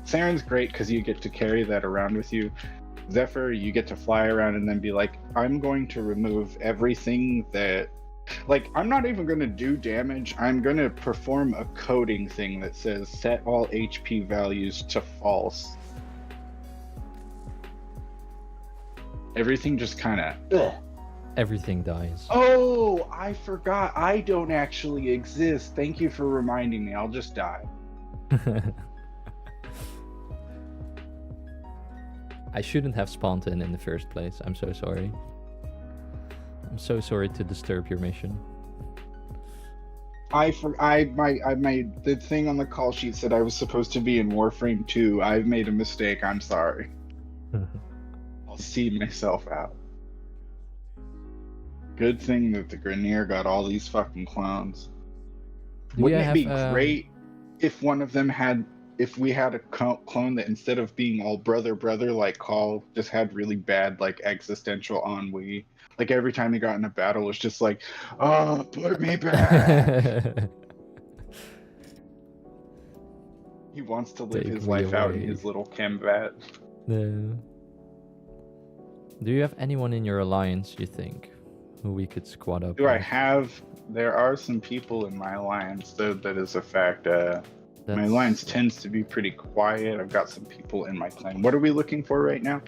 [SPEAKER 5] Saren's great because you get to carry that around with you. Zephyr, you get to fly around and then be like, I'm going to remove everything that, like, I'm not even going to do damage. I'm going to perform a coding thing that says set all HP values to false. Everything just kind of,
[SPEAKER 1] everything dies.
[SPEAKER 5] oh, I forgot. I don't actually exist. Thank you for reminding me. I'll just die.
[SPEAKER 1] I shouldn't have spawned in the first place. I'm so sorry. I'm so sorry to disturb your mission.
[SPEAKER 5] I made the thing on the call sheet said I was supposed to be in Warframe 2. I've made a mistake. I'm sorry. I'll see myself out. Good thing that the Grenier got all these fucking clones.
[SPEAKER 1] Do
[SPEAKER 5] Wouldn't
[SPEAKER 1] you
[SPEAKER 5] it be
[SPEAKER 1] have,
[SPEAKER 5] great if one of them had, if we had a clone that instead of being all brother like Call, just had really bad like existential ennui? Like every time he got in a battle, was just like, oh, put me back. He wants to live
[SPEAKER 1] Take
[SPEAKER 5] his
[SPEAKER 1] me
[SPEAKER 5] life out in
[SPEAKER 1] away.
[SPEAKER 5] his little Chembat.
[SPEAKER 1] No. Do you have anyone in your alliance, you think, who we could squad up
[SPEAKER 5] Do I
[SPEAKER 1] with?
[SPEAKER 5] have? There are some people in my alliance, though. That is a fact. My
[SPEAKER 1] That's-
[SPEAKER 5] alliance tends to be pretty quiet. I've got some people in my clan. What are we looking for right now?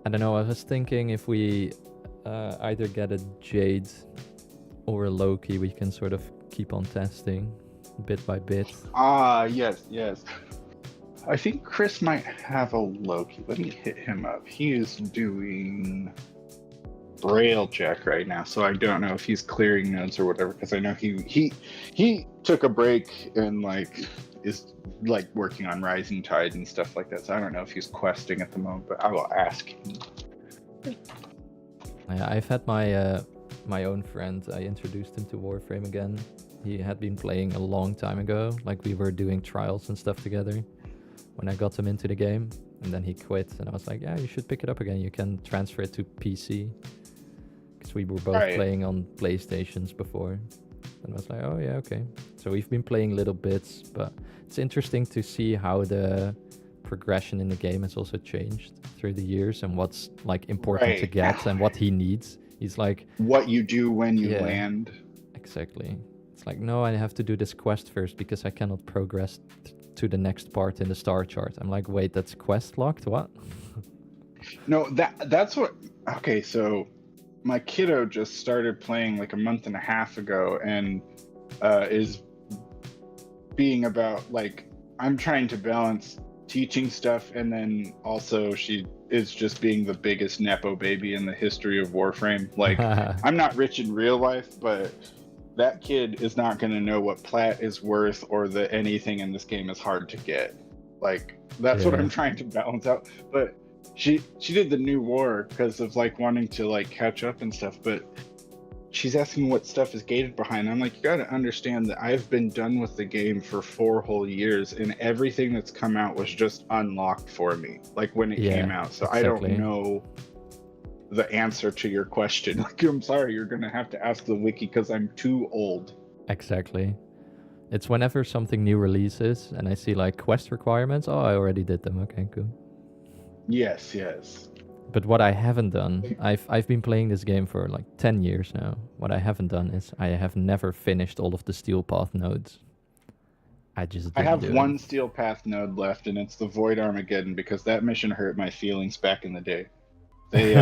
[SPEAKER 1] I don't know. I was thinking if we either get a Jade or a Loki, we can sort of keep on testing bit by bit.
[SPEAKER 5] Ah, yes. I think Chris might have a Loki. Let me hit him up. He is doing Braille check right now, so I don't know if he's clearing nodes or whatever. Because I know he took a break and like is like working on Rising Tide and stuff like that. So I don't know if he's questing at the moment, but I will ask him.
[SPEAKER 1] Yeah, I've had my my own friend. I introduced him to Warframe again. He had been playing a long time ago. Like we were doing trials and stuff together when I got him into the game, and then he quit. And I was like, yeah, you should pick it up again. You can transfer it to PC because we were both
[SPEAKER 5] Right.
[SPEAKER 1] playing on PlayStations before. And I was like, oh yeah, okay. So we've been playing little bits, but it's interesting to see how the progression in the game has also changed through the years and what's like important to
[SPEAKER 5] Right.
[SPEAKER 1] get and what he needs. He's like,
[SPEAKER 5] What you do when you
[SPEAKER 1] Yeah.
[SPEAKER 5] land.
[SPEAKER 1] exactly. It's like, no, I have to do this quest first because I cannot progress to the next part in the star chart. I'm like, wait, that's quest locked? What?
[SPEAKER 5] No, that's what. Okay, so my kiddo just started playing like a month and a half ago, and is being about like I'm trying to balance teaching stuff, and then also she is just being the biggest nepo baby in the history of Warframe. Like I'm not rich in real life, but that kid is not going to know what plat is worth or that anything in this game is hard to get. Like that's what
[SPEAKER 1] Yeah.
[SPEAKER 5] I'm trying to balance out. But she did the new war because of like wanting to like catch up and stuff, but she's asking what stuff is gated behind. I'm like, you got to understand that I've been done with the game for 4 whole years, and everything that's come out was just unlocked for me, like when it
[SPEAKER 1] Yeah,
[SPEAKER 5] came out. So I
[SPEAKER 1] exactly.
[SPEAKER 5] don't know the answer to your question. Like, I'm sorry, you're gonna have to ask the wiki because I'm too old.
[SPEAKER 1] Exactly. It's whenever something new releases and I see like quest requirements, oh, I already did them. Okay, cool.
[SPEAKER 5] Yes, yes.
[SPEAKER 1] But what I haven't done, I've been playing this game for like 10 years now. What I haven't done is I have never finished all of the Steel Path nodes. I just
[SPEAKER 5] I
[SPEAKER 1] didn't
[SPEAKER 5] have
[SPEAKER 1] do
[SPEAKER 5] one
[SPEAKER 1] it.
[SPEAKER 5] Steel Path node left, and it's the Void Armageddon because that mission hurt my feelings back in the day. They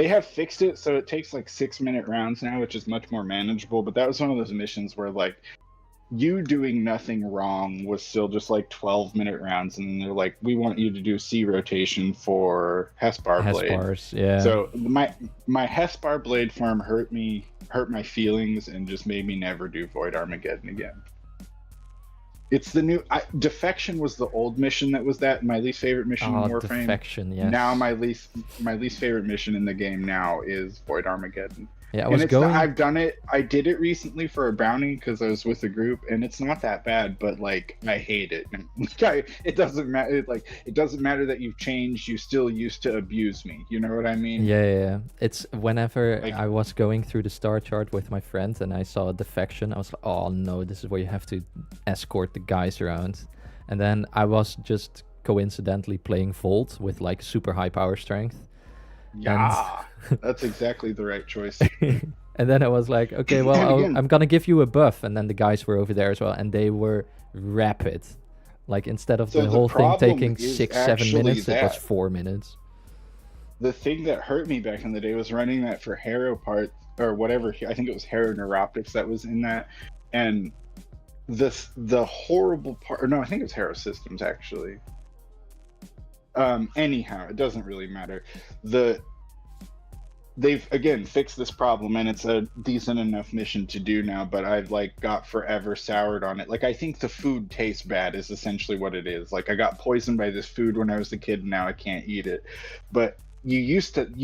[SPEAKER 5] have fixed it so it takes like 6-minute rounds now, which is much more manageable. But that was one of those missions where like you doing nothing wrong was still just like 12-minute rounds, and then they're like, we want you to do C rotation for Hespar Blade.
[SPEAKER 1] Hespars, yeah.
[SPEAKER 5] So my Hespar Blade farm hurt my feelings and just made me never do Void Armageddon again. It's the new Defection was the old mission that was my least favorite mission in Warframe.
[SPEAKER 1] Defection, yes.
[SPEAKER 5] Now my least favorite mission in the game now is Void Armageddon.
[SPEAKER 1] Yeah,
[SPEAKER 5] I've done it. I did it recently for a bounty because I was with a group, and it's not that bad. But like, I hate it. It doesn't matter. It doesn't matter that you've changed. You still used to abuse me. You know what I mean?
[SPEAKER 1] Yeah. It's whenever
[SPEAKER 5] Like-
[SPEAKER 1] I was going through the star chart with my friend and I saw a defection, I was like, oh no, this is where you have to escort the guys around. And then I was just coincidentally playing Volt with like super high power strength.
[SPEAKER 5] Yeah, that's exactly the right choice.
[SPEAKER 1] And then I was like, okay, well, I'm gonna give you a buff. And then the guys were over there as well, and they were rapid. Like instead of
[SPEAKER 5] So
[SPEAKER 1] the
[SPEAKER 5] the
[SPEAKER 1] whole thing
[SPEAKER 5] problem
[SPEAKER 1] taking
[SPEAKER 5] is
[SPEAKER 1] 6-7
[SPEAKER 5] actually
[SPEAKER 1] minutes, it was
[SPEAKER 5] that.
[SPEAKER 1] 4 minutes.
[SPEAKER 5] The thing that hurt me back in the day was running that for Harrow part or whatever. I think it was Harrow Neuroptics that was in that, and the horrible part. Or no, I think it was Harrow Systems actually. Anyhow, it doesn't really matter. They've again fixed this problem, and it's a decent enough mission to do now, but I've like got forever soured on it. Like, I think the food tastes bad is essentially what it is. Like, I got poisoned by this food when I was a kid, and now I can't eat it. But you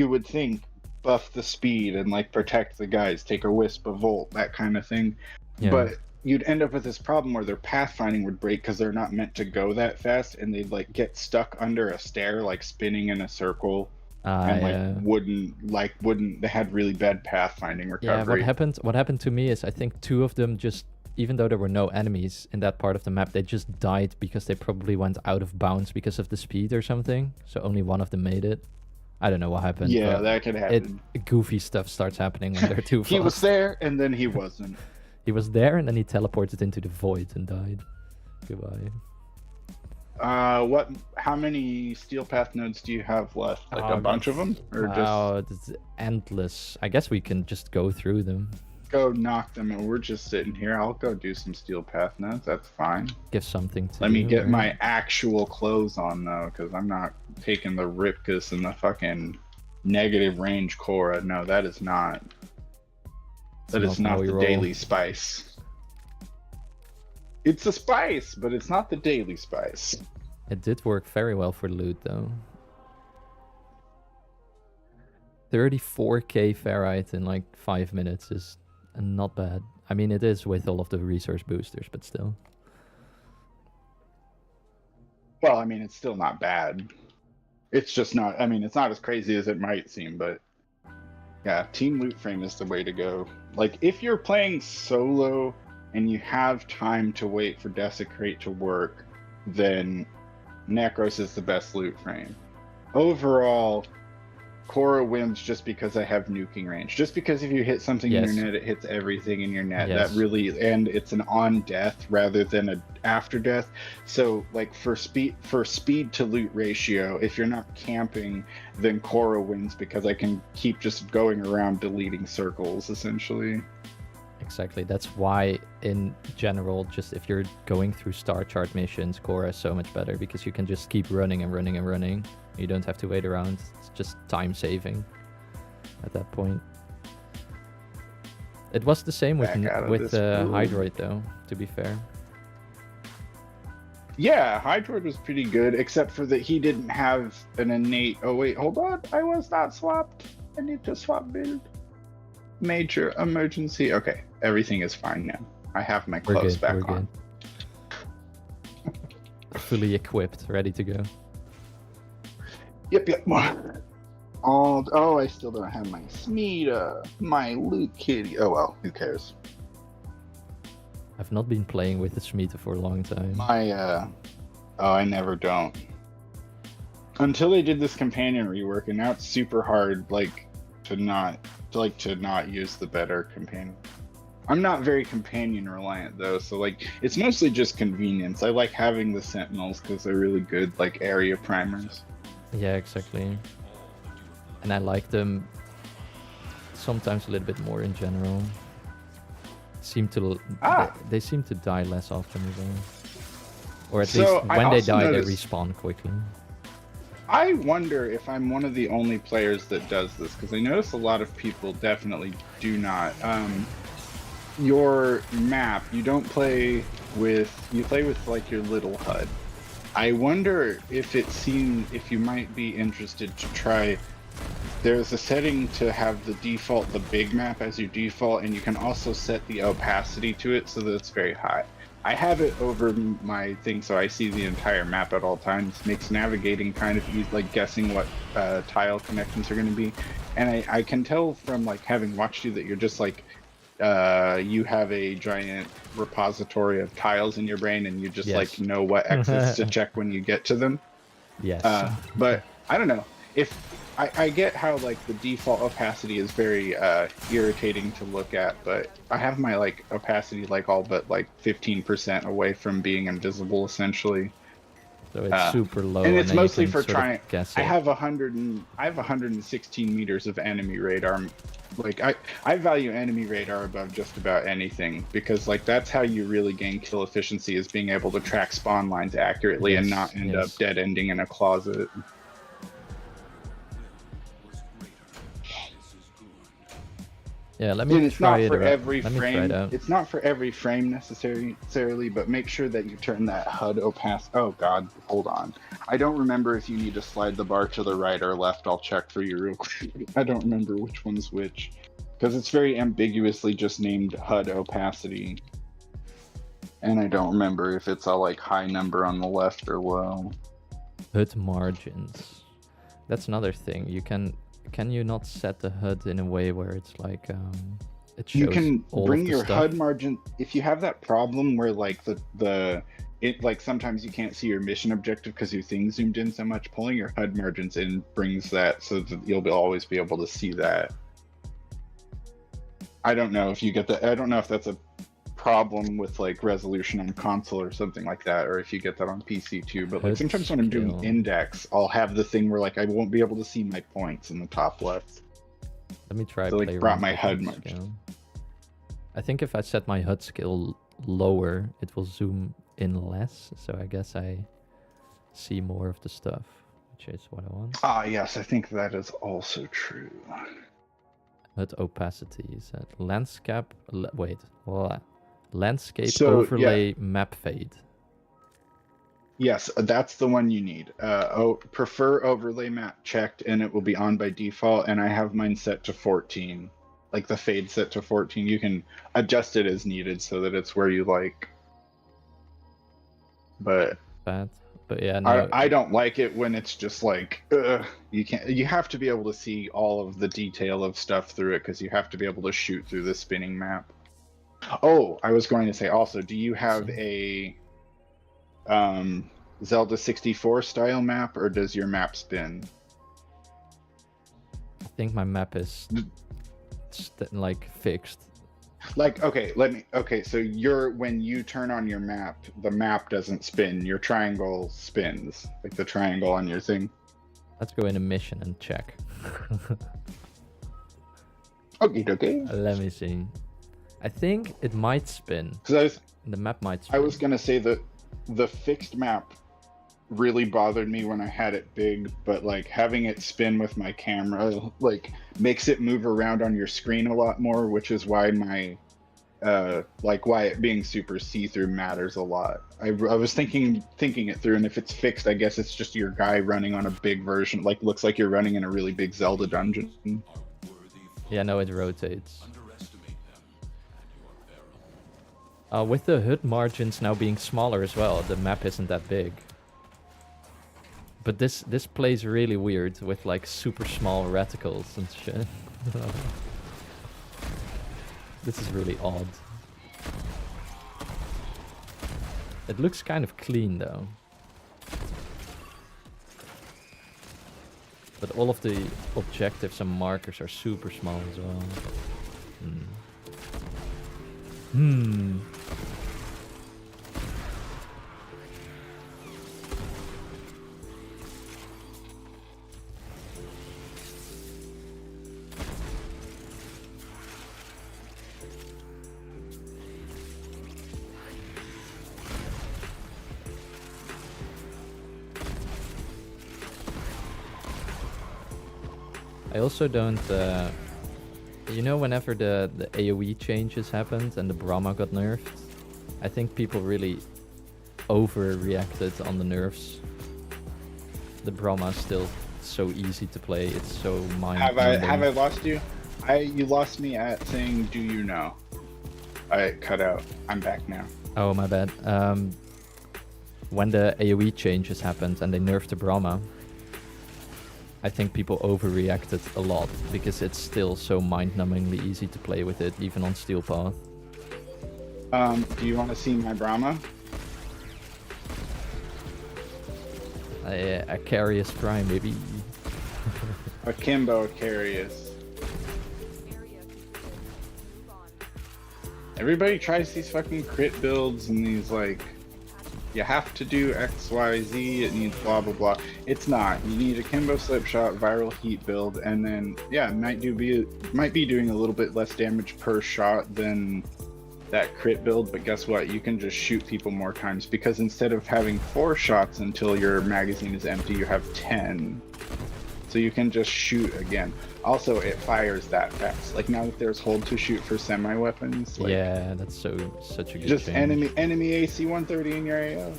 [SPEAKER 5] would think buff the speed and like protect the guys, take a wisp, a volt, that kind of thing.
[SPEAKER 1] Yeah.
[SPEAKER 5] But you'd end up with this problem where their pathfinding would break because they're not meant to go that fast, and they'd like get stuck under a stair, like spinning in a circle. And like wouldn't they had really bad pathfinding recovery.
[SPEAKER 1] Yeah, what happened to me is I think 2 of them just, even though there were no enemies in that part of the map, they just died because they probably went out of bounds because of the speed or something. So only one of them made it. I don't know what happened.
[SPEAKER 5] Yeah,
[SPEAKER 1] but
[SPEAKER 5] that could happen.
[SPEAKER 1] Goofy stuff starts happening when they're too fast.
[SPEAKER 5] He was there and then he wasn't.
[SPEAKER 1] He was there and then he teleported into the void and died. Goodbye.
[SPEAKER 5] How many Steel Path nodes do you have left? Like a bunch of them, or
[SPEAKER 1] wow, it's endless. I guess we can just go through them.
[SPEAKER 5] just go knock them? And we're just sitting here. I'll go do some Steel Path nodes. That's fine.
[SPEAKER 1] Give something to
[SPEAKER 5] Let me get
[SPEAKER 1] right?
[SPEAKER 5] my actual clothes on though, because I'm not taking the Ripkus and the fucking negative range Cora. No, that is not. That is
[SPEAKER 1] not how
[SPEAKER 5] not
[SPEAKER 1] we
[SPEAKER 5] the
[SPEAKER 1] roll.
[SPEAKER 5] daily spice. It's a spice, but it's not the daily spice.
[SPEAKER 1] It did work very well for loot though. 34k ferrite in like 5 minutes is not bad. I mean, it is with all of the resource boosters, but still.
[SPEAKER 5] Well, I mean, it's still not bad. It's just not. I mean, it's not as crazy as it might seem, but Yeah, team loot frame is the way to go. Like, if you're playing solo and you have time to wait for Desecrate to work, then Necros is the best loot frame. Overall, Korra wins just because I have nuking range. Just because if you hit something in
[SPEAKER 1] Yes.
[SPEAKER 5] your net, it hits everything in your net.
[SPEAKER 1] Yes.
[SPEAKER 5] That really, and it's an on death rather than a after death. So like for speed to loot ratio, if you're not camping, then Korra wins because I can keep just going around deleting circles essentially.
[SPEAKER 1] Exactly. That's why, in general, just if you're going through star chart missions, Korra is so much better because you can just keep running and running and running. You don't have to wait around. It's just time saving at that point. It was the same with
[SPEAKER 5] Back out of
[SPEAKER 1] with
[SPEAKER 5] this pool.
[SPEAKER 1] Hydroid, though. To be fair.
[SPEAKER 5] Yeah, Hydroid was pretty good, except for that he didn't have an innate. Oh wait, hold on, I was not swapped. I need to swap build. Major emergency. Okay, everything is fine now. I have my
[SPEAKER 1] We're
[SPEAKER 5] clothes
[SPEAKER 1] good.
[SPEAKER 5] back
[SPEAKER 1] We're
[SPEAKER 5] on.
[SPEAKER 1] good. Fully equipped, ready to go.
[SPEAKER 5] Yep. Oh, I still don't have my Smeeta, my loot kitty. Oh well, who cares?
[SPEAKER 1] I've not been playing with the Shmita for a long time.
[SPEAKER 5] Oh, I never don't. Until they did this companion rework, and now it's super hard, to not use the better companion. I'm not very companion reliant though, so it's mostly just convenience. I like having the sentinels because they're really good area primers.
[SPEAKER 1] Yeah, exactly. And I like them sometimes a little bit more in general. They seem to die less often as well. Or at least when they die, they respawn quickly.
[SPEAKER 5] I wonder if I'm one of the only players that does this, because I notice a lot of people definitely do not. Your map, you play with your little HUD. I wonder if you might be interested to try. There's a setting to have the big map as your default, and you can also set the opacity to it so that it's very high. I have it over my thing so I see the entire map at all times. Makes navigating kind of easy, guessing what tile connections are going to be. And I can tell from having watched you that you're just you have a giant repository of tiles in your brain, and you just
[SPEAKER 1] Yes.
[SPEAKER 5] know what exits to check when you get to them.
[SPEAKER 1] Yes.
[SPEAKER 5] But I don't know if I get how the default opacity is very irritating to look at, but I have my opacity all but 15% away from being invisible essentially.
[SPEAKER 1] So it's super low,
[SPEAKER 5] and it's
[SPEAKER 1] then you
[SPEAKER 5] mostly
[SPEAKER 1] can
[SPEAKER 5] for
[SPEAKER 1] sort of
[SPEAKER 5] trying.
[SPEAKER 1] guess
[SPEAKER 5] I
[SPEAKER 1] it.
[SPEAKER 5] have 116 meters of enemy radar. I value enemy radar above just about anything because that's how you really gain kill efficiency, is being able to track spawn lines accurately and
[SPEAKER 1] Yes,
[SPEAKER 5] not end
[SPEAKER 1] yes.
[SPEAKER 5] up dead ending in a closet.
[SPEAKER 1] Yeah, let
[SPEAKER 5] And
[SPEAKER 1] me
[SPEAKER 5] it's
[SPEAKER 1] try
[SPEAKER 5] not
[SPEAKER 1] it
[SPEAKER 5] for
[SPEAKER 1] out.
[SPEAKER 5] every
[SPEAKER 1] Let me try
[SPEAKER 5] frame.
[SPEAKER 1] it out.
[SPEAKER 5] It's not for every frame necessarily, but make sure that you turn that HUD opacity. Oh God, hold on. I don't remember if you need to slide the bar to the right or left. I'll check for you real quick. I don't remember which one's which, because it's very ambiguously just named HUD opacity, and I don't remember if it's a high number on the left or low.
[SPEAKER 1] HUD margins. That's another thing. Can you not set the HUD in a way where it's it shows
[SPEAKER 5] You can
[SPEAKER 1] all
[SPEAKER 5] bring
[SPEAKER 1] of the
[SPEAKER 5] your
[SPEAKER 1] stuff?
[SPEAKER 5] HUD margin if you have that problem where sometimes you can't see your mission objective because your thing zoomed in so much. Pulling your HUD margins in brings that so that you'll always be able to see that. I don't know if you get that. I don't know if that's a problem with resolution on console or something like that, or if you get that on PC too. But
[SPEAKER 1] HUD
[SPEAKER 5] sometimes when I'm doing
[SPEAKER 1] scale.
[SPEAKER 5] index, I'll have the thing where I won't be able to see my points in the top left.
[SPEAKER 1] Let me try
[SPEAKER 5] So,
[SPEAKER 1] play
[SPEAKER 5] brought
[SPEAKER 1] around
[SPEAKER 5] my
[SPEAKER 1] with
[SPEAKER 5] HUD
[SPEAKER 1] HUD
[SPEAKER 5] margin.
[SPEAKER 1] scale. I think if I set my HUD scale lower, it will zoom in less. So I guess I see more of the stuff, which is what I want.
[SPEAKER 5] Ah, yes, I think that is also true.
[SPEAKER 1] HUD opacity is at landscape. Landscape
[SPEAKER 5] So,
[SPEAKER 1] overlay map fade.
[SPEAKER 5] Yes, that's the one you need. Prefer overlay map checked, and it will be on by default. And I have mine set to 14, the fade set to 14. You can adjust it as needed so that it's where you like. But
[SPEAKER 1] Bad. But yeah, no.
[SPEAKER 5] I don't like it when it's just like you can't. You have to be able to see all of the detail of stuff through it because you have to be able to shoot through the spinning map. Oh, I was going to say also, do you have a Zelda 64 style map, or does your map spin?
[SPEAKER 1] I think my map is like fixed.
[SPEAKER 5] Like, okay, so when you turn on your map, the map doesn't spin, your triangle spins, like the triangle on your thing.
[SPEAKER 1] Let's go in a mission and check.
[SPEAKER 5] Okay.
[SPEAKER 1] Let me see. I think it might spin.
[SPEAKER 5] Because
[SPEAKER 1] The map might spin.
[SPEAKER 5] I was gonna say that the fixed map really bothered me when I had it big, but like having it spin with my camera like makes it move around on your screen a lot more, which is why my why it being super see-through matters a lot. I was thinking it through, and if it's fixed, I guess it's just your guy running on a big version, like looks like you're running in a really big Zelda dungeon.
[SPEAKER 1] Yeah, no, it rotates.
[SPEAKER 3] Underestimate them at your peril.
[SPEAKER 1] With the HUD margins now being smaller as well, the map isn't that big. But this plays really weird with like super small reticles and shit. This is really odd. It looks kind of clean though. But all of the objectives and markers are super small as well. I also don't, you know, whenever the AoE changes happened and the Brahma got nerfed, I think people really overreacted on the nerfs. The Brahma is still so easy to play, it's so mind-numbing.
[SPEAKER 5] Have I lost you? You lost me at saying, do you know? I cut out. I'm back now.
[SPEAKER 1] Oh, my bad. When the AoE changes happened and they nerfed the Brahma, I think people overreacted a lot because it's still so mind-numbingly easy to play with it, even on Steel Path.
[SPEAKER 5] Do you want to see my Brahma?
[SPEAKER 1] A Carius Prime, baby.
[SPEAKER 5] Akimbo Carius.
[SPEAKER 2] Area completed. Move on.
[SPEAKER 5] Everybody tries these fucking crit builds and these like, you have to do X, Y, Z, it needs blah, blah, blah. It's not. You need Akimbo Slipshot, Viral Heat build, and then, yeah, might be doing a little bit less damage per shot than that crit build, but guess what? You can just shoot people more times, because instead of having 4 shots until your magazine is empty, you have 10. So you can just shoot again. Also, it fires that fast. Like now that there's hold to shoot for semi-weapons. Like,
[SPEAKER 1] yeah, that's such a good
[SPEAKER 5] just
[SPEAKER 1] change.
[SPEAKER 5] enemy AC 130 in your AO.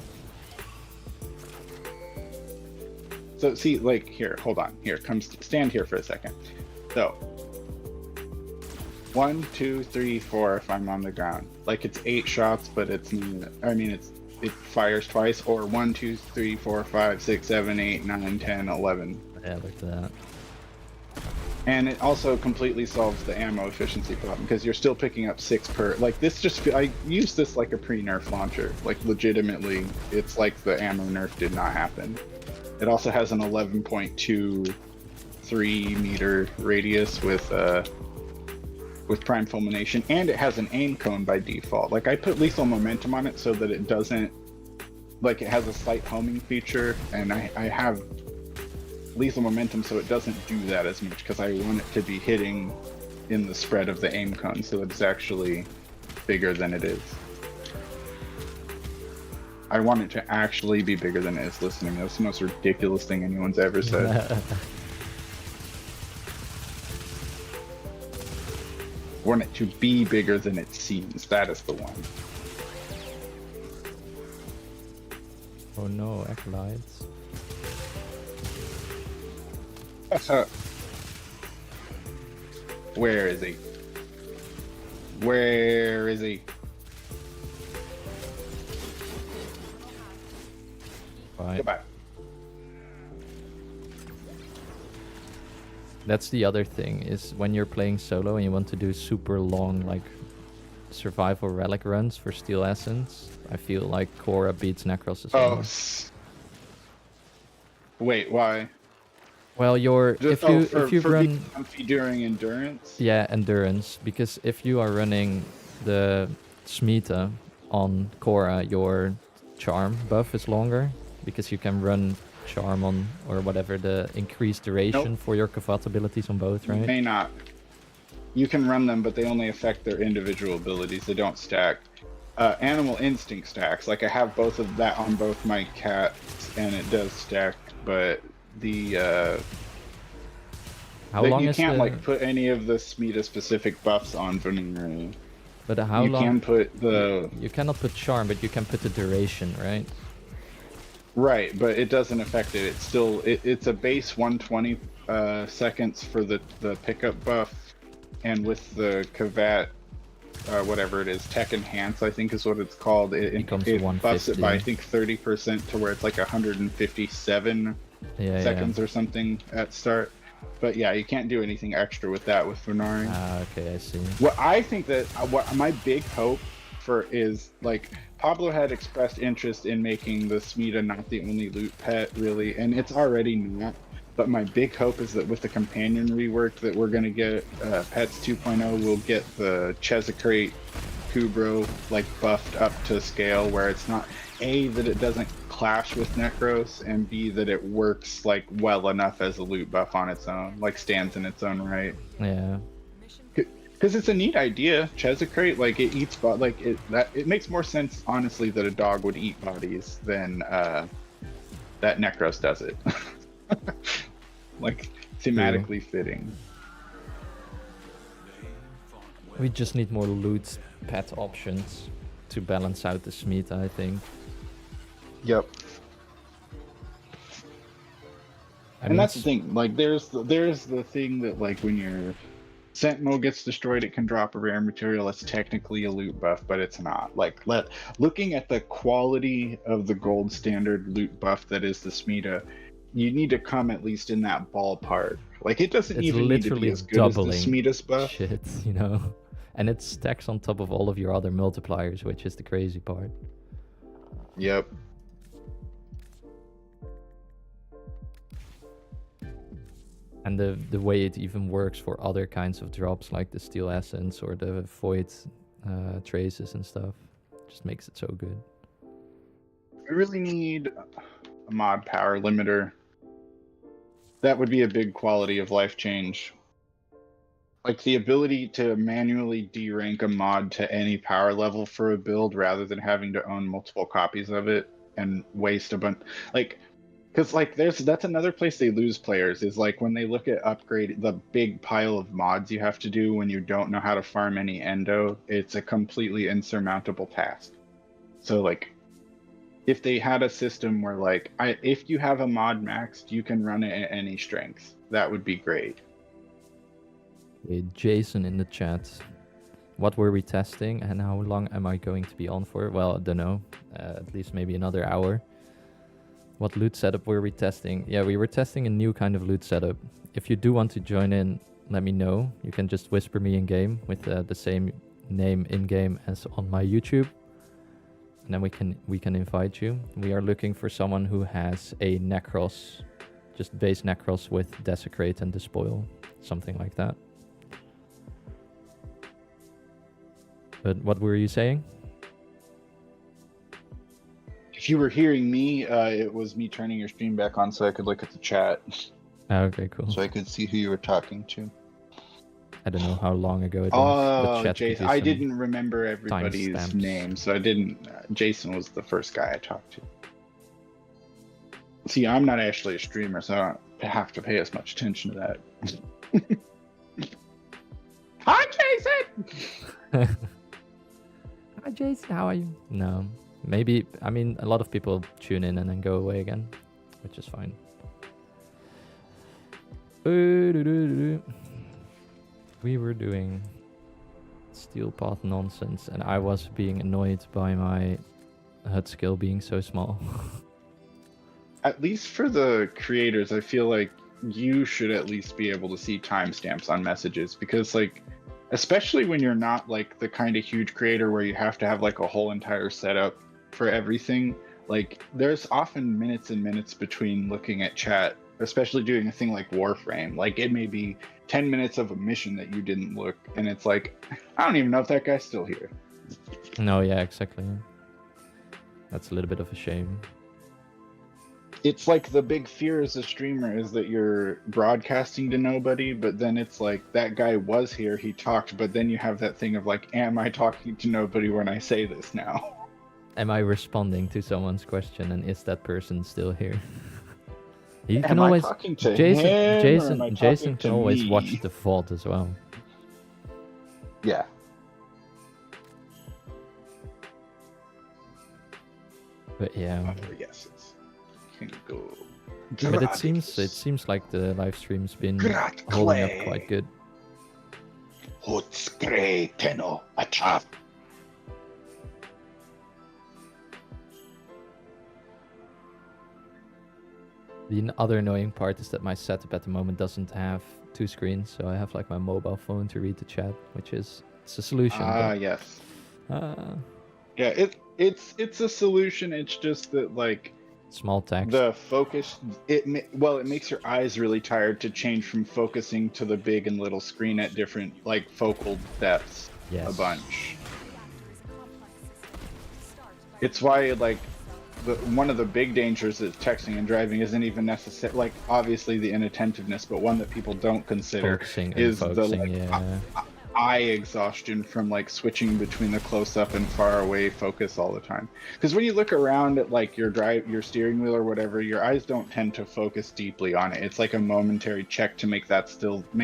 [SPEAKER 5] So see, like here, hold on. Here, stand here for a second. So 1, 2, 3, 4 if I'm on the ground. Like it's 8 shots, but it fires twice, or 1, 2, 3, 4, 5, 6, 7, 8, 9, 10, 11.
[SPEAKER 1] Yeah, like that.
[SPEAKER 5] And it also completely solves the ammo efficiency problem, because you're still picking up 6 per. Like this I use this like a pre-nerf launcher. Like legitimately, it's like the ammo nerf did not happen. It also has an 11.23 meter radius with prime fulmination, and it has an aim cone by default. Like I put lethal momentum on it so that it doesn't, like it has a slight homing feature, and I have lethal momentum so it doesn't do that as much, because I want it to be hitting in the spread of the aim cone, so it's actually bigger than it is. I want it to actually be bigger than it is. Listening, that's the most ridiculous thing anyone's ever said. Want it to be bigger than it seems. That is the one.
[SPEAKER 1] Oh no, acolytes.
[SPEAKER 5] Where is he? Where is he?
[SPEAKER 1] Fuck. Goodbye.
[SPEAKER 5] Goodbye.
[SPEAKER 1] That's the other thing, is when you're playing solo and you want to do super long, like, survival relic runs for Steel Essence, I feel like Korra beats Necros as
[SPEAKER 5] Oh.
[SPEAKER 1] well.
[SPEAKER 5] Wait, why?
[SPEAKER 1] Well, if you
[SPEAKER 5] for
[SPEAKER 1] run,
[SPEAKER 5] being comfy during endurance.
[SPEAKER 1] yeah, endurance, because if you are running the Smita on Korra, your charm buff is longer, because you can run charm on, or whatever, the increased duration
[SPEAKER 5] Nope.
[SPEAKER 1] for your Kavat abilities on both, right?
[SPEAKER 5] May not. You can run them, but they only affect their individual abilities. They don't stack. Animal Instinct stacks. Like I have both of that on both my cats, and it does stack. But the
[SPEAKER 1] How long
[SPEAKER 5] you
[SPEAKER 1] is
[SPEAKER 5] can't
[SPEAKER 1] the,
[SPEAKER 5] like put any of the Smita specific buffs on Venera.
[SPEAKER 1] but how
[SPEAKER 5] You
[SPEAKER 1] long?
[SPEAKER 5] can put the
[SPEAKER 1] You cannot put charm, but you can put the duration, right?
[SPEAKER 5] right, but it doesn't affect it. It's still it's a base 120 seconds for the pickup buff, and with the Kavat, whatever it is, Tech Enhance, I think is what it's called. It
[SPEAKER 1] Becomes
[SPEAKER 5] buffs it by I
[SPEAKER 1] 150.
[SPEAKER 5] think 30% to where it's like 157
[SPEAKER 1] Yeah,
[SPEAKER 5] seconds or something at start. But yeah, you can't do anything extra with that with Funari.
[SPEAKER 1] Ah, okay, I see.
[SPEAKER 5] What I think that what my big hope for is like Pablo had expressed interest in making the Smita not the only loot pet really, and it's already not. But my big hope is that with the companion rework that we're gonna get, Pets 2.0, we'll get the Chezacrate Kubro like buffed up to scale where it's not A, that it doesn't clash with Necros, and B, that it works like well enough as a loot buff on its own, like stands in its own right.
[SPEAKER 1] Yeah.
[SPEAKER 2] Mission
[SPEAKER 5] Because it's a neat idea, Chezacrate, like it eats it makes more sense honestly that a dog would eat bodies than that Necros does it. Like thematically fitting.
[SPEAKER 1] We just need more loot pet options to balance out the Smita, I think.
[SPEAKER 5] Yep.
[SPEAKER 1] I
[SPEAKER 5] And
[SPEAKER 1] mean,
[SPEAKER 5] that's the thing, like there's the thing that like when your Sentinel gets destroyed, it can drop a rare material. It's technically a loot buff, but it's not. Like looking at the quality of the gold standard loot buff that is the Smita, you need to come at least in that ballpark. Like it doesn't
[SPEAKER 1] it's
[SPEAKER 5] even need to be
[SPEAKER 1] literally
[SPEAKER 5] as good as the
[SPEAKER 1] doubling
[SPEAKER 5] Smita's buff.
[SPEAKER 1] shit, you know? And it stacks on top of all of your other multipliers, which is the crazy part.
[SPEAKER 5] Yep.
[SPEAKER 1] And the way it even works for other kinds of drops, like the Steel Essence or the Void traces and stuff, just makes it so good.
[SPEAKER 5] We really need a mod power limiter. That would be a big quality of life change. Like the ability to manually de-rank a mod to any power level for a build rather than having to own multiple copies of it and waste a bunch. Like, because like that's another place they lose players is like when they look at upgrade the big pile of mods you have to do when you don't know how to farm any endo. It's a completely insurmountable task. So like, if they had a system where like if you have a mod maxed, you can run it at any strength, that would be great.
[SPEAKER 1] Okay, Jason in the chat. What were we testing and how long am I going to be on for? Well, I don't know. At least maybe another hour. What loot setup were we testing? Yeah, we were testing a new kind of loot setup. If you do want to join in, let me know. You can just whisper me in game with the same name in game as on my YouTube, and then we can invite you. We are looking for someone who has a Necros, just base Necros with Desecrate and Despoil, something like that. But what were you saying?
[SPEAKER 5] If you were hearing me, it was me turning your stream back on so I could look at the chat,
[SPEAKER 1] Oh, okay, cool.
[SPEAKER 5] so I could see who you were talking to.
[SPEAKER 1] I don't know how long ago it was.
[SPEAKER 5] Oh,
[SPEAKER 1] but chat
[SPEAKER 5] Jason,
[SPEAKER 1] gives you
[SPEAKER 5] I
[SPEAKER 1] some-
[SPEAKER 5] didn't remember everybody's
[SPEAKER 1] timestamps.
[SPEAKER 5] name, so I didn't. Jason was the first guy I talked to. See, I'm not actually a streamer, so I don't have to pay as much attention to that. Hi, Jason!
[SPEAKER 1] Hi Jason, how are you? No, maybe, I mean, a lot of people tune in and then go away again, which is fine. We were doing steel path nonsense and I was being annoyed by my HUD skill being so small.
[SPEAKER 5] at least for the creators, I feel like you should at least be able to see timestamps on messages because, like, especially when you're not like the kind of huge creator where you have to have like a whole entire setup for everything. Like, there's often minutes and minutes between looking at chat, especially doing a thing like Warframe. Like, it may be 10 minutes of a mission that you didn't look, and it's like, I don't even know if that guy's still here.
[SPEAKER 1] No, yeah, exactly. That's a little bit of a shame.
[SPEAKER 5] It's like the big fear as a streamer is that you're broadcasting to nobody, but then it's like that guy was here, he talked, but then you have that thing of like, am I talking to nobody when I say this now?
[SPEAKER 1] Am I responding to someone's question, and is that person still here? You
[SPEAKER 5] Am
[SPEAKER 1] can
[SPEAKER 5] I
[SPEAKER 1] always
[SPEAKER 5] talking to
[SPEAKER 1] Jason
[SPEAKER 5] him, or
[SPEAKER 1] Jason
[SPEAKER 5] am I
[SPEAKER 1] Jason
[SPEAKER 5] talking
[SPEAKER 1] can
[SPEAKER 5] to
[SPEAKER 1] always
[SPEAKER 5] me?
[SPEAKER 1] watch the VOD as well.
[SPEAKER 5] Yeah.
[SPEAKER 1] But yeah.
[SPEAKER 5] Other yeses. Can go.
[SPEAKER 1] But it seems like the live stream's been
[SPEAKER 5] Grat
[SPEAKER 1] holding up
[SPEAKER 5] clay.
[SPEAKER 1] quite good.
[SPEAKER 5] Hutskre teno ataf.
[SPEAKER 1] The other annoying part is that my setup at the moment doesn't have 2 screens, so I have like my mobile phone to read the chat, which is it's a solution.
[SPEAKER 5] Yes.
[SPEAKER 1] But,
[SPEAKER 5] Yeah, it's a solution. It's just that like
[SPEAKER 1] small text.
[SPEAKER 5] the focus it makes your eyes really tired to change from focusing to the big and little screen at different like focal depths
[SPEAKER 1] Yes.
[SPEAKER 5] a bunch.
[SPEAKER 2] Reactor is a complex system. Start by
[SPEAKER 5] It's why like one of the big dangers that texting and driving isn't even necessary. Like, obviously the inattentiveness, but one that people don't consider
[SPEAKER 1] Focusing and
[SPEAKER 5] is
[SPEAKER 1] focusing,
[SPEAKER 5] the like,
[SPEAKER 1] yeah.
[SPEAKER 5] eye exhaustion from like switching between the close up and far away focus all the time. Because when you look around at like your steering wheel or whatever, your eyes don't tend to focus deeply on it. It's like a momentary check to make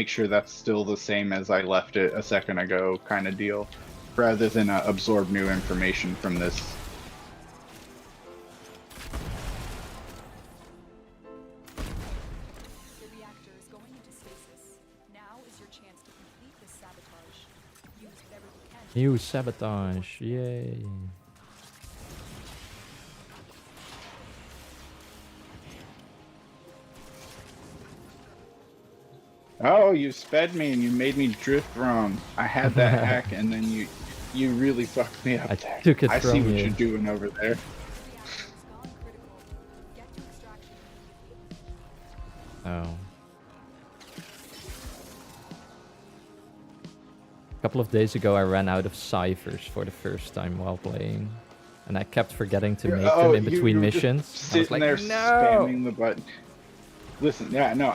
[SPEAKER 5] sure that's still the same as I left it a second ago kind of deal, rather than absorb new information from this.
[SPEAKER 2] the reactor is going into stasis. Now is your chance to complete this sabotage. Use whatever you can.
[SPEAKER 1] New sabotage, yay.
[SPEAKER 5] Oh, you sped me and you made me drift wrong. I had that hack and then you really fucked me up
[SPEAKER 1] I
[SPEAKER 5] there.
[SPEAKER 1] took it
[SPEAKER 5] I see
[SPEAKER 1] from
[SPEAKER 5] what
[SPEAKER 1] you.
[SPEAKER 5] you're doing over there.
[SPEAKER 2] The reactor has gone critical. Get to extraction immediately.
[SPEAKER 1] Oh. A couple of days ago I ran out of ciphers for the first time while playing. And I kept forgetting to make them in between
[SPEAKER 5] you were just
[SPEAKER 1] missions. I was
[SPEAKER 5] Sitting
[SPEAKER 1] like,
[SPEAKER 5] there
[SPEAKER 1] no!
[SPEAKER 5] spamming the button. Listen, yeah, no,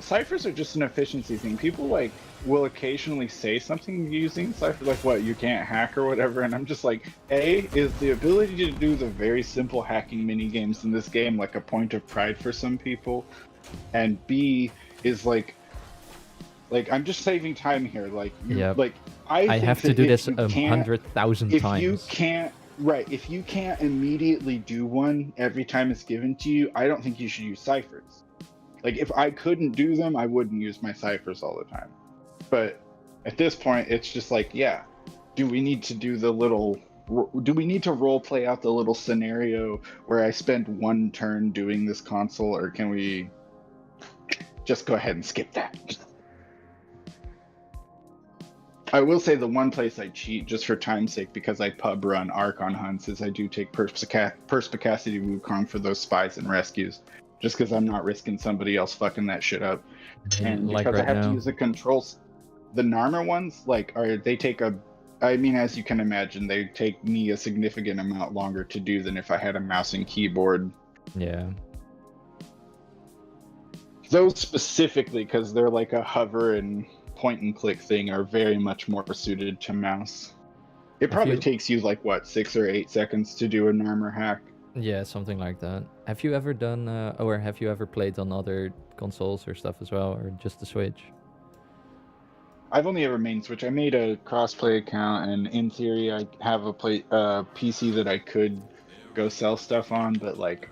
[SPEAKER 5] ciphers are just an efficiency thing. People like will occasionally say something using cipher, like what you can't hack or whatever, and I'm just like, A, is the ability to do the very simple hacking mini games in this game like a point of pride for some people, and B is like I'm just saving time here. Like,
[SPEAKER 1] Yep.
[SPEAKER 5] like
[SPEAKER 1] I
[SPEAKER 5] think
[SPEAKER 1] have to
[SPEAKER 5] that
[SPEAKER 1] do
[SPEAKER 5] if
[SPEAKER 1] this
[SPEAKER 5] you can't-
[SPEAKER 1] 100,000
[SPEAKER 5] if
[SPEAKER 1] times.
[SPEAKER 5] you can't if you can't immediately do one every time it's given to you, I don't think you should use ciphers. Like, if I couldn't do them, I wouldn't use my ciphers all the time. But at this point, it's just like, yeah, do we need to role play out the little scenario where I spend one turn doing this console, or can we just go ahead and skip that? I will say the one place I cheat just for time's sake, because I pub run Archon hunts, is I do take Perspicacity Wukong for those spies and rescues, just because I'm not risking somebody else fucking that shit up. And
[SPEAKER 1] like
[SPEAKER 5] because I
[SPEAKER 1] right
[SPEAKER 5] have
[SPEAKER 1] now.
[SPEAKER 5] to use the controls, the Narmer ones, as you can imagine, they take me a significant amount longer to do than if I had a mouse and keyboard.
[SPEAKER 1] Yeah.
[SPEAKER 5] Those specifically, because they're like a hover and point and click thing, are very much more suited to mouse. It probably takes you like what, 6 or 8 seconds to do a Narmer hack.
[SPEAKER 1] Yeah, something like that. Have you ever done, or have you ever played on other consoles or stuff as well, or just the Switch?
[SPEAKER 5] I've only ever main Switch. I made a crossplay account, and in theory, I have a PC that I could go sell stuff on. But like,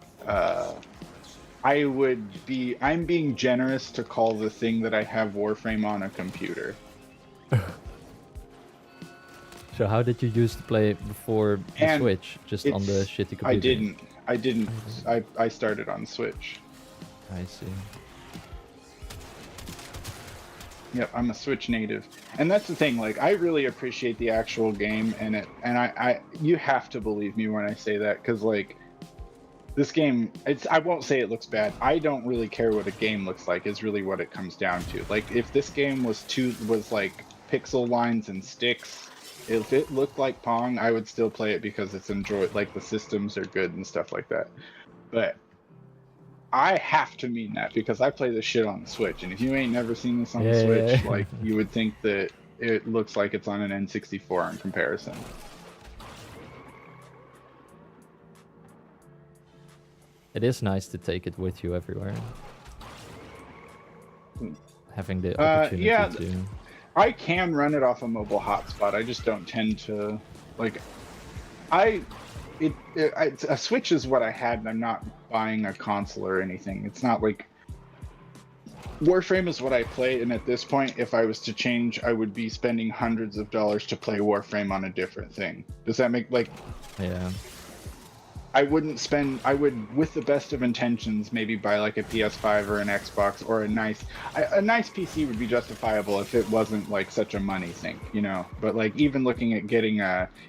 [SPEAKER 5] I'm being generous to call the thing that I have Warframe on a computer.
[SPEAKER 1] So how did you used to play before the
[SPEAKER 5] And
[SPEAKER 1] Switch? Just on the shitty computer?
[SPEAKER 5] I didn't. I didn't. I started on Switch.
[SPEAKER 1] I see.
[SPEAKER 5] Yep, I'm a Switch native, and that's the thing. Like, I really appreciate the actual game, and I you have to believe me when I say that, because like this game, I won't say it looks bad. I don't really care what a game looks like. Is really what it comes down to. Like, if this game was like pixel lines and sticks, if it looked like Pong, I would still play it because it's enjoyed. Like, the systems are good and stuff like that. But I have to mean that because I play this shit on the Switch, and if you ain't never seen this on the Switch,
[SPEAKER 1] Yeah.
[SPEAKER 5] like, you would think that it looks like it's on an N64 in comparison.
[SPEAKER 1] It is nice to take it with you everywhere. Having the opportunity
[SPEAKER 5] yeah,
[SPEAKER 1] to.
[SPEAKER 5] I can run it off a mobile hotspot. I just don't tend to like. A Switch is what I had, and I'm not buying a console or anything. It's not like Warframe is what I play, and at this point, if I was to change, I would be spending hundreds of dollars to play Warframe on a different thing. Does that make like?
[SPEAKER 1] Yeah.
[SPEAKER 5] I wouldn't spend. I would, with the best of intentions, maybe buy like a PS5 or an Xbox or a nice PC would be justifiable if it wasn't like such a money thing, you know. But like, even looking at getting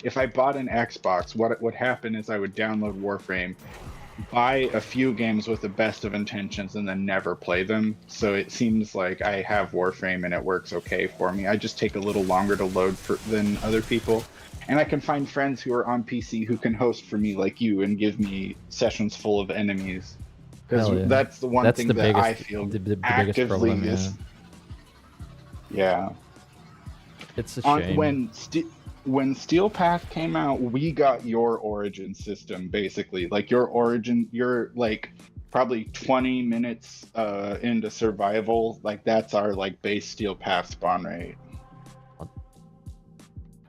[SPEAKER 5] if I bought an Xbox, what would happen is I would download Warframe, buy a few games with the best of intentions, and then never play them. So it seems like I have Warframe and it works okay for me. I just take a little longer to load than other people. And I can find friends who are on PC who can host for me, like you, and give me sessions full of enemies. Because
[SPEAKER 1] Hell yeah.
[SPEAKER 5] that's the one
[SPEAKER 1] That's
[SPEAKER 5] thing
[SPEAKER 1] the
[SPEAKER 5] that
[SPEAKER 1] biggest,
[SPEAKER 5] I feel
[SPEAKER 1] the biggest
[SPEAKER 5] actively
[SPEAKER 1] problem. Yeah.
[SPEAKER 5] is. Yeah.
[SPEAKER 1] It's a shame.
[SPEAKER 5] When Steel Path came out, we got your origin system, basically. Like, your origin, you're like probably 20 minutes into survival. Like, that's our like base Steel Path spawn rate.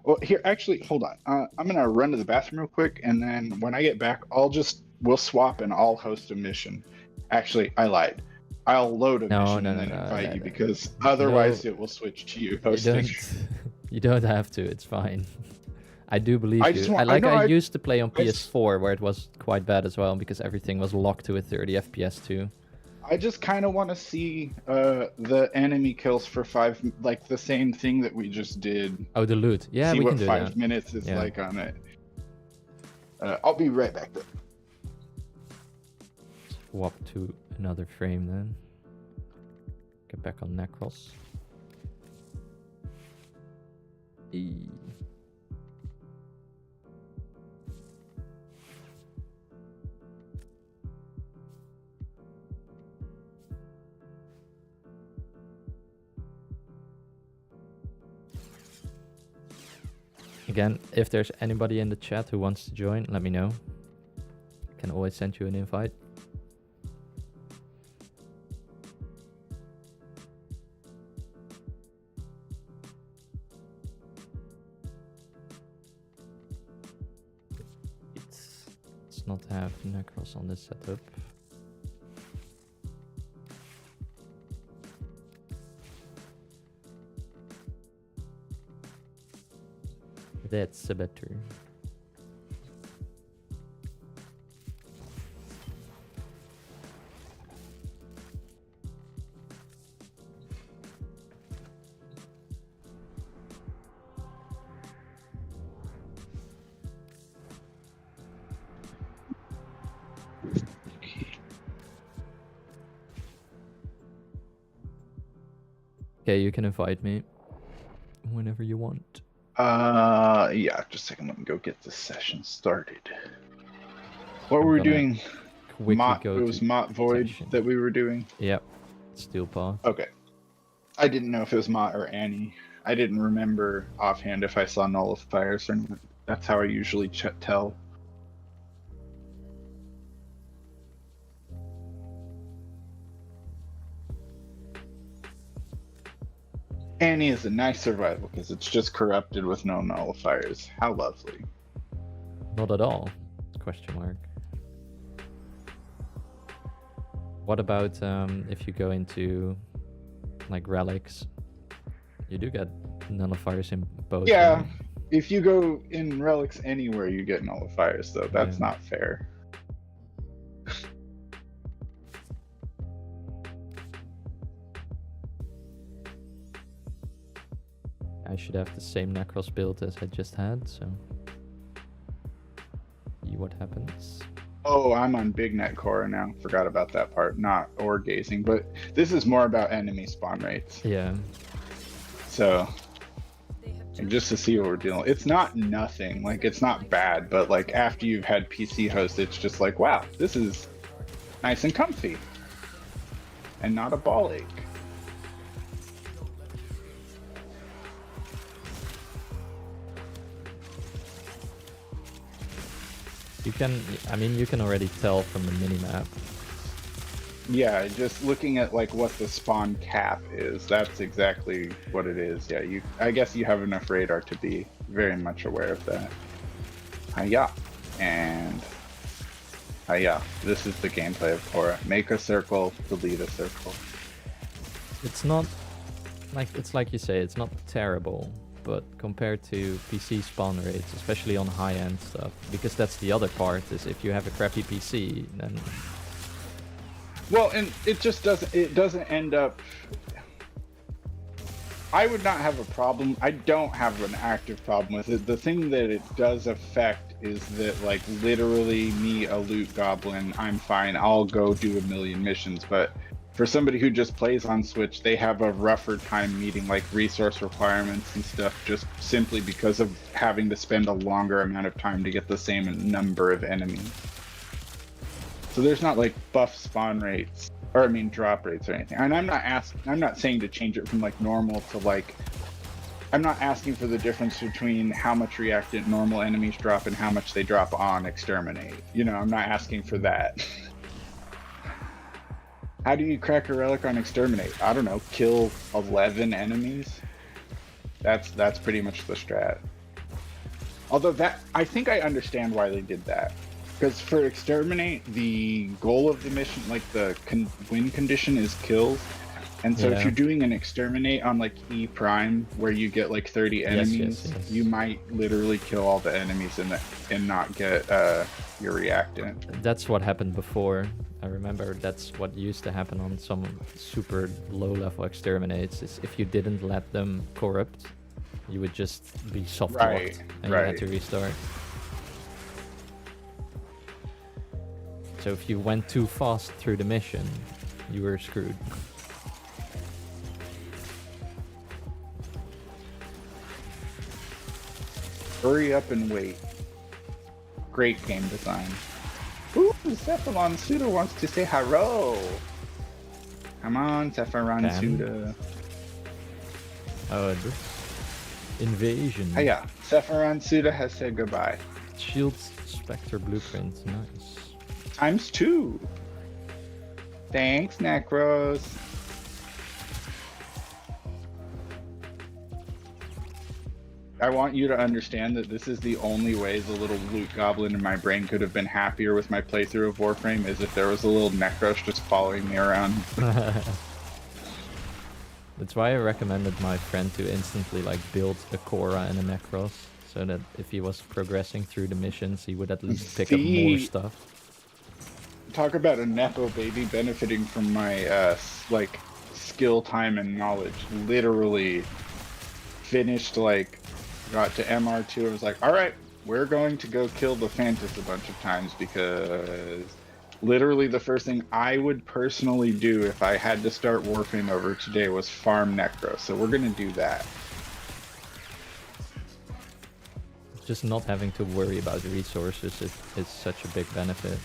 [SPEAKER 5] Well, here, actually, hold on. I'm gonna run to the bathroom real quick, and then when I get back, we'll swap and I'll host a mission. Actually, I lied. I'll load a mission and then invite you, because otherwise it will switch to you hosting.
[SPEAKER 1] You don't have to. It's fine. I do believe you. I used to play on PS4 where it was quite bad as well, because everything was locked to a 30 FPS too.
[SPEAKER 5] I just kind of want to see the enemy kills for 5, like the same thing that we just did.
[SPEAKER 1] Oh, the loot. Yeah,
[SPEAKER 5] see
[SPEAKER 1] we
[SPEAKER 5] what
[SPEAKER 1] can do
[SPEAKER 5] 5
[SPEAKER 1] that.
[SPEAKER 5] minutes is like on it. I'll be right back though.
[SPEAKER 1] Swap to another frame then. Get back on Necros. Again, if there's anybody in the chat who wants to join, let me know. I can always send you an invite. Let's not have Necros on this setup. That's better. Okay, you can invite me whenever you want.
[SPEAKER 5] Yeah, just a second. Let me go get this session started. What were we doing? It was Mott Void
[SPEAKER 1] session.
[SPEAKER 5] that we were doing?
[SPEAKER 1] Yep. Steel Paw.
[SPEAKER 5] Okay. I didn't know if it was Mott or Annie. I didn't remember offhand if I saw nullifiers or not. That's how I usually tell. Annie is a nice survival because it's just corrupted with no nullifiers. How lovely.
[SPEAKER 1] Not at all. Question mark. What about if you go into like relics? You do get nullifiers in both.
[SPEAKER 5] Yeah,
[SPEAKER 1] right?
[SPEAKER 5] if you go in relics anywhere, you get nullifiers, though. That's not fair.
[SPEAKER 1] should have the same Necros build as I just had, so see what happens.
[SPEAKER 5] Oh, I'm on Big Net Cora now. Forgot about that part. Not or gazing, but this is more about enemy spawn rates.
[SPEAKER 1] Yeah.
[SPEAKER 5] So,
[SPEAKER 2] They have
[SPEAKER 5] and just to see what we're dealing with. It's not nothing. Like, it's not bad, but like after you've had PC host, it's just like, wow, this is nice and comfy. And not a ball ache.
[SPEAKER 1] You can, I mean, you can already tell from the minimap.
[SPEAKER 5] Yeah, just looking at like what the spawn cap is, that's exactly what it is. Yeah, I guess you have enough radar to be very much aware of that. Hiya. And hiya. This is the gameplay of Cora. Make a circle, delete a circle.
[SPEAKER 1] It's not, like, it's like you say, it's not terrible, but compared to PC spawn rates, especially on high-end stuff, because that's the other part, is if you have a crappy PC, then...
[SPEAKER 5] Well, and it just doesn't end up... I would not have a problem. I don't have an active problem with it. The thing that it does affect is that, like, literally me, a loot goblin, I'm fine. I'll go do a million missions, but for somebody who just plays on Switch, they have a rougher time meeting, like, resource requirements and stuff, just simply because of having to spend a longer amount of time to get the same number of enemies. So there's not, like, buff spawn rates, or I mean drop rates or anything. And I'm not saying to change it from like normal to like, I'm not asking for the difference between how much reactant normal enemies drop and how much they drop on exterminate. You know, I'm not asking for that. How do you crack a relic on exterminate? I don't know, kill 11 enemies? That's pretty much the strat. Although that, I think I understand why they did that. Because for exterminate, the goal of the mission, like the win condition, is kills. And so if you're doing an exterminate on like E prime, where you get like 30 enemies,
[SPEAKER 1] yes.
[SPEAKER 5] you might literally kill all the enemies and not get your reactant.
[SPEAKER 1] That's what happened before. I remember that's what used to happen on some super low-level exterminates, is if you didn't let them corrupt, you would just be soft-locked and you had to restart. So if you went too fast through the mission, you were screwed.
[SPEAKER 5] Hurry up and wait. Great game design. Ooh, Cephalon Suda wants to say hello. Come on, Cephalon Suda.
[SPEAKER 1] Oh, this invasion.
[SPEAKER 5] Hiya, Cephalon Suda has said goodbye.
[SPEAKER 1] Shields Spectre blueprint, nice.
[SPEAKER 5] ×2. Thanks, Necros. I want you to understand that this is the only way the little loot goblin in my brain could have been happier with my playthrough of Warframe, is if there was a little Necros just following me around.
[SPEAKER 1] That's why I recommended my friend to instantly like build a Cora and a Necros, so that if he was progressing through the missions, he would at least pick up more stuff.
[SPEAKER 5] Talk about a Nepo baby benefiting from my like skill, time, and knowledge. Literally finished, like, got to MR2 and was like, alright, we're going to go kill the Fantas a bunch of times, because literally the first thing I would personally do if I had to start Warframe over today was farm Necro, so we're gonna do that.
[SPEAKER 1] Just not having to worry about resources is such a big benefit.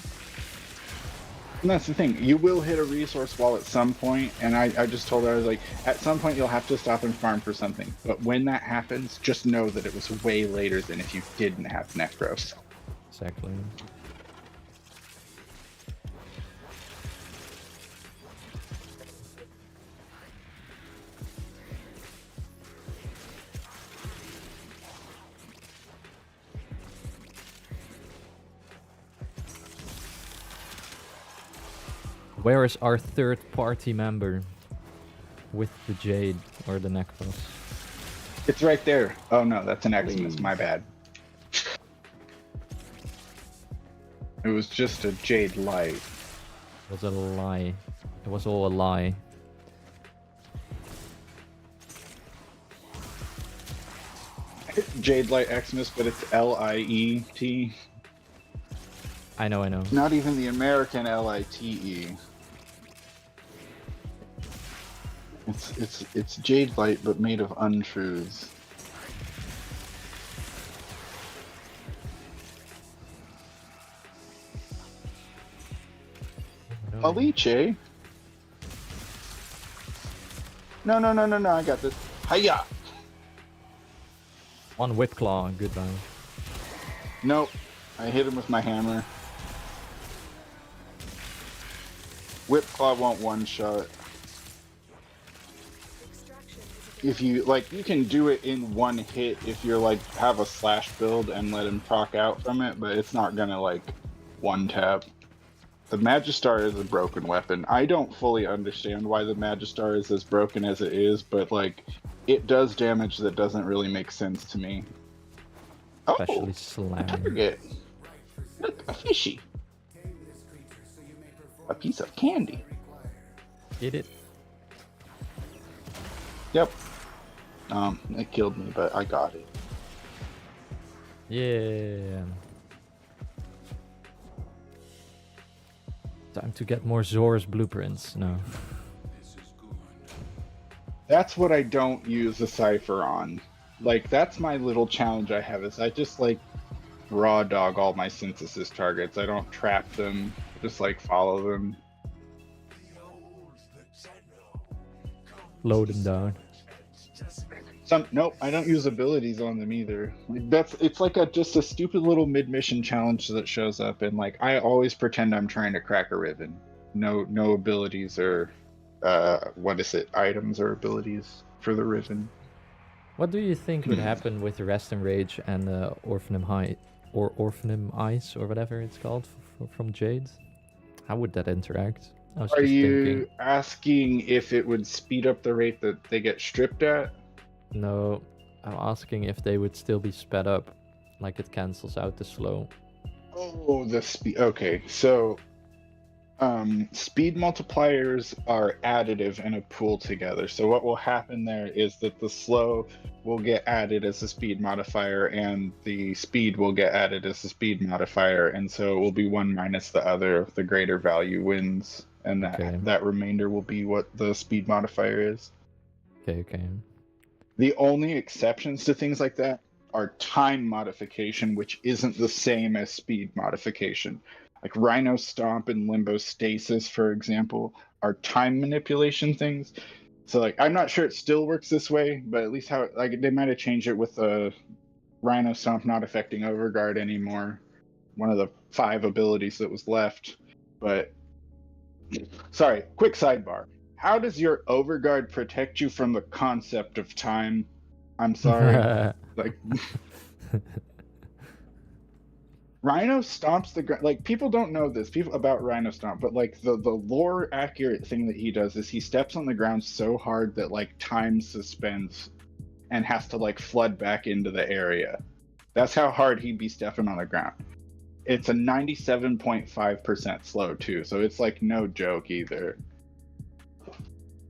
[SPEAKER 5] And that's the thing, you will hit a resource wall at some point, and I just told her, I was like, at some point you'll have to stop and farm for something. But when that happens, just know that it was way later than if you didn't have Necros.
[SPEAKER 1] Exactly. Where is our third party member with the Jade or the Necros?
[SPEAKER 5] It's right there. Oh no, that's an Eximus, my bad. It was just a Jade light.
[SPEAKER 1] It was a lie. It was all a lie.
[SPEAKER 5] Jade Light Xmas, but it's Liet.
[SPEAKER 1] I know.
[SPEAKER 5] Not even the American Lite. It's Jade Light, but made of untruths. Maliche? No, I got this. Hiya!
[SPEAKER 1] One whip claw, goodbye.
[SPEAKER 5] Nope. I hit him with my hammer. Whip Claw won't one-shot. If you, like, you can do it in one hit if you're, like, have a slash build and let him proc out from it, but it's not gonna, like, one-tap. The Magistar is a broken weapon. I don't fully understand why the Magistar is as broken as it is, but, like, it does damage that doesn't really make sense to me.
[SPEAKER 1] Especially
[SPEAKER 5] A
[SPEAKER 1] slamming.
[SPEAKER 5] target. Look, a fishy. A piece of candy.
[SPEAKER 1] Eat it.
[SPEAKER 5] Yep. It killed me, but I got it.
[SPEAKER 1] Yeah. Time to get more Zor's blueprints. No.
[SPEAKER 5] That's what I don't use the Cypher on. Like, that's my little challenge I have, is I just, like, raw dog all my synthesis targets. I don't trap them, just, like, follow them.
[SPEAKER 1] Load them down.
[SPEAKER 5] Nope, I don't use abilities on them either. Like, it's like just a stupid little mid-mission challenge that shows up, and, like, I always pretend I'm trying to crack a ribbon. No abilities or, items or abilities for the ribbon.
[SPEAKER 1] What do you think would happen with Rest and Rage and Orphanum High or Orphanum Ice or whatever it's called from Jade? How would that interact? I was
[SPEAKER 5] Are
[SPEAKER 1] just
[SPEAKER 5] you
[SPEAKER 1] thinking.
[SPEAKER 5] asking if it would speed up the rate that they get stripped at?
[SPEAKER 1] No, I'm asking if they would still be sped up, like it cancels out the slow.
[SPEAKER 5] Oh, the speed. Okay, so speed multipliers are additive and a pool together. So what will happen there is that the slow will get added as a speed modifier, and the speed will get added as a speed modifier, and so it will be one minus the other. The greater value wins, and that remainder will be what the speed modifier is.
[SPEAKER 1] Okay.
[SPEAKER 5] The only exceptions to things like that are time modification, which isn't the same as speed modification. Like Rhino Stomp and Limbo Stasis, for example, are time manipulation things. So, like, I'm not sure it still works this way, but at least how they might have changed it with the Rhino Stomp not affecting Overguard anymore. One of the 5 abilities that was left. But sorry, quick sidebar. How does your Overguard protect you from the concept of time? I'm sorry. Like, Rhino stomps the ground. Like, people don't know this about Rhino Stomp, but, like, the lore accurate thing that he does is he steps on the ground so hard that, like, time suspends and has to, like, flood back into the area. That's how hard he'd be stepping on the ground. It's a 97.5% slow too, so it's, like, no joke either.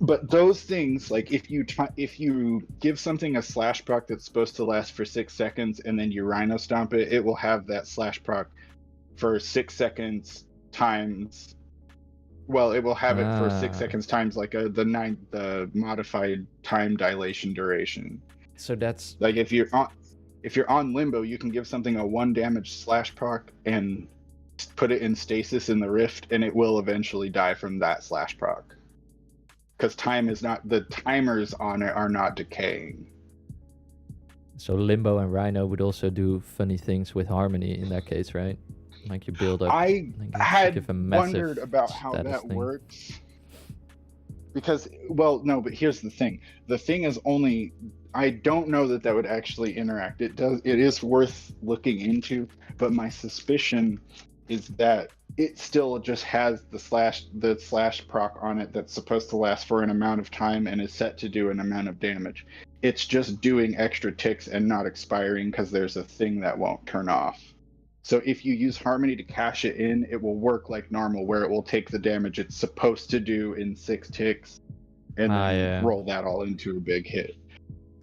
[SPEAKER 5] But those things, like, if you give something a slash proc that's supposed to last for 6 seconds and then you Rhino Stomp it, it will have that slash proc for 6 seconds times. Well, it will have it for 6 seconds times, like, the modified time dilation duration.
[SPEAKER 1] So that's
[SPEAKER 5] like, if you're on Limbo, you can give something a 1 damage slash proc and put it in stasis in the rift, and it will eventually die from that slash proc. Because the timers on it are not decaying.
[SPEAKER 1] So Limbo and Rhino would also do funny things with Harmony in that case, right? Like you build up.
[SPEAKER 5] I had
[SPEAKER 1] give a
[SPEAKER 5] wondered about how that works. Because, well, no, but here's the thing. The thing is only, I don't know that would actually interact. It is worth looking into, but my suspicion is that it still just has the slash proc on it that's supposed to last for an amount of time and is set to do an amount of damage. It's just doing extra ticks and not expiring because there's a thing that won't turn off. So if you use Harmony to cash it in, it will work like normal, where it will take the damage it's supposed to do in 6 ticks and then roll that all into a big hit.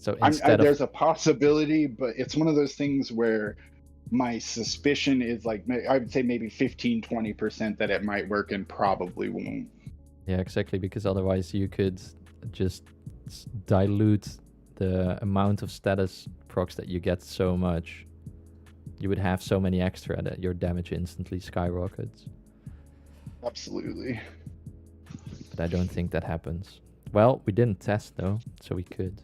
[SPEAKER 1] So instead of
[SPEAKER 5] there's a possibility, but it's one of those things where my suspicion is like I would say maybe 15-20% that it might work and probably won't.
[SPEAKER 1] yeah, exactly, because otherwise you could just dilute the amount of status procs that you get so much. You would have so many extra that your damage instantly skyrockets.
[SPEAKER 5] Absolutely.
[SPEAKER 1] But I don't think that happens. Well, we didn't test though, so we could.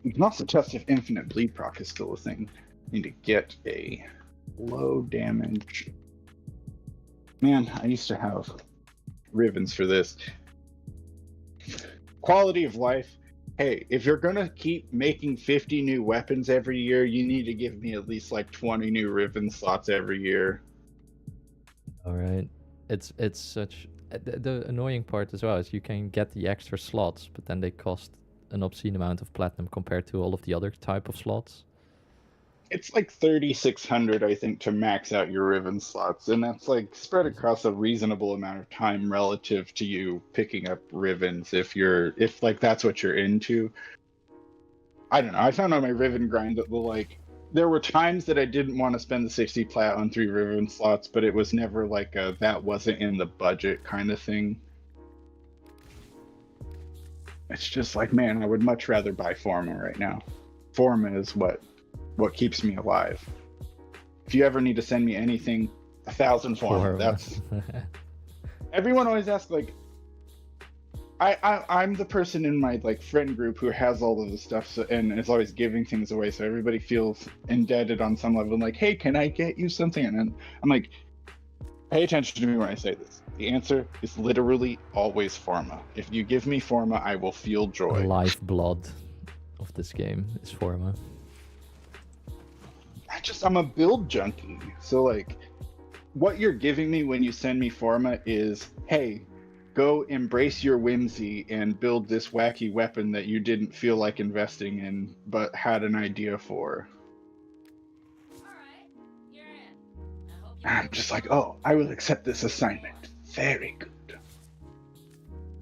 [SPEAKER 5] You can also test if infinite bleed proc is still a thing. Need to get a low damage. Man, I used to have ribbons for this. Quality of life. Hey, if you're gonna keep making 50 new weapons every year, you need to give me at least like 20 new ribbon slots every year.
[SPEAKER 1] All right. It's such the annoying part as well is you can get the extra slots, but then they cost an obscene amount of platinum compared to all of the other type of slots.
[SPEAKER 5] It's like 3,600, I think, to max out your ribbon slots, and that's like spread across a reasonable amount of time relative to you picking up ribbons if like that's what you're into. I don't know. I found on my ribbon grind that there were times that I didn't want to spend the 60 plat on 3 ribbon slots, but it was never like a that wasn't in the budget kind of thing. It's just like, man, I would much rather buy Forma right now. Forma is what keeps me alive. If you ever need to send me anything, 1,000 Forma. That's everyone always asks like I'm the person in my like friend group who has all of the stuff and is always giving things away, so everybody feels indebted on some level. I'm like, hey, can I get you something? And then I'm like, pay attention to me when I say this. The answer is literally always Forma. If you give me Forma, I will feel joy.
[SPEAKER 1] The lifeblood of this game is Forma.
[SPEAKER 5] I'm a build junkie. So like what you're giving me when you send me Forma is, hey, go embrace your whimsy and build this wacky weapon that you didn't feel like investing in but had an idea for. I'm just like, oh, I will accept this assignment. Very good.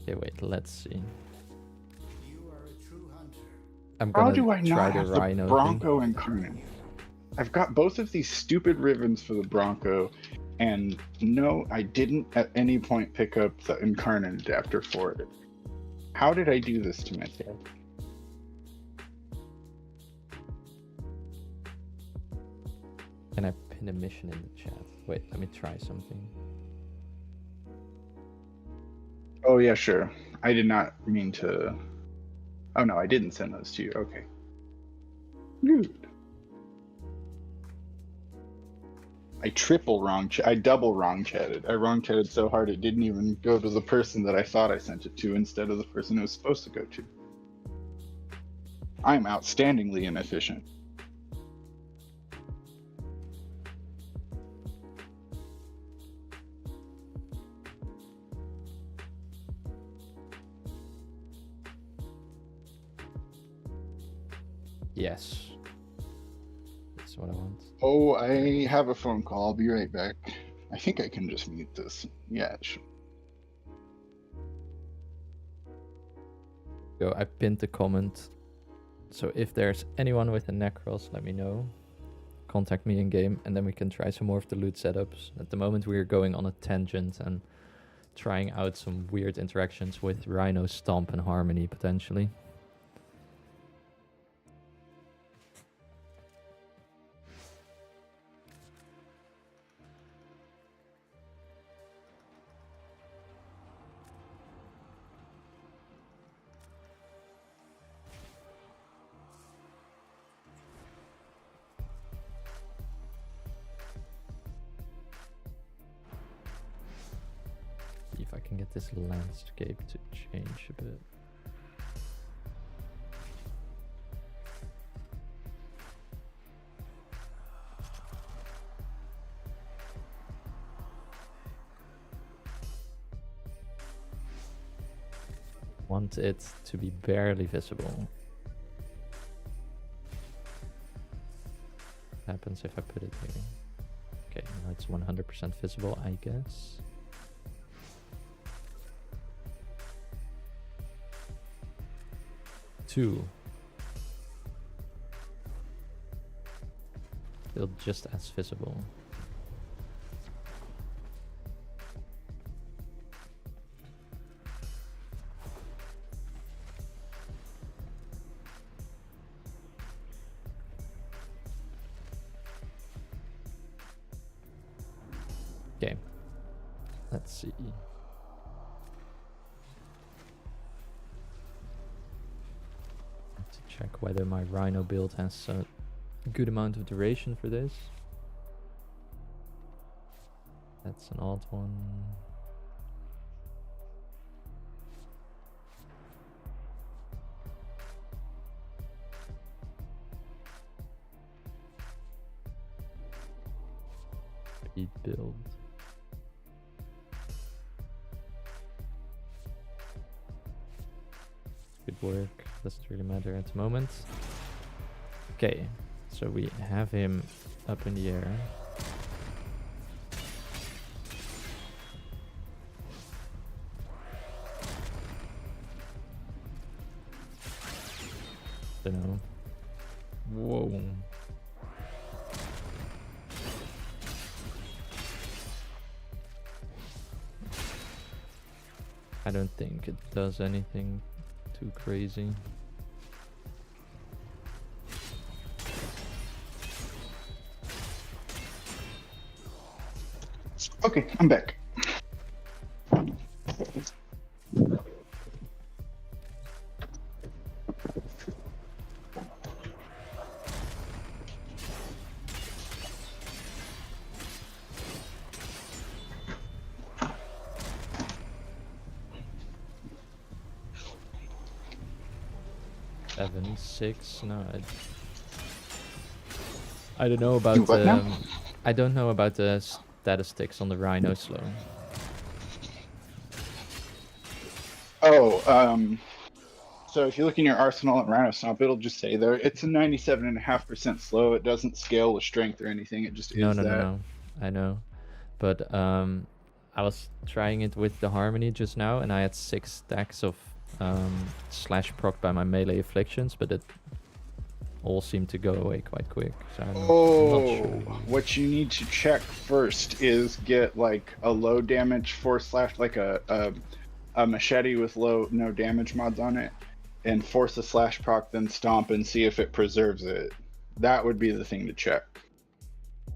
[SPEAKER 1] Okay, wait, let's see.
[SPEAKER 4] You are a true hunter.
[SPEAKER 1] I'm
[SPEAKER 5] How
[SPEAKER 1] gonna
[SPEAKER 5] do I
[SPEAKER 1] try
[SPEAKER 5] not
[SPEAKER 1] the
[SPEAKER 5] have
[SPEAKER 1] Rhino
[SPEAKER 5] the
[SPEAKER 1] thing.
[SPEAKER 5] Bronco Incarnate? I've got both of these stupid ribbons for the Bronco, and no, I didn't at any point pick up the Incarnate adapter for it. How did I do this to myself?
[SPEAKER 1] Can I pin a mission in the chat? Wait, let me try something.
[SPEAKER 5] Oh yeah, sure. I did not mean to. Oh no, I didn't send those to you. Okay. Good. I double wrong chatted. I wrong chatted so hard it didn't even go to the person that I thought I sent it to instead of the person it was supposed to go to. I'm outstandingly inefficient.
[SPEAKER 1] Yes. That's what I want.
[SPEAKER 5] Oh, I have a phone call. I'll be right back. I think I can just mute this. Yeah, sure.
[SPEAKER 1] Go, I pinned the comment. So if there's anyone with a Necros, let me know. Contact me in game and then we can try some more of the loot setups. At the moment we're going on a tangent and trying out some weird interactions with Rhino, Stomp and Harmony potentially. See if I can get this landscape to change a bit. Want it to be barely visible. What happens if I put it here? Okay, now it's 100% visible, I guess. 2. Still just as visible. Okay, let's see. Have to check whether my Rhino build has a good amount of duration for this. That's an odd one. Speed build. Good work. Doesn't really matter at the moment. Okay, so we have him up in the air. Don't know. Whoa. I don't think it does anything too crazy.
[SPEAKER 5] Okay, I'm back.
[SPEAKER 1] Seven, 6. No, I don't know about
[SPEAKER 5] You what now?
[SPEAKER 1] I don't know about the statistics on the Rhino slow.
[SPEAKER 5] Oh, so if you look in your arsenal at Rhino Stomp, it'll just say there it's a 97.5% slow. It doesn't scale with strength or anything. It just
[SPEAKER 1] No,
[SPEAKER 5] is
[SPEAKER 1] no, no,
[SPEAKER 5] that.
[SPEAKER 1] no. I know, but I was trying it with the Harmony just now, and I had 6 stacks of slash proc by my melee afflictions, but it all seemed to go away quite quick. So I'm not sure.
[SPEAKER 5] What you need to check first is get like a low damage force slash, like a machete with no damage mods on it, and force a slash proc, then stomp and see if it preserves it. That would be the thing to check.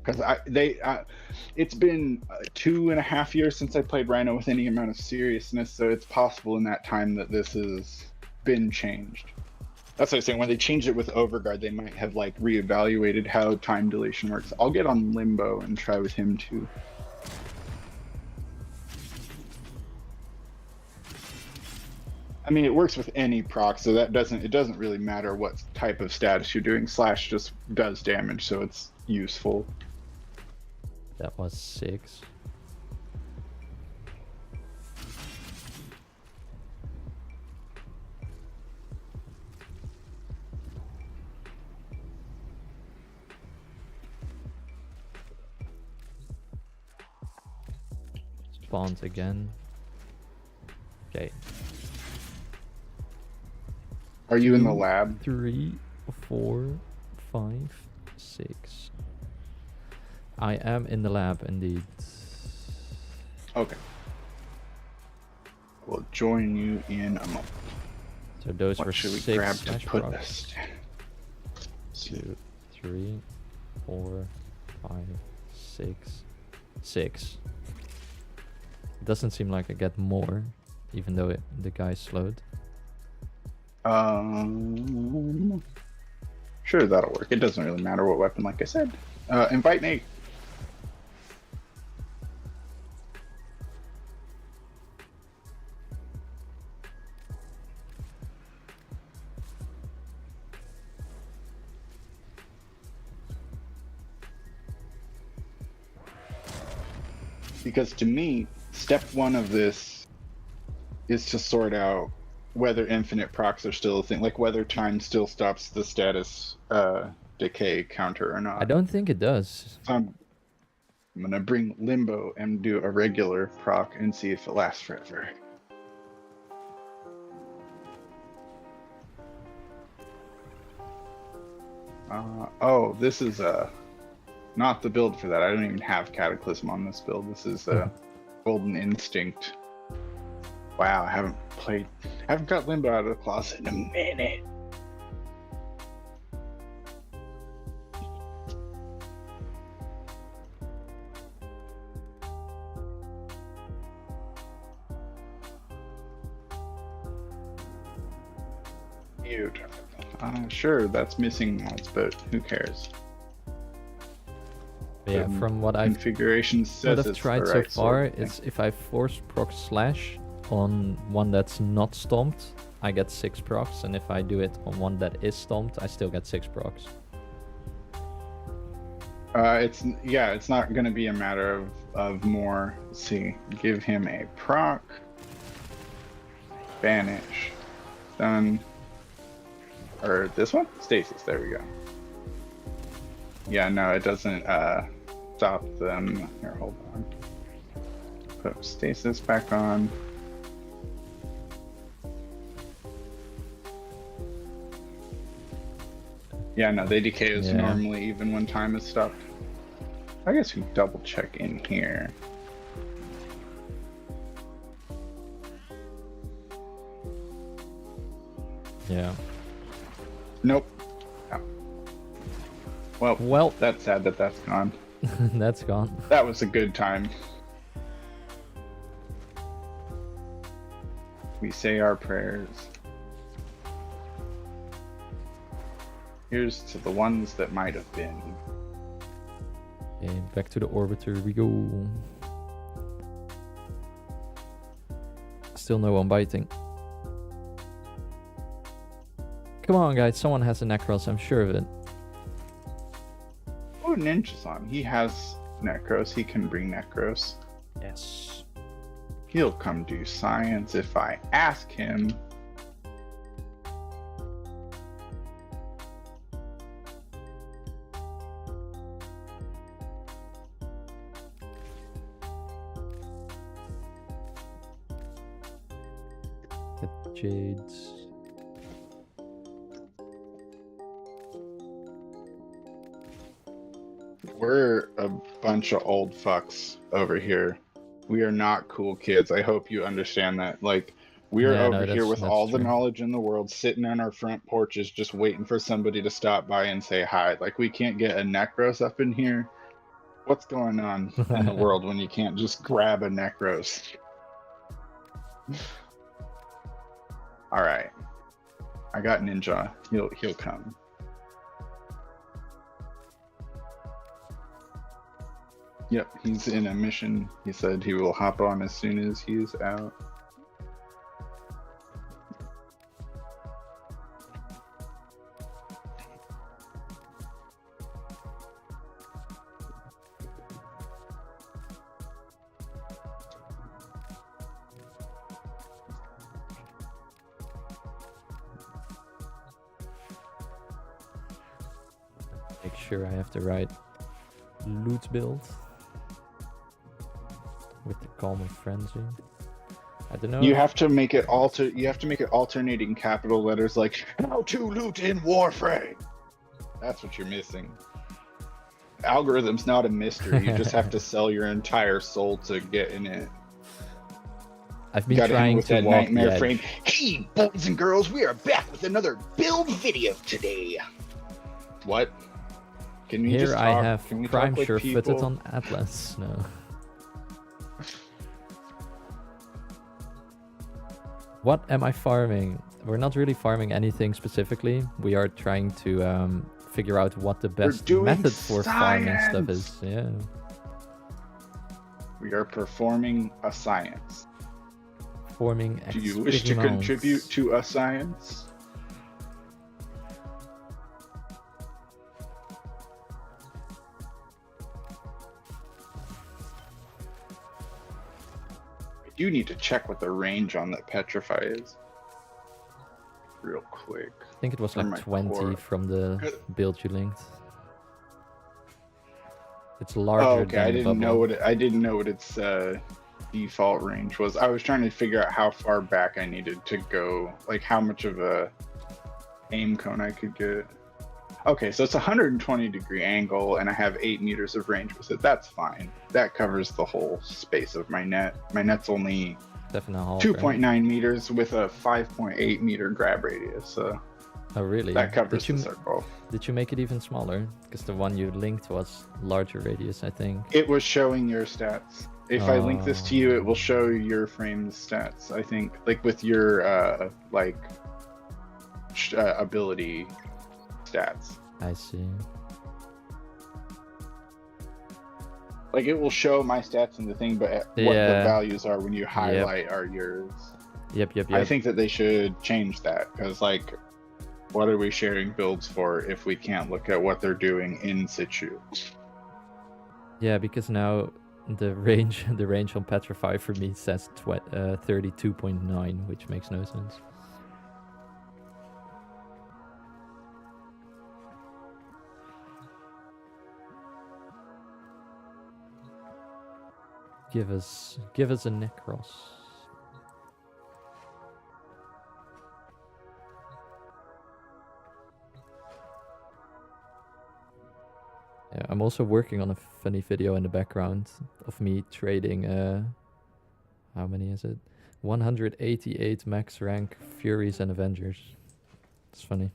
[SPEAKER 5] Because it's been 2.5 years since I played Rhino with any amount of seriousness, so it's possible in that time that this has been changed. That's what I was saying. When they changed it with Overguard, they might have like reevaluated how time dilation works. I'll get on Limbo and try with him too. I mean, it works with any proc, so it doesn't really matter what type of status you're doing. Slash just does damage, so it's useful.
[SPEAKER 1] That was 6. Spawned again. Okay.
[SPEAKER 5] Are you in the lab?
[SPEAKER 1] 3, 4, 5, 6. I am in the lab indeed.
[SPEAKER 5] Okay. We'll join you in a moment.
[SPEAKER 1] So those
[SPEAKER 5] What
[SPEAKER 1] were
[SPEAKER 5] should we
[SPEAKER 1] 6
[SPEAKER 5] grab to
[SPEAKER 1] slash
[SPEAKER 5] put
[SPEAKER 1] procs.
[SPEAKER 5] this?
[SPEAKER 1] 2, 3, 4, 5, 6. 6. It doesn't seem like I get more, even though the guy's slowed.
[SPEAKER 5] Sure, that'll work. It doesn't really matter what weapon, like I said. Invite Nate. Because to me, step 1 of this is to sort out whether infinite procs are still a thing, like whether time still stops the status decay counter or not.
[SPEAKER 1] I don't think it does.
[SPEAKER 5] So I'm gonna bring Limbo and do a regular proc and see if it lasts forever. Oh, this is not the build for that. I don't even have Cataclysm on this build. This is Golden Instinct. Wow, I haven't got Limbo out of the closet in a minute. Dude, sure, that's missing mods, but who cares?
[SPEAKER 1] Yeah,
[SPEAKER 5] The
[SPEAKER 1] from what I've
[SPEAKER 5] configuration says it's
[SPEAKER 1] tried
[SPEAKER 5] the
[SPEAKER 1] so
[SPEAKER 5] right
[SPEAKER 1] far,
[SPEAKER 5] sort of thing.
[SPEAKER 1] it's if I force proc slash on one that's not stomped, I get 6 procs, and if I do it on one that is stomped, I still get 6 procs.
[SPEAKER 5] It's not going to be a matter of more. Let's see, give him a proc, banish, done, or this one, stasis. There we go. Yeah, no, it doesn't stop them. Here, hold on. Put stasis back on. Yeah, no, they decay as normally even when time is stopped. I guess we double check in here.
[SPEAKER 1] Yeah.
[SPEAKER 5] Nope. No.
[SPEAKER 1] Well,
[SPEAKER 5] that's sad that that's gone.
[SPEAKER 1] that's gone.
[SPEAKER 5] That was a good time. We say our prayers. Here's to the ones that might have been.
[SPEAKER 1] Okay, back to the orbiter we go. Still no one biting. Come on, guys. Someone has a Necros, I'm sure of it.
[SPEAKER 5] Oh, Ninja's on. He has Necros. He can bring Necros.
[SPEAKER 1] Yes.
[SPEAKER 5] He'll come do science if I ask him.
[SPEAKER 1] Get Jades.
[SPEAKER 5] We're a bunch of old fucks over here. We are not cool kids. I hope you understand that. Like, we are over here with all the knowledge in the world, sitting on our front porches, just waiting for somebody to stop by and say hi. Like, we can't get a Necros up in here. What's going on in the world when you can't just grab a Necros? All right, I got Ninja. He'll come. Yep, he's in a mission. He said he will hop on as soon as he's out.
[SPEAKER 1] Make sure I have the right loot build. With the calm and frenzy. I don't know.
[SPEAKER 5] You have to make it You have to make it alternating capital letters, like "How to loot in Warframe." That's what you're missing. Algorithm's not a mystery. You just have to sell your entire soul to get in it.
[SPEAKER 1] I've been
[SPEAKER 5] Got in
[SPEAKER 1] trying
[SPEAKER 5] with
[SPEAKER 1] to
[SPEAKER 5] that
[SPEAKER 1] walk
[SPEAKER 5] nightmare
[SPEAKER 1] the edge.
[SPEAKER 5] frame. Hey, boys and girls, we are back with another build video today. What? Can we
[SPEAKER 1] Here
[SPEAKER 5] just talk?
[SPEAKER 1] I have
[SPEAKER 5] Can we
[SPEAKER 1] Prime
[SPEAKER 5] talk like
[SPEAKER 1] Sure
[SPEAKER 5] people?
[SPEAKER 1] fitted on Atlas. No. What am I farming? We're not really farming anything specifically. We are trying to figure out what the best
[SPEAKER 5] doing
[SPEAKER 1] method for farming stuff
[SPEAKER 5] science!
[SPEAKER 1] is. Yeah.
[SPEAKER 5] We are performing a science.
[SPEAKER 1] Forming
[SPEAKER 5] Do you wish to
[SPEAKER 1] experiments.
[SPEAKER 5] contribute to a science? You need to check what the range on that petrify is. Real quick.
[SPEAKER 1] I think it was
[SPEAKER 5] Or my
[SPEAKER 1] like 20
[SPEAKER 5] core.
[SPEAKER 1] from the
[SPEAKER 5] Good.
[SPEAKER 1] build you linked. It's larger
[SPEAKER 5] Oh, okay.
[SPEAKER 1] than
[SPEAKER 5] I
[SPEAKER 1] the
[SPEAKER 5] didn't know
[SPEAKER 1] bubble.
[SPEAKER 5] I didn't know what its default range was. I was trying to figure out how far back I needed to go, like how much of a aim cone I could get. Okay, so it's a 120-degree angle, and I have 8 meters of range with it. That's fine. That covers the whole space of my net. My net's only
[SPEAKER 1] 7.5,
[SPEAKER 5] 2.9
[SPEAKER 1] right?
[SPEAKER 5] meters with a 5.8-meter grab radius. So
[SPEAKER 1] Oh, really?
[SPEAKER 5] that covers
[SPEAKER 1] Did you
[SPEAKER 5] the circle.
[SPEAKER 1] did you make it even smaller? Because the one you linked was larger radius, I think.
[SPEAKER 5] It was showing your stats. If I link this to you, it will
[SPEAKER 1] Oh.
[SPEAKER 5] show your frame's stats. I think, like with your ability stats.
[SPEAKER 1] I see.
[SPEAKER 5] Like it will show my stats in the thing, but what the
[SPEAKER 1] Yeah.
[SPEAKER 5] values are when you highlight are yours.
[SPEAKER 1] Yep.
[SPEAKER 5] I think that they should change that because, like, what are we sharing builds for if we can't look at what they're doing in situ?
[SPEAKER 1] Yeah, because now the range on Petrify for me says 32.9, which makes no sense. Give us a Necros. Yeah, I'm also working on a funny video in the background of me trading how many is it? 188 max rank Furies and Avengers. It's funny.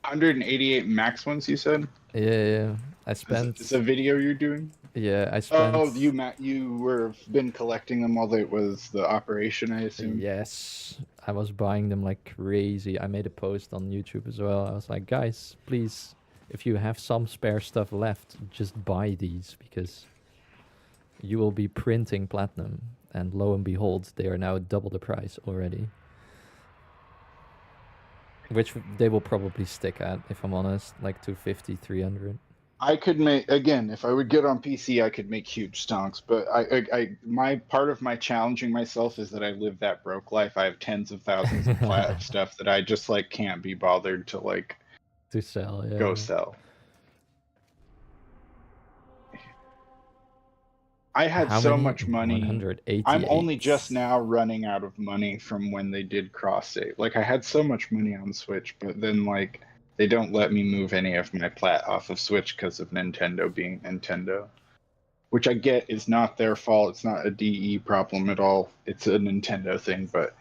[SPEAKER 5] 188 max ones, you said?
[SPEAKER 1] Yeah. I spent
[SPEAKER 5] It's a video you're doing?
[SPEAKER 1] Yeah, I spent
[SPEAKER 5] Oh, you were been collecting them while it was the operation, I assume?
[SPEAKER 1] Yes, I was buying them like crazy. I made a post on YouTube as well. I was like, guys, please, if you have some spare stuff left, just buy these because you will be printing platinum. And lo and behold, they are now double the price already. Which they will probably stick at, if I'm honest, like 250, 300.
[SPEAKER 5] I could make, again, if I would get on PC, I could make huge stonks. But my part of my challenging myself is that I live that broke life. I have tens of thousands of plat stuff that I just like can't be bothered to like
[SPEAKER 1] To sell, yeah.
[SPEAKER 5] go sell. I had
[SPEAKER 1] How
[SPEAKER 5] so
[SPEAKER 1] many?
[SPEAKER 5] much money.
[SPEAKER 1] 188.
[SPEAKER 5] I'm only just now running out of money from when they did cross save. Like I had so much money on Switch, but then like they don't let me move any of my plat off of Switch because of Nintendo being Nintendo. Which I get is not their fault. It's not a DE problem at all. It's a Nintendo thing, but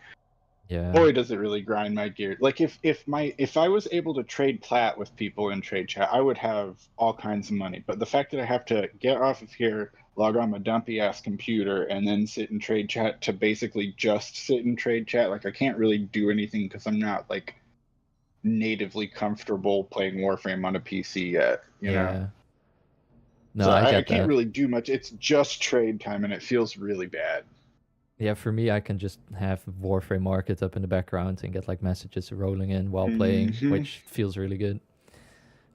[SPEAKER 1] Yeah.
[SPEAKER 5] boy does it really grind my gear. Like if I was able to trade plat with people in trade chat, I would have all kinds of money. But the fact that I have to get off of here, log on my dumpy ass computer, and then sit in trade chat to basically just sit in trade chat, like I can't really do anything because I'm not like natively comfortable playing Warframe on a PC yet, you know?
[SPEAKER 1] No,
[SPEAKER 5] So
[SPEAKER 1] I
[SPEAKER 5] I
[SPEAKER 1] get
[SPEAKER 5] can't
[SPEAKER 1] that.
[SPEAKER 5] really do much. It's just trade time and it feels really bad.
[SPEAKER 1] Yeah, for me, I can just have Warframe Market up in the background and get like messages rolling in while playing,
[SPEAKER 5] Mhm.
[SPEAKER 1] which feels really good.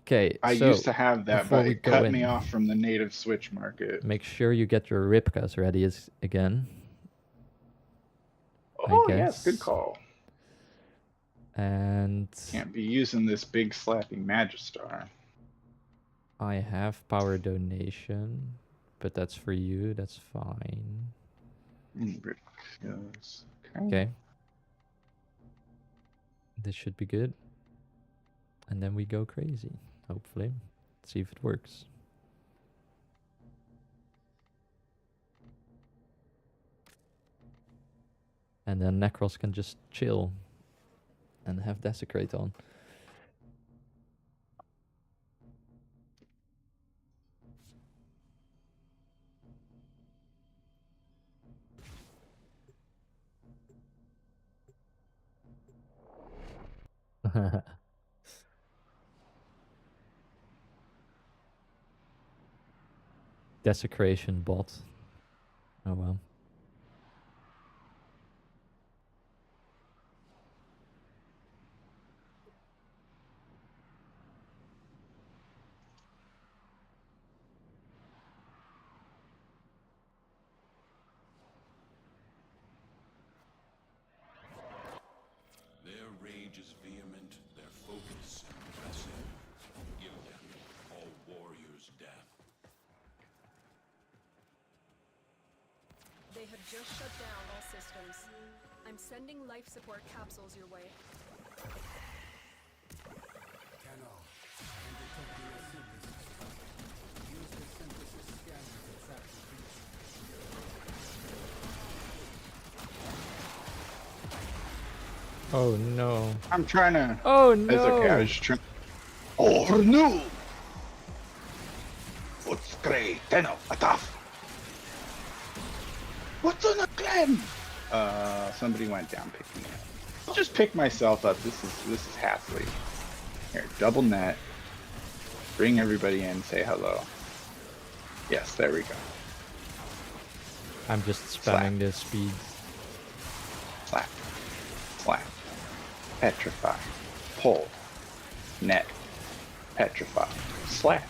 [SPEAKER 1] Okay,
[SPEAKER 5] I
[SPEAKER 1] so
[SPEAKER 5] used to have that,
[SPEAKER 1] before
[SPEAKER 5] but
[SPEAKER 1] we
[SPEAKER 5] it
[SPEAKER 1] go
[SPEAKER 5] cut
[SPEAKER 1] in,
[SPEAKER 5] me off from the native Switch market.
[SPEAKER 1] make sure you get your Ripkas ready again. I
[SPEAKER 5] Oh,
[SPEAKER 1] guess.
[SPEAKER 5] yes, good call.
[SPEAKER 1] And
[SPEAKER 5] Can't be using this big slappy Magistar.
[SPEAKER 1] I have power donation, but that's for you. That's fine.
[SPEAKER 5] Yes.
[SPEAKER 1] Okay. This should be good. And then we go crazy, hopefully. See if it works. And then Necros can just chill and have Desecrate on. Desecration bot. Oh well.
[SPEAKER 3] Their rage is vehement, their focus impressive. Give them all warriors' death.
[SPEAKER 2] They have just shut down all systems. I'm sending life support capsules your way.
[SPEAKER 1] Oh no.
[SPEAKER 5] I'm trying to.
[SPEAKER 1] Oh
[SPEAKER 5] It's okay. I
[SPEAKER 1] no.
[SPEAKER 5] was just trying. Oh no! What's great? Tenno, ataf. What's on a clan? Somebody went down picking me up. I'll just pick myself up. This is Hathaway. Here, double net. Bring everybody in. Say hello. Yes, there we go.
[SPEAKER 1] I'm just
[SPEAKER 5] Slap.
[SPEAKER 1] spamming the speed.
[SPEAKER 5] Slap. Slap. Petrify. Pull. Net. Petrify. Slap.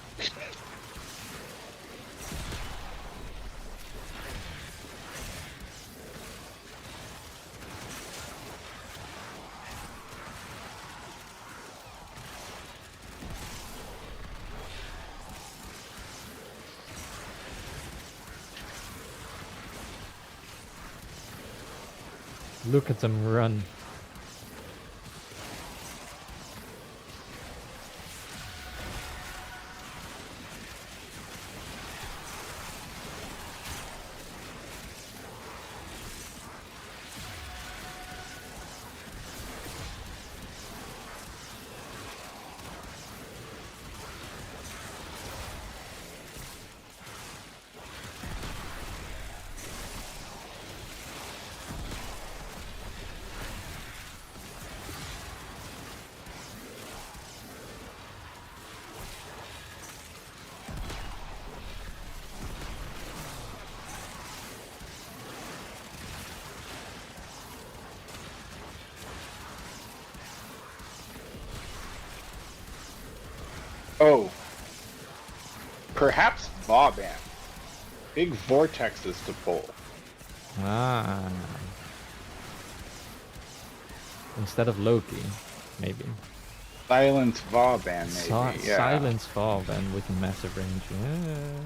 [SPEAKER 1] Look at them run.
[SPEAKER 5] Oh. Perhaps Boban. Big vortexes to pull.
[SPEAKER 1] Ah. Instead of Loki, maybe.
[SPEAKER 5] Silent Vauban, maybe. Yeah.
[SPEAKER 1] Silence Valve and with a massive range. Yeah.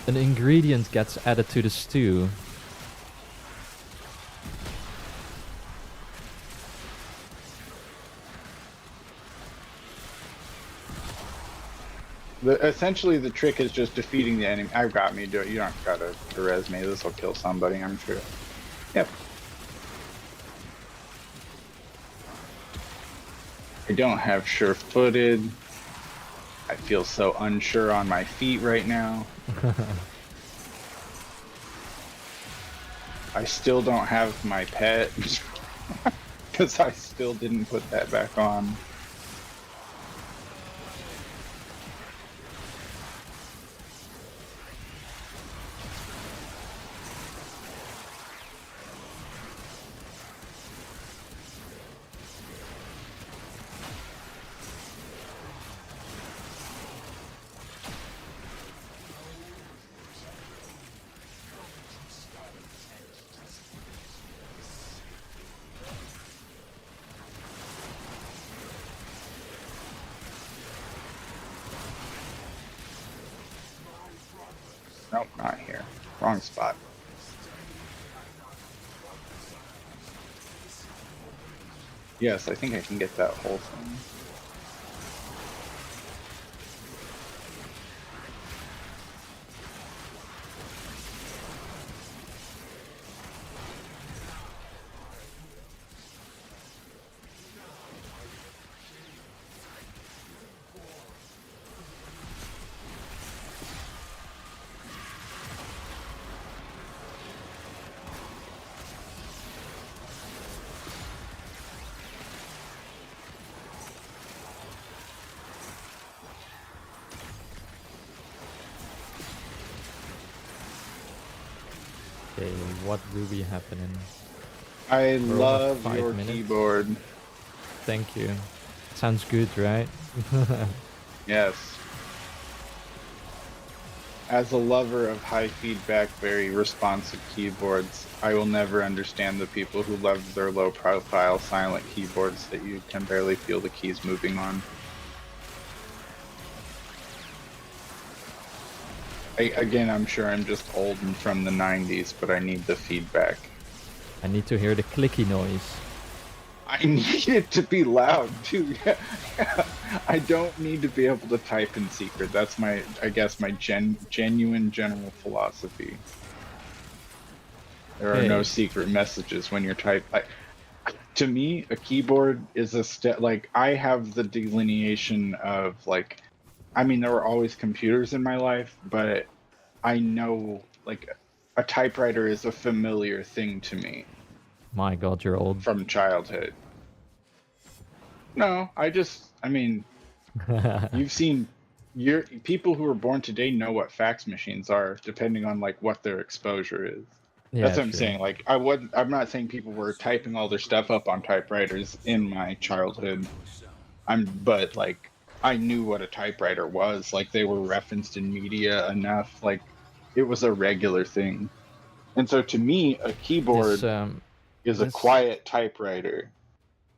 [SPEAKER 1] An ingredient gets added to the stew.
[SPEAKER 5] Essentially, the trick is just defeating the enemy. I've got me. Do it. You don't gotta res me. This will kill somebody, I'm sure. Yep. I don't have sure-footed. I feel so unsure on my feet right now. I still don't have my pet because I still didn't put that back on. Nope, not here. Wrong spot. Yes, I think I can get that whole thing.
[SPEAKER 1] Okay, what will be happening?
[SPEAKER 5] I
[SPEAKER 1] For over
[SPEAKER 5] love
[SPEAKER 1] 5
[SPEAKER 5] your
[SPEAKER 1] minutes.
[SPEAKER 5] keyboard.
[SPEAKER 1] Thank you. Sounds good, right?
[SPEAKER 5] Yes. As a lover of high feedback, very responsive keyboards, I will never understand the people who love their low profile silent keyboards that you can barely feel the keys moving on. Again, I'm sure I'm just old and from the 90s, but I need the feedback.
[SPEAKER 1] I need to hear the clicky noise.
[SPEAKER 5] I need it to be loud too. I don't need to be able to type in secret. That's my, I guess, my genuine general philosophy. There are no
[SPEAKER 1] Okay.
[SPEAKER 5] secret messages when you're to me, a keyboard is a step. Like I have the delineation of like, I mean, there were always computers in my life, but I know like a typewriter is a familiar thing to me
[SPEAKER 1] My God, you're old.
[SPEAKER 5] from childhood. No, I mean, you've seen your people who are born today know what fax machines are, depending on like what their exposure is.
[SPEAKER 1] Yeah,
[SPEAKER 5] That's what I'm
[SPEAKER 1] true.
[SPEAKER 5] saying. Like I'm not saying people were typing all their stuff up on typewriters in my childhood. But like I knew what a typewriter was. Like they were referenced in media enough. Like it was a regular thing. And so to me, a
[SPEAKER 1] This
[SPEAKER 5] keyboard is a
[SPEAKER 1] this
[SPEAKER 5] quiet typewriter.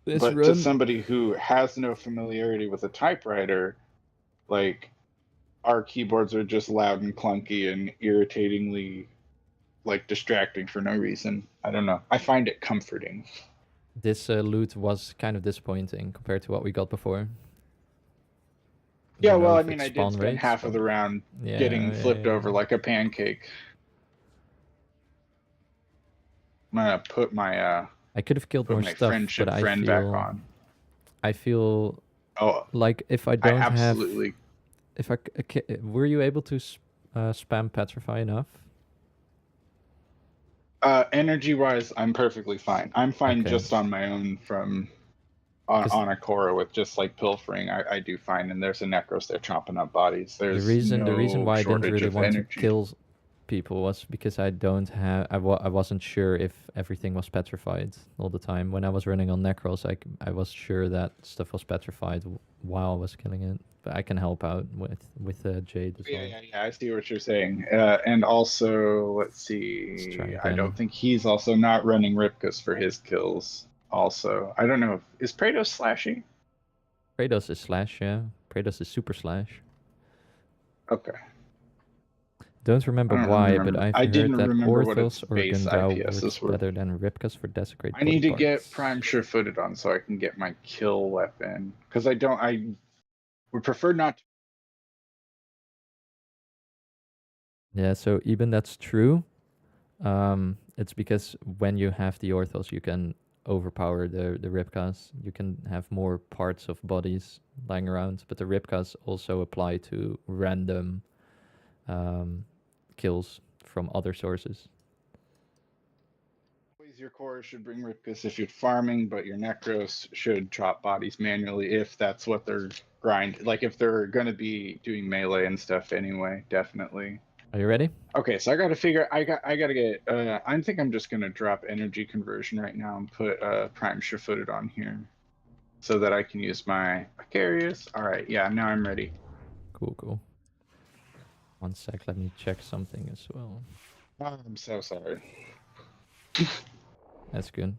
[SPEAKER 1] this
[SPEAKER 5] But to
[SPEAKER 1] run.
[SPEAKER 5] somebody who has no familiarity with a typewriter, like our keyboards are just loud and clunky and irritatingly like distracting for no reason. I don't know. I find it comforting.
[SPEAKER 1] This loot was kind of disappointing compared to what we got before.
[SPEAKER 5] Yeah,
[SPEAKER 1] Don't know
[SPEAKER 5] well, I
[SPEAKER 1] if
[SPEAKER 5] mean,
[SPEAKER 1] it's
[SPEAKER 5] I did
[SPEAKER 1] spawn
[SPEAKER 5] spend
[SPEAKER 1] rates,
[SPEAKER 5] half of
[SPEAKER 1] but
[SPEAKER 5] the round
[SPEAKER 1] yeah,
[SPEAKER 5] getting flipped
[SPEAKER 1] yeah.
[SPEAKER 5] over like a pancake. I'm gonna
[SPEAKER 1] I could have killed
[SPEAKER 5] put
[SPEAKER 1] more
[SPEAKER 5] my
[SPEAKER 1] stuff, but
[SPEAKER 5] friendship friend back on.
[SPEAKER 1] I feel
[SPEAKER 5] Oh,
[SPEAKER 1] like if I
[SPEAKER 5] I
[SPEAKER 1] don't have,
[SPEAKER 5] absolutely.
[SPEAKER 1] if I, were you able to spam petrify enough?
[SPEAKER 5] Energy wise, I'm perfectly fine. I'm fine
[SPEAKER 1] Okay.
[SPEAKER 5] just on my own from
[SPEAKER 1] 'Cause
[SPEAKER 5] on a Cora with just like pilfering. I do fine, and there's a Necros there chomping up bodies.
[SPEAKER 1] the
[SPEAKER 5] There's
[SPEAKER 1] reason
[SPEAKER 5] no
[SPEAKER 1] why I didn't
[SPEAKER 5] shortage
[SPEAKER 1] really
[SPEAKER 5] of
[SPEAKER 1] want to
[SPEAKER 5] energy.
[SPEAKER 1] kill people was because I don't have, I wasn't sure if everything was petrified all the time. When I was running on Necros, I was sure that stuff was petrified while I was killing it. But I can help out with Jade as well.
[SPEAKER 5] Yeah. I see what you're saying. And also, let's
[SPEAKER 1] Let's try
[SPEAKER 5] see. I
[SPEAKER 1] again.
[SPEAKER 5] don't think he's also not running Ripkus for his kills. Also, I don't know. Is Praetos slashy?
[SPEAKER 1] Praetos is slash, yeah. Praetos is super slash.
[SPEAKER 5] Okay.
[SPEAKER 1] Don't remember
[SPEAKER 5] I don't
[SPEAKER 1] why, but
[SPEAKER 5] remember.
[SPEAKER 1] I've
[SPEAKER 5] I
[SPEAKER 1] heard
[SPEAKER 5] didn't
[SPEAKER 1] that
[SPEAKER 5] remember what its
[SPEAKER 1] Orthos or
[SPEAKER 5] base
[SPEAKER 1] Gundao
[SPEAKER 5] IPSs
[SPEAKER 1] works
[SPEAKER 5] were.
[SPEAKER 1] better than Ripkas for desecrate
[SPEAKER 5] I need
[SPEAKER 1] body
[SPEAKER 5] to get
[SPEAKER 1] parts.
[SPEAKER 5] Prime Sure-Footed on so I can get my kill weapon. Because I would prefer not to.
[SPEAKER 1] Yeah, so even that's true. It's because when you have the Orthos, you can overpower the Ripkas. You can have more parts of bodies lying around, but the Ripkas also apply to random kills from other sources.
[SPEAKER 5] Always your core should bring Ripkus if you're farming, but your Necros should chop bodies manually if that's what they're grind. Like if they're gonna be doing melee and stuff anyway, definitely.
[SPEAKER 1] Are you ready?
[SPEAKER 5] Okay, so I gotta figure. I gotta get. I think I'm just gonna drop energy conversion right now and put Prime Sure-Footed on here, so that I can use my Precarious. All right, yeah, now I'm ready.
[SPEAKER 1] Cool. 1 sec, let me check something as well.
[SPEAKER 5] Oh, I'm so sorry.
[SPEAKER 1] That's good.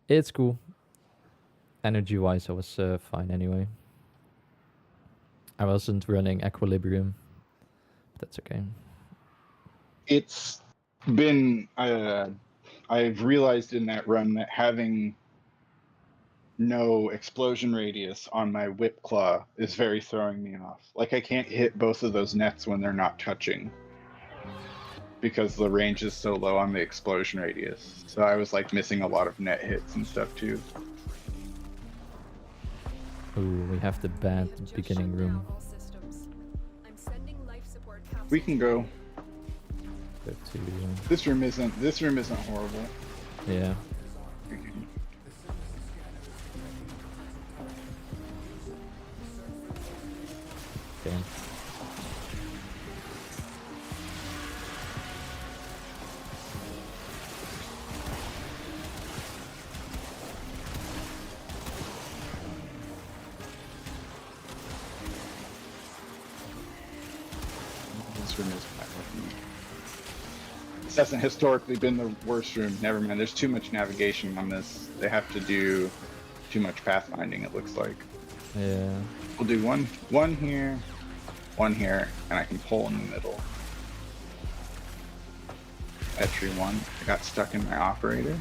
[SPEAKER 1] It's cool. Energy-wise, I was fine anyway. I wasn't running Equilibrium. That's okay.
[SPEAKER 5] It's been. I've realized in that run that having no explosion radius on my whip claw is very throwing me off. Like I can't hit both of those nets when they're not touching because the range is so low on the explosion radius. So I was like missing a lot of net hits and stuff too.
[SPEAKER 1] Ooh, we have the bad beginning room.
[SPEAKER 5] We can go.
[SPEAKER 1] Go to
[SPEAKER 5] This room isn't horrible.
[SPEAKER 1] yeah. Okay.
[SPEAKER 5] This room is bad. This hasn't historically been the worst room. Never mind. There's too much navigation on this. They have to do too much pathfinding, it looks like.
[SPEAKER 1] Yeah.
[SPEAKER 5] We'll do one here, and I can pull in the middle. Entry 1. I got stuck in my operator.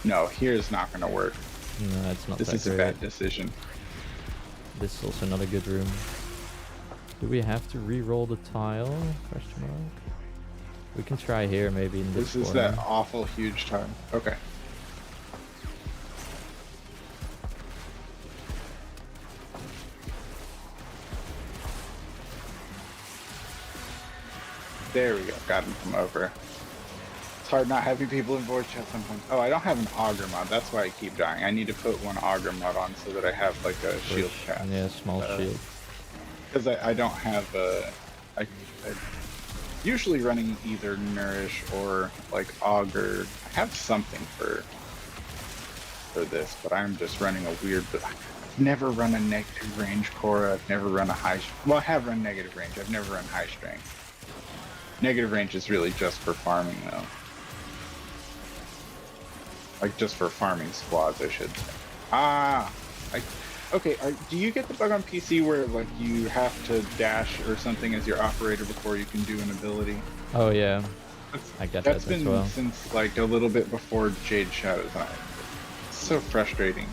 [SPEAKER 5] No, here's not gonna work.
[SPEAKER 1] No, it's not
[SPEAKER 5] This
[SPEAKER 1] that
[SPEAKER 5] is a
[SPEAKER 1] great.
[SPEAKER 5] bad decision.
[SPEAKER 1] This is also not a good room. Do we have to re-roll the tile? Question mark. We can try here, maybe in this
[SPEAKER 5] This is
[SPEAKER 1] corner.
[SPEAKER 5] that awful huge time. Okay. There we go. Got him from over. It's hard not having people in voice chat sometimes. Oh, I don't have an auger mod. That's why I keep dying. I need to put one auger mod on so that I have like a shield cast.
[SPEAKER 1] Yeah, small shield.
[SPEAKER 5] Because I don't have a... I'm usually running either Nourish or like Auger. I have something for this, but I'm just running a weird... I've never run a negative range Cora. I've never run a high... Well, I have run negative range. I've never run high strength. Negative range is really just for farming though. Like just for farming squads, I should say. Okay, do you get the bug on PC where like you have to dash or something as your operator before you can do an ability?
[SPEAKER 1] Oh yeah, I get that
[SPEAKER 5] That's
[SPEAKER 1] as
[SPEAKER 5] been
[SPEAKER 1] well.
[SPEAKER 5] since like a little bit before Jade Shadow's Eye. It's so frustrating.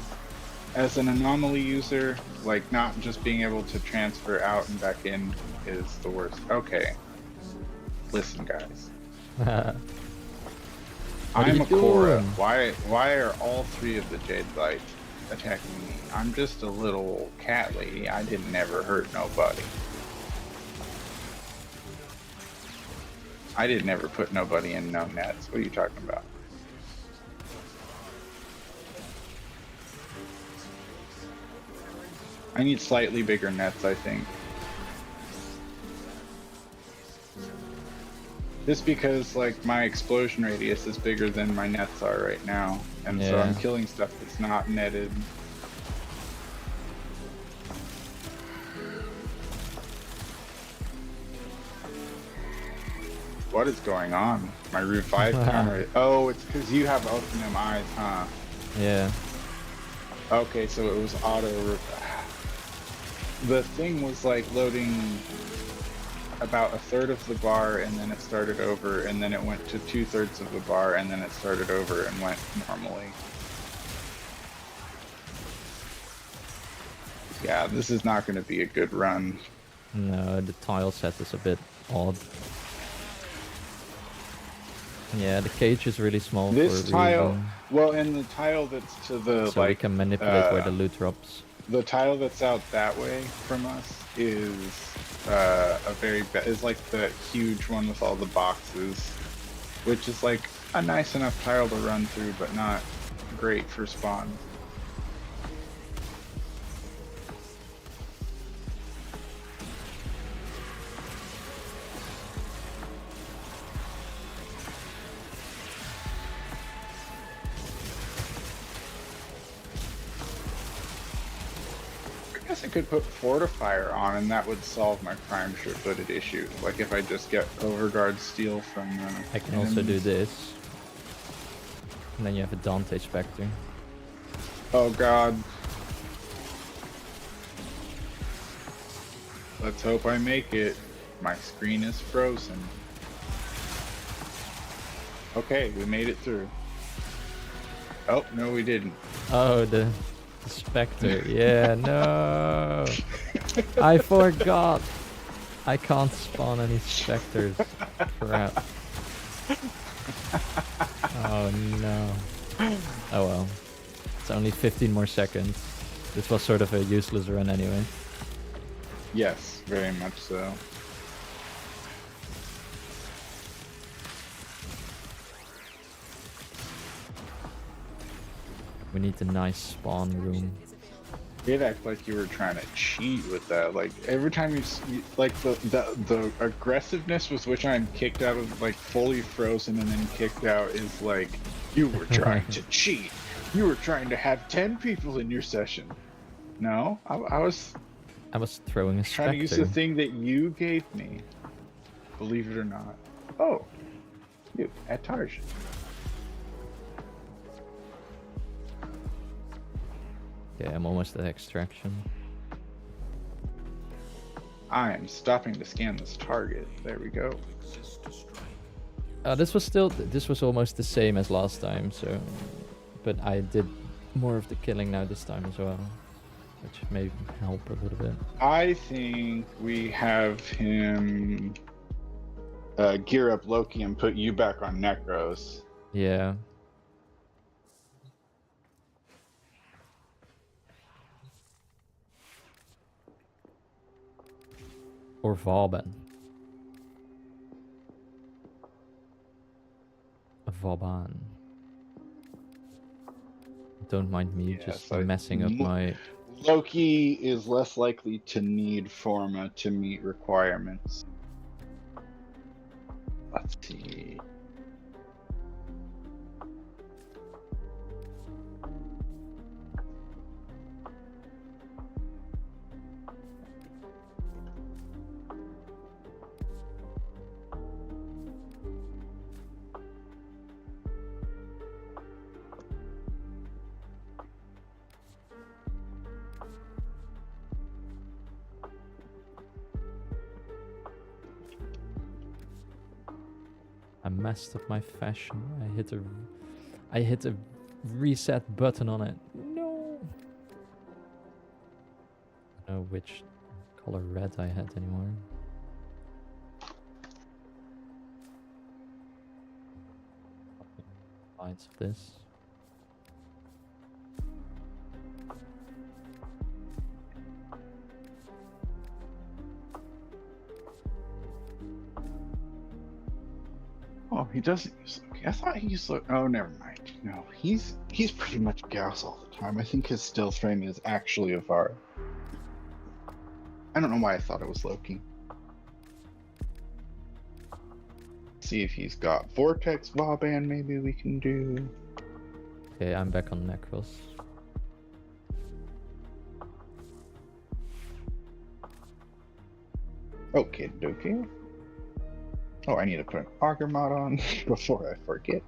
[SPEAKER 5] As an anomaly user, like not just being able to transfer out and back in is the worst. Okay. Listen guys.
[SPEAKER 1] What are
[SPEAKER 5] I'm
[SPEAKER 1] you
[SPEAKER 5] a Cora.
[SPEAKER 1] doing?
[SPEAKER 5] Why are all three of the Jade Lights attacking me? I'm just a little cat lady. I didn't ever hurt nobody. I didn't ever put nobody in no nets. What are you talking about? I need slightly bigger nets, I think. Just because like my explosion radius is bigger than my nets are right now, and so I'm
[SPEAKER 1] Yeah.
[SPEAKER 5] killing stuff that's not netted. What is going on? My Route 5 camera. Oh, it's because you have open eyes, huh?
[SPEAKER 1] Yeah.
[SPEAKER 5] Okay, so it was auto. The thing was like loading about a third of the bar, and then it started over, and then it went to 2/3 of the bar, and then it started over and went normally. Yeah, this is not going to be a good run.
[SPEAKER 1] No, the tile set is a bit odd. Yeah, the cage is really small
[SPEAKER 5] This
[SPEAKER 1] for a
[SPEAKER 5] tile,
[SPEAKER 1] reason,
[SPEAKER 5] well, and the tile that's to the
[SPEAKER 1] so we
[SPEAKER 5] like
[SPEAKER 1] can manipulate where the loot drops.
[SPEAKER 5] the tile that's out that way from us is a very is like the huge one with all the boxes, which is like a nice enough tile to run through, but not great for spawn. I guess I could put Fortifier on and that would solve my prime sure-footed issue. Like if I just get Overguard Steel from
[SPEAKER 1] I can also do
[SPEAKER 5] enemies.
[SPEAKER 1] this. And then you have a Dante Spectre.
[SPEAKER 5] Oh god. Let's hope I make it. My screen is frozen. Okay, we made it through. Oh, no we didn't.
[SPEAKER 1] Oh, the Spectre. Yeah, no. I forgot. I can't spawn any Spectres. Crap. Oh no. Oh well. It's only 15 more seconds. This was sort of a useless run anyway.
[SPEAKER 5] Yes, very much so.
[SPEAKER 1] We need a nice spawn room.
[SPEAKER 5] It act like you were trying to cheat with that. Like every time like the aggressiveness with which I'm kicked out of like fully frozen and then kicked out is like you were trying to cheat. You were trying to have 10 people in your session. No, I was
[SPEAKER 1] I was throwing a
[SPEAKER 5] trying to use the
[SPEAKER 1] Spectre.
[SPEAKER 5] thing that you gave me. Believe it or not. Oh, you at Tarj.
[SPEAKER 1] Okay, I'm almost at extraction.
[SPEAKER 5] I am stopping to scan this target. There we go.
[SPEAKER 1] This was almost the same as last time, so, but I did more of the killing now this time as well, which may help a little bit.
[SPEAKER 5] I think we have him gear up Loki and put you back on Necros.
[SPEAKER 1] Yeah. Or Vauban. Vauban. Don't mind me
[SPEAKER 5] Yeah,
[SPEAKER 1] just
[SPEAKER 5] so
[SPEAKER 1] messing up my...
[SPEAKER 5] Loki is less likely to need Forma to meet requirements. Let's see.
[SPEAKER 1] I messed up my fashion. I hit a reset button on it. No. I don't know which color red I had anymore. Lines of this.
[SPEAKER 5] Oh, he doesn't use Loki. I thought he used Loki. Oh, never mind. No, he's pretty much Gauss all the time. I think his stealth frame is actually Avara. I don't know why I thought it was Loki. See if he's got Vortex Vauban. Maybe we can do.
[SPEAKER 1] Okay, I'm back on Necros.
[SPEAKER 5] Okay, dokie. Oh, I need to put an Augur mod on before I forget.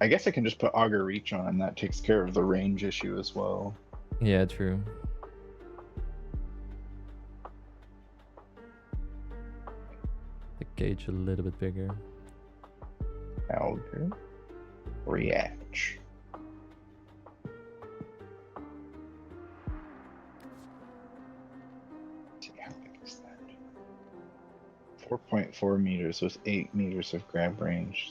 [SPEAKER 5] I guess I can just put Augur Reach on, and that takes care of the range issue as well.
[SPEAKER 1] Yeah, true. The gauge a little bit bigger.
[SPEAKER 5] Augur Reach. See how big is that? 4.4 meters with 8 meters of grab range.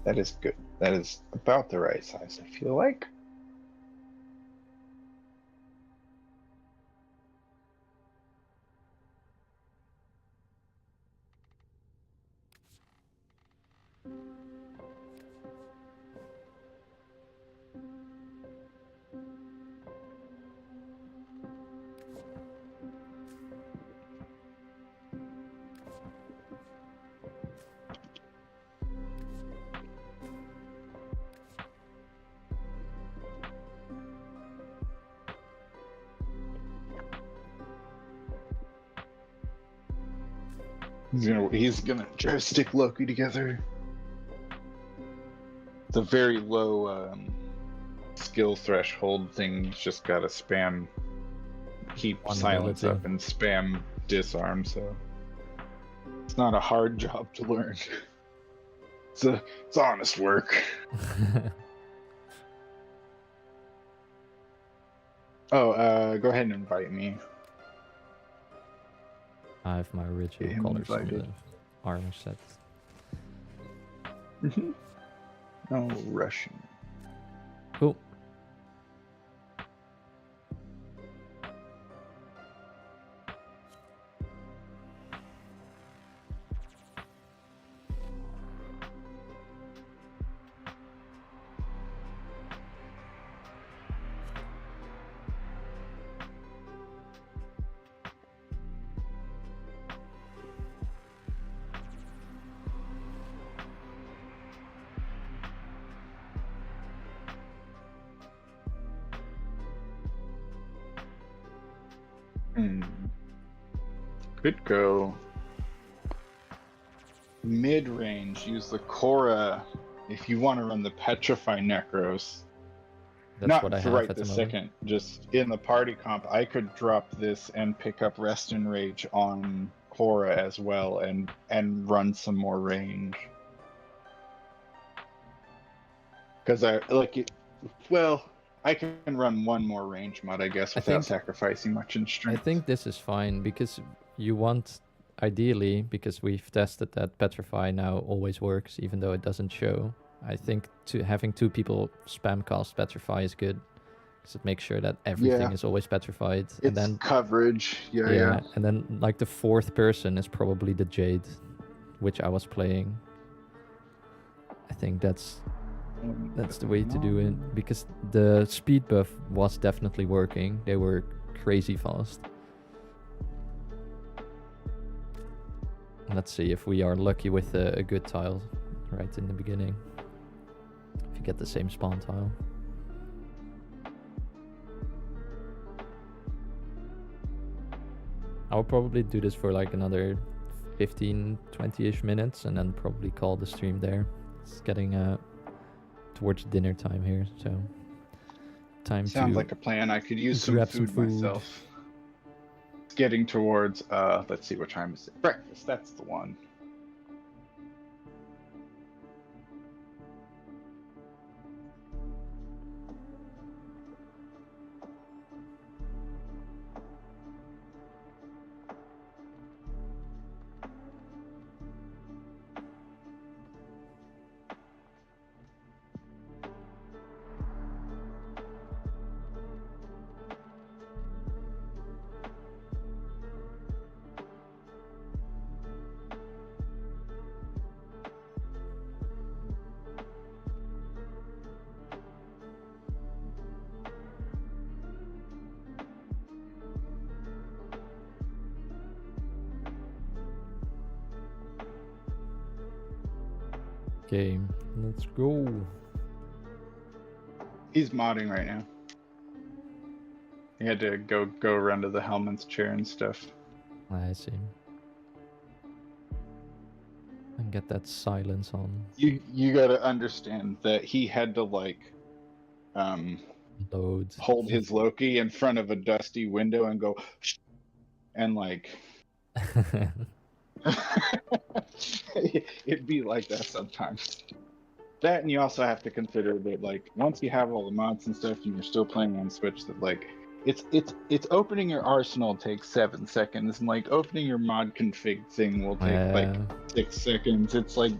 [SPEAKER 5] That is good. That is about the right size, I feel like. He's gonna try to stick Loki together. The very low skill threshold thing's just gotta spam keep
[SPEAKER 1] One
[SPEAKER 5] silence
[SPEAKER 1] ability.
[SPEAKER 5] up and spam disarm, so it's not a hard job to learn. It's honest work. Oh, go ahead and invite me.
[SPEAKER 1] I have my original
[SPEAKER 5] Get him
[SPEAKER 1] colors on the
[SPEAKER 5] invited.
[SPEAKER 1] armor set.
[SPEAKER 5] No rushing.
[SPEAKER 1] Cool.
[SPEAKER 5] Could go mid-range. Use the Korra if you want to run the Petrify Necros.
[SPEAKER 1] That's
[SPEAKER 5] Not
[SPEAKER 1] what I
[SPEAKER 5] for
[SPEAKER 1] have
[SPEAKER 5] right
[SPEAKER 1] at the
[SPEAKER 5] this
[SPEAKER 1] moment.
[SPEAKER 5] second. Just in the party comp, I could drop this and pick up Rest and Rage on Korra as well, and run some more range. Because I like it. Well, I can run one more range mod, I guess,
[SPEAKER 1] I
[SPEAKER 5] without
[SPEAKER 1] think-
[SPEAKER 5] sacrificing much in
[SPEAKER 1] I
[SPEAKER 5] strength.
[SPEAKER 1] think this is fine because you want ideally, because we've tested that Petrify now always works, even though it doesn't show. I think having 2 people spam cast Petrify is good, because it makes sure that everything
[SPEAKER 5] Yeah.
[SPEAKER 1] is always petrified.
[SPEAKER 5] It's
[SPEAKER 1] And then
[SPEAKER 5] coverage. Yeah,
[SPEAKER 1] yeah,
[SPEAKER 5] yeah.
[SPEAKER 1] and then like the 4th person is probably the Jade, which I was playing. I think that's the way to do it, because the speed buff was definitely working. They were crazy fast. Let's see if we are lucky with a good tile right in the beginning. If you get the same spawn tile. I'll probably do this for like another 15, 20-ish minutes and then probably call the stream there. It's getting towards dinner time here, so time
[SPEAKER 5] Sounds
[SPEAKER 1] to
[SPEAKER 5] like a plan. I could use some
[SPEAKER 1] grab
[SPEAKER 5] food,
[SPEAKER 1] some food.
[SPEAKER 5] myself. It's getting towards let's see, what time is it? Breakfast, that's the one.
[SPEAKER 1] Okay, let's go.
[SPEAKER 5] He's modding right now. He had to go around to the Hellman's chair and stuff.
[SPEAKER 1] I see. And get that silence on.
[SPEAKER 5] You gotta understand that he had to like
[SPEAKER 1] Load.
[SPEAKER 5] hold his Loki in front of a dusty window and go "Shh," and like it'd be like that sometimes. That, and you also have to consider that like once you have all the mods and stuff and you're still playing on Switch, that like it's opening your arsenal takes 7 seconds, and like opening your mod config thing will take like 6 seconds. It's like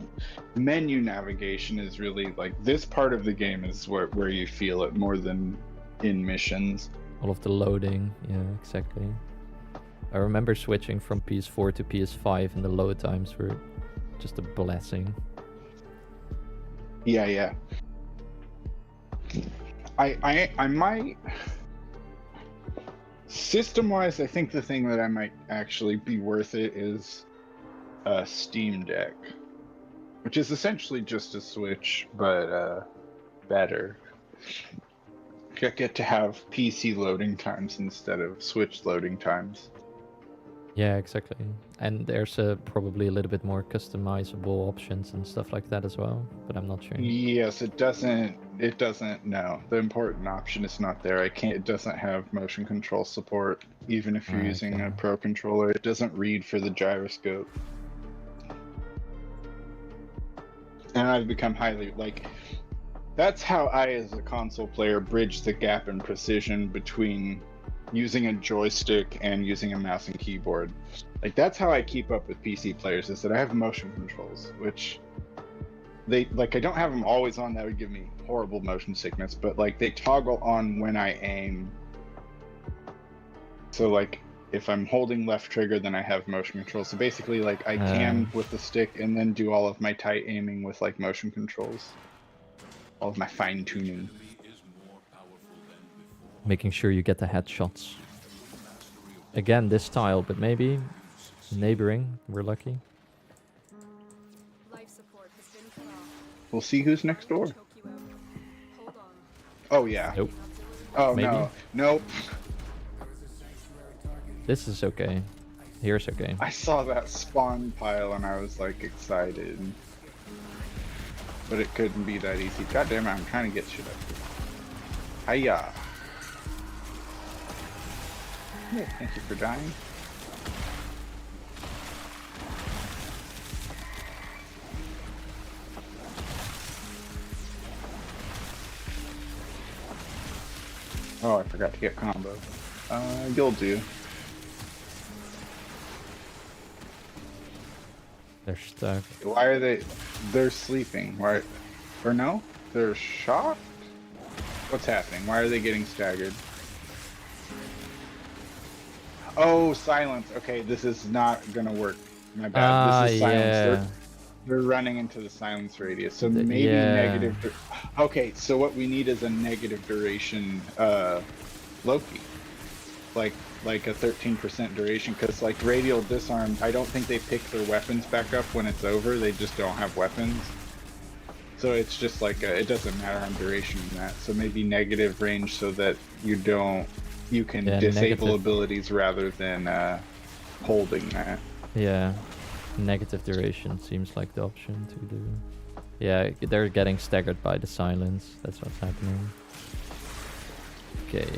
[SPEAKER 5] menu navigation is really like this part of the game is where you feel it more than in missions.
[SPEAKER 1] All of the loading, yeah, exactly. I remember switching from PS4 to PS5 and the load times were just a blessing.
[SPEAKER 5] Yeah. I might system-wise, I think the thing that I might actually be worth it is a Steam Deck, which is essentially just a Switch, but better. I get to have PC loading times instead of Switch loading times.
[SPEAKER 1] Yeah, exactly. And there's probably a little bit more customizable options and stuff like that as well, but I'm not sure.
[SPEAKER 5] Yes, it doesn't. No, the important option is not there. It doesn't have motion control support, even if you're using a Pro controller. It doesn't read for the gyroscope. And I've become highly like. That's how I, as a console player, bridge the gap in precision between using a joystick and using a mouse and keyboard. Like that's how I keep up with PC players, is that I have motion controls, which they like I don't have them always on. That would give me horrible motion sickness, but like they toggle on when I aim. So like if I'm holding left trigger, then I have motion control. So basically like I can with the stick and then do all of my tight aiming with like motion controls. All of my fine tuning.
[SPEAKER 1] Making sure you get the headshots. Again, this tile, but maybe neighboring. We're lucky.
[SPEAKER 2] Life support has been cut off.
[SPEAKER 5] We'll see who's next door.
[SPEAKER 2] Choke you out. Hold on.
[SPEAKER 5] Oh yeah.
[SPEAKER 1] Nope.
[SPEAKER 5] Oh
[SPEAKER 1] Maybe.
[SPEAKER 5] no. Nope.
[SPEAKER 1] This is okay. Here's okay.
[SPEAKER 5] I saw that spawn pile and I was like excited. But it couldn't be that easy. God damn it, I'm trying to get shit up here. Hiya. Yeah, thank you for dying. Oh, I forgot to get combo. You'll do.
[SPEAKER 1] They're stuck.
[SPEAKER 5] Why are they? They're sleeping. Why? Or no? They're shocked? What's happening? Why are they getting staggered? Oh, silence. Okay, this is not gonna work. My bad.
[SPEAKER 1] Ah,
[SPEAKER 5] This is silence.
[SPEAKER 1] yeah.
[SPEAKER 5] They're running into the silence radius. So maybe
[SPEAKER 1] Yeah.
[SPEAKER 5] negative. Okay, so what we need is a negative duration Loki. Like a 13% duration, because like radial disarm, I don't think they pick their weapons back up when it's over. They just don't have weapons. So it's just like it doesn't matter on duration in that. So maybe negative range so that you can
[SPEAKER 1] Yeah,
[SPEAKER 5] disable
[SPEAKER 1] negative.
[SPEAKER 5] abilities rather than holding that.
[SPEAKER 1] Yeah. Negative duration seems like the option to do. Yeah, they're getting staggered by the silence. That's what's happening. Okay.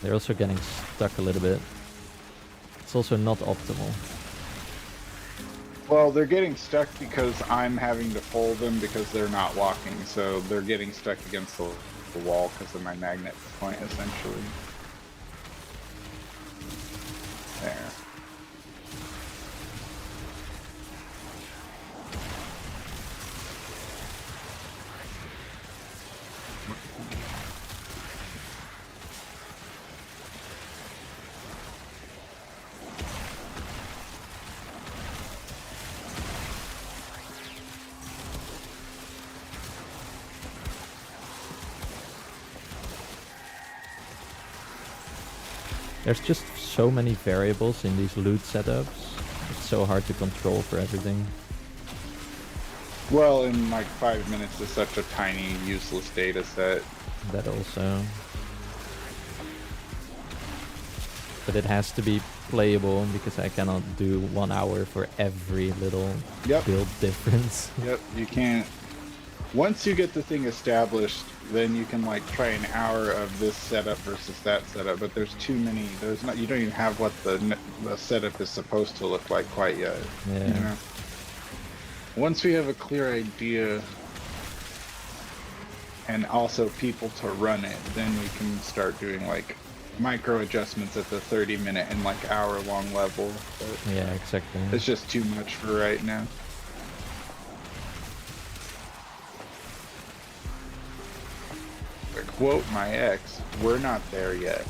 [SPEAKER 1] They're also getting stuck a little bit. It's also not optimal.
[SPEAKER 5] Well, they're getting stuck because I'm having to fold them because they're not walking. So they're getting stuck against the wall because of my magnet point, essentially. There.
[SPEAKER 1] There's just so many variables in these loot setups. It's so hard to control for everything.
[SPEAKER 5] Well, in like 5 minutes is such a tiny, useless data set.
[SPEAKER 1] That also. But it has to be playable because I cannot do 1 hour for every little
[SPEAKER 5] Yep.
[SPEAKER 1] build difference.
[SPEAKER 5] Yep, you can't. Once you get the thing established, then you can like try an hour of this setup versus that setup. But there's too many. There's not. You don't even have what the setup is supposed to look like quite yet.
[SPEAKER 1] Yeah.
[SPEAKER 5] You know? Once we have a clear idea, and also people to run it, then we can start doing like micro adjustments at the 30-minute and like hour-long level. But
[SPEAKER 1] Yeah, exactly.
[SPEAKER 5] it's just too much for right now. To quote my ex, we're not there yet.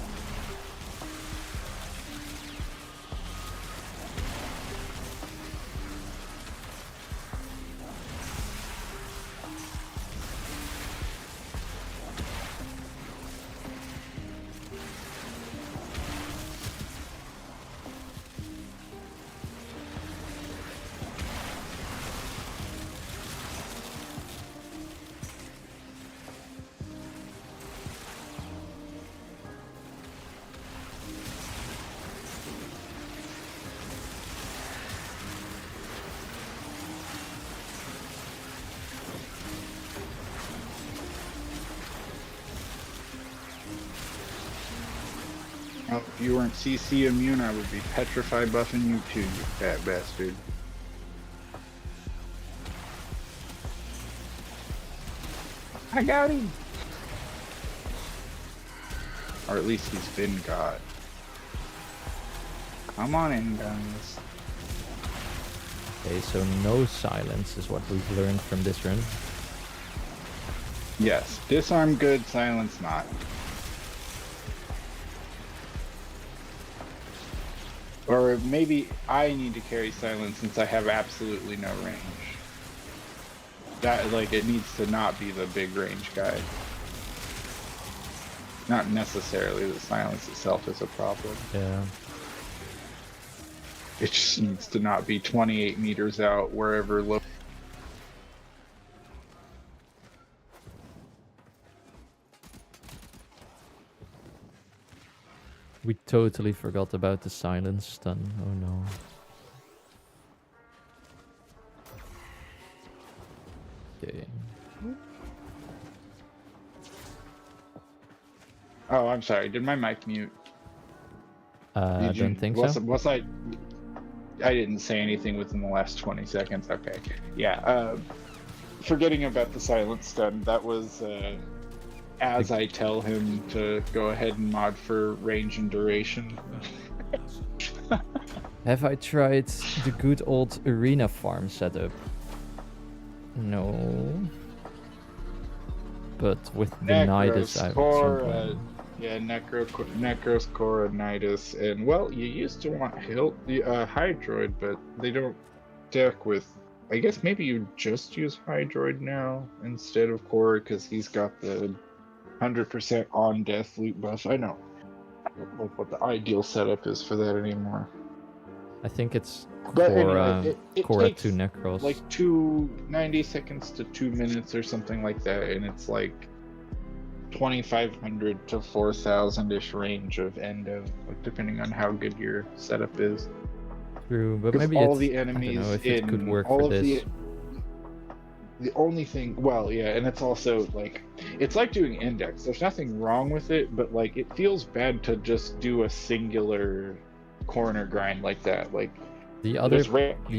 [SPEAKER 5] Well, if you weren't CC immune, I would be petrified buffing you too, you fat bastard. I got him! Or at least he's been got. Come on in, guys.
[SPEAKER 1] Okay, so no silence is what we've learned from this run.
[SPEAKER 5] Yes, disarm good, silence not. Or maybe I need to carry silence since I have absolutely no range. That, like, it needs to not be the big range guy. Not necessarily the silence itself is a problem.
[SPEAKER 1] Yeah.
[SPEAKER 5] It just needs to not be 28 meters out wherever low.
[SPEAKER 1] We totally forgot about the silence stun. Oh no. Okay.
[SPEAKER 5] Oh, I'm sorry. Did my mic mute?
[SPEAKER 1] I
[SPEAKER 5] Did you-
[SPEAKER 1] don't think
[SPEAKER 5] was,
[SPEAKER 1] so.
[SPEAKER 5] Was I? I didn't say anything within the last 20 seconds. Okay. Yeah. Forgetting about the silent stun, that was as I tell him to go ahead and mod for range and duration.
[SPEAKER 1] Have I tried the good old arena farm setup? No. But with the Nidus, I
[SPEAKER 5] Necros, yeah, Necros, Cora, Nidus, and well, you used to want Hydroid, but they don't deck with. I guess maybe you just use Hydroid now instead of Cora because he's got the 100% on death loot buff. I don't know what the ideal setup is for that anymore.
[SPEAKER 1] I think it's
[SPEAKER 5] But
[SPEAKER 1] Cora,
[SPEAKER 5] anyway, it
[SPEAKER 1] Cora
[SPEAKER 5] takes
[SPEAKER 1] 2 Necros.
[SPEAKER 5] like 90 seconds to 2 minutes or something like that, and it's like 2,500 to 4,000-ish range of endo, like, depending on how good your setup is.
[SPEAKER 1] True, but
[SPEAKER 5] Because
[SPEAKER 1] maybe
[SPEAKER 5] all
[SPEAKER 1] it's,
[SPEAKER 5] the
[SPEAKER 1] I don't
[SPEAKER 5] enemies
[SPEAKER 1] know if
[SPEAKER 5] in
[SPEAKER 1] it could work
[SPEAKER 5] all
[SPEAKER 1] for
[SPEAKER 5] of
[SPEAKER 1] this.
[SPEAKER 5] the only thing, well, yeah, and it's also like it's like doing index. There's nothing wrong with it, but like it feels bad to just do a singular corner grind like that. Like
[SPEAKER 1] The other
[SPEAKER 5] there's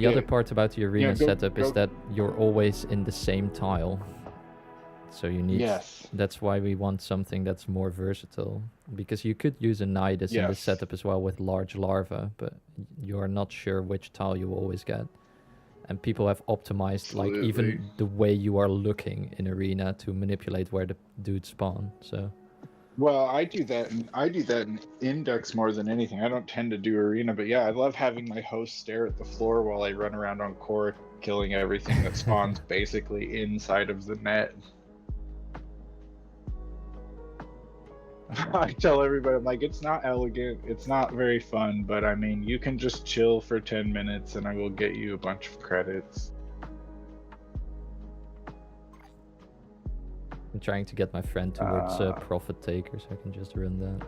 [SPEAKER 1] other part about the arena
[SPEAKER 5] go-
[SPEAKER 1] setup is
[SPEAKER 5] go-
[SPEAKER 1] that you're always in the same tile. So you need
[SPEAKER 5] Yes.
[SPEAKER 1] that's why we want something that's more versatile. Because you could use a Nidus in this
[SPEAKER 5] Yes.
[SPEAKER 1] setup as well with large larva, but you are not sure which tile you always get. And people have optimized like
[SPEAKER 5] Absolutely.
[SPEAKER 1] even the way you are looking in arena to manipulate where the dudes spawn. So
[SPEAKER 5] Well, I do that in index more than anything. I don't tend to do arena, but yeah, I love having my host stare at the floor while I run around on core, killing everything that spawns basically inside of the net. I tell everybody, I'm like, it's not elegant, it's not very fun, but I mean, you can just chill for 10 minutes and I will get you a bunch of credits.
[SPEAKER 1] I'm trying to get my friend towards Profit Taker so I can just run that.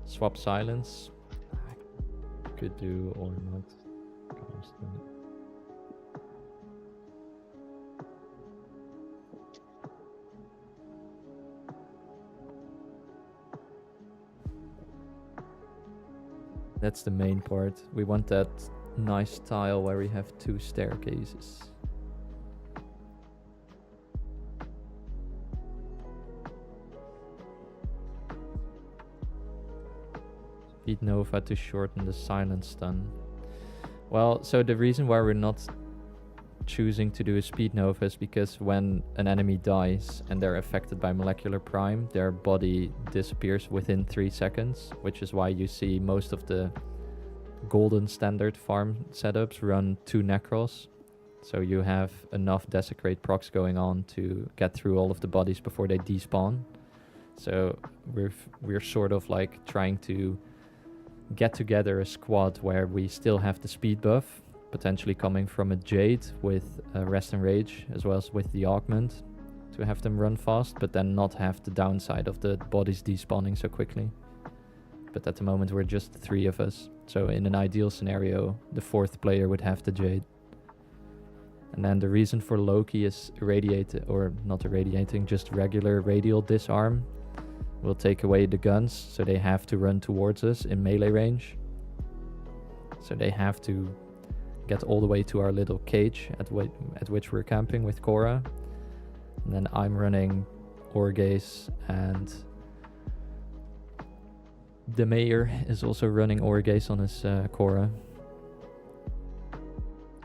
[SPEAKER 1] Swap Silence. Could do or not. Constant. That's the main part. We want that nice tile where we have 2 staircases. Speed Nova to shorten the silent stun. Well, so the reason why we're not choosing to do a Speed Nova is because when an enemy dies and they're affected by Molecular Prime, their body disappears within 3 seconds, which is why you see most of the golden standard farm setups run 2 Necros. So you have enough Desecrate procs going on to get through all of the bodies before they despawn. So we're sort of like trying to get together a squad where we still have the speed buff, potentially coming from a Jade with Rest and Rage, as well as with the Augment, to have them run fast, but then not have the downside of the bodies despawning so quickly. But at the moment we're just 3 of us, so in an ideal scenario, the 4th player would have the Jade. And then the reason for Loki is not irradiating, just regular radial disarm. We'll take away the guns, so they have to run towards us in melee range. So they have to get all the way to our little cage at which we're camping with Cora. And then I'm running Orgaze, and the Mayor is also running Orgaze on his Cora.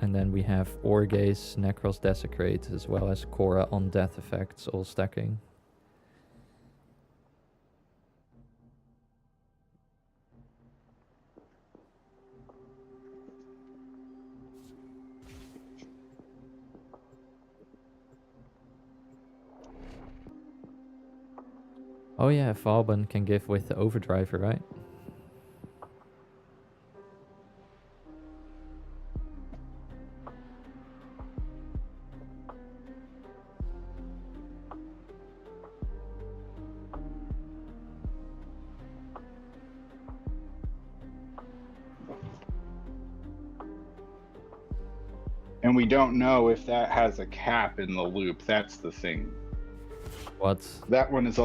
[SPEAKER 1] And then we have Orgaze, Necros Desecrate, as well as Cora on death effects, all stacking. Oh yeah, Vauban can give with the Overdriver, right?
[SPEAKER 5] And we don't know if that has a cap in the loop. That's the thing.
[SPEAKER 1] What?
[SPEAKER 5] That one is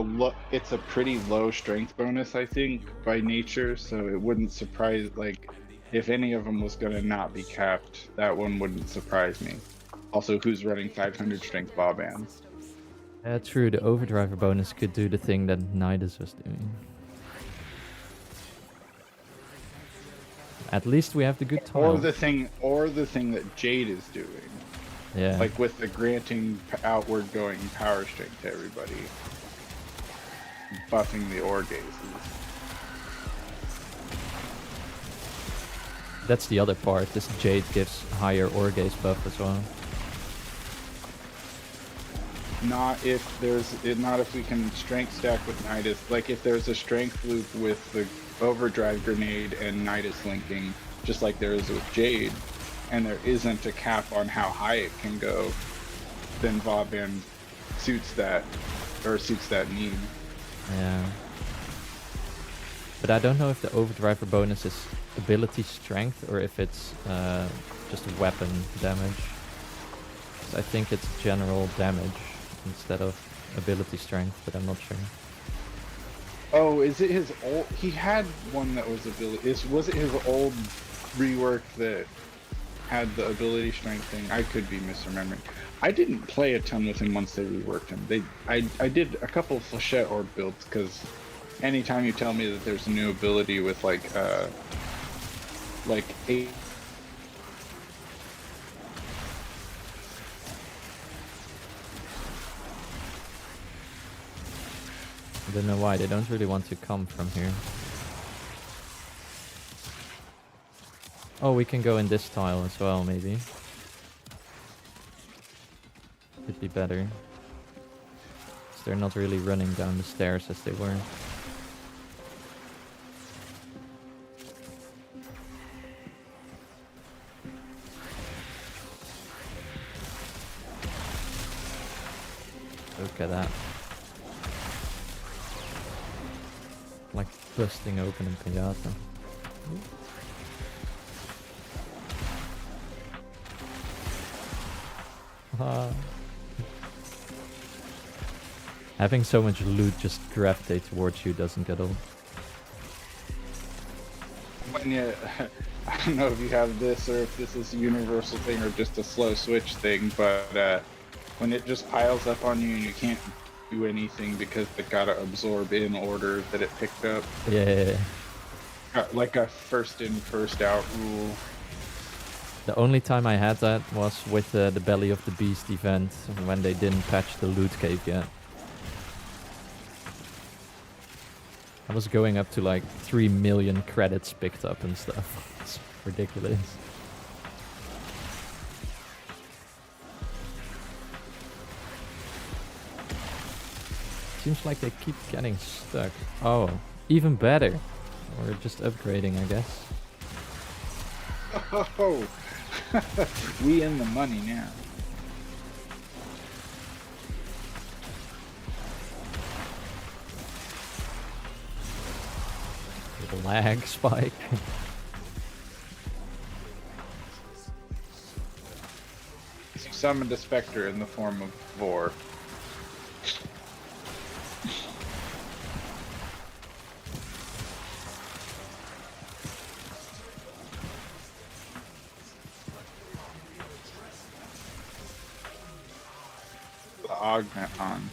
[SPEAKER 5] it's a pretty low strength bonus, I think, by nature, so it wouldn't surprise, like, if any of them was going to not be capped, that one wouldn't surprise me. Also, who's running 500 strength Boban?
[SPEAKER 1] True, the overdriver bonus could do the thing that Nidus was doing. At least we have the good tile.
[SPEAKER 5] Or the thing that Jade is doing.
[SPEAKER 1] Yeah.
[SPEAKER 5] Like with the granting outward going power strength to everybody. Buffing the ore gazes.
[SPEAKER 1] That's the other part. This Jade gives higher ore gaze buff as well.
[SPEAKER 5] Not if we can strength stack with Nidus. Like if there's a strength loop with the overdrive grenade and Nidus linking, just like there is with Jade, and there isn't a cap on how high it can go, then Vauban suits that need.
[SPEAKER 1] Yeah. But I don't know if the overdriver bonus is ability strength or if it's just weapon damage. 'Cause I think it's general damage instead of ability strength, but I'm not sure.
[SPEAKER 5] Oh, is it his old? He had one that was ability. Was it his old rework that had the ability strength thing? I could be misremembering. I didn't play a ton with him once they reworked him. I did a couple of Flechette Orb builds because anytime you tell me that there's a new ability with like 8.
[SPEAKER 1] I don't know why, they don't really want to come from here. Oh, we can go in this tile as well, maybe. Could be better. 'Cause they're not really running down the stairs as they were. Look at that. Like busting open a pinata. Having so much loot just gravitate towards you doesn't get old.
[SPEAKER 5] When you, I don't know if you have this or if this is a universal thing or just a slow switch thing, but when it just piles up on you and you can't do anything because it gotta absorb in order that it picked up.
[SPEAKER 1] Yeah.
[SPEAKER 5] Like a first in, first out rule.
[SPEAKER 1] The only time I had that was with the Belly of the Beast event when they didn't patch the loot cave yet. I was going up to like 3 million credits picked up and stuff. It's ridiculous. Seems like they keep getting stuck. Oh, even better. We're just upgrading, I guess.
[SPEAKER 5] Oh, we in the money now.
[SPEAKER 1] Little lag spike.
[SPEAKER 5] You summoned a specter in the form of Vor. The augment on.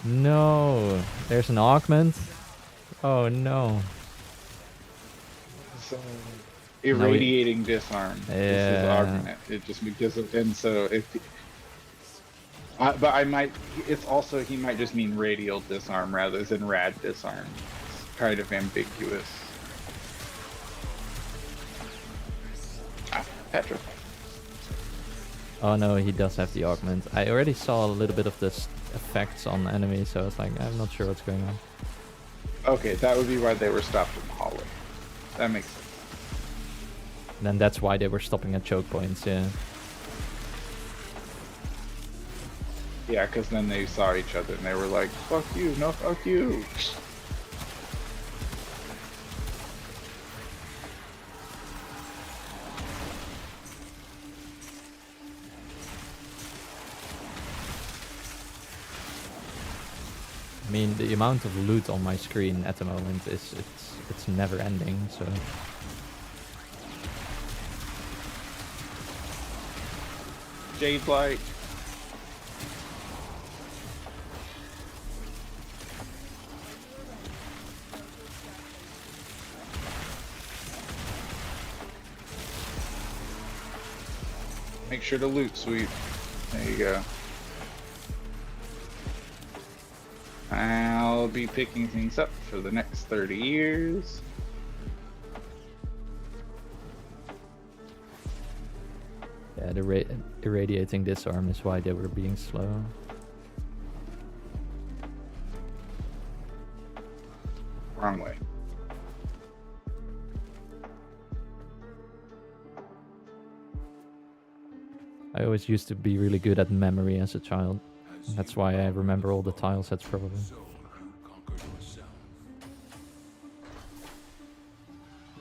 [SPEAKER 1] No, there's an augment. Oh no.
[SPEAKER 5] So, irradiating disarm.
[SPEAKER 1] Yeah.
[SPEAKER 5] This is augment. It just because of, and so if. But I might. It's also he might just mean radial disarm rather than rad disarm. It's kind of ambiguous. Petra.
[SPEAKER 1] Oh no, he does have the augment. I already saw a little bit of this effects on enemies, so I was like, I'm not sure what's going on.
[SPEAKER 5] Okay, that would be why they were stopped in the hallway. That makes sense.
[SPEAKER 1] And then that's why they were stopping at choke points, yeah.
[SPEAKER 5] Yeah, because then they saw each other and they were like, fuck you, no fuck you.
[SPEAKER 1] mean, the amount of loot on my screen at the moment is it's never ending. So
[SPEAKER 5] Jade light. Make sure to loot sweep. There you go. I'll be picking things up for the next 30 years.
[SPEAKER 1] yeah, the irradiating disarm is why they were being slow.
[SPEAKER 5] Wrong way.
[SPEAKER 1] I always used to be really good at memory as a child. That's why I remember all the tile sets probably.
[SPEAKER 3] So you conquered yourself.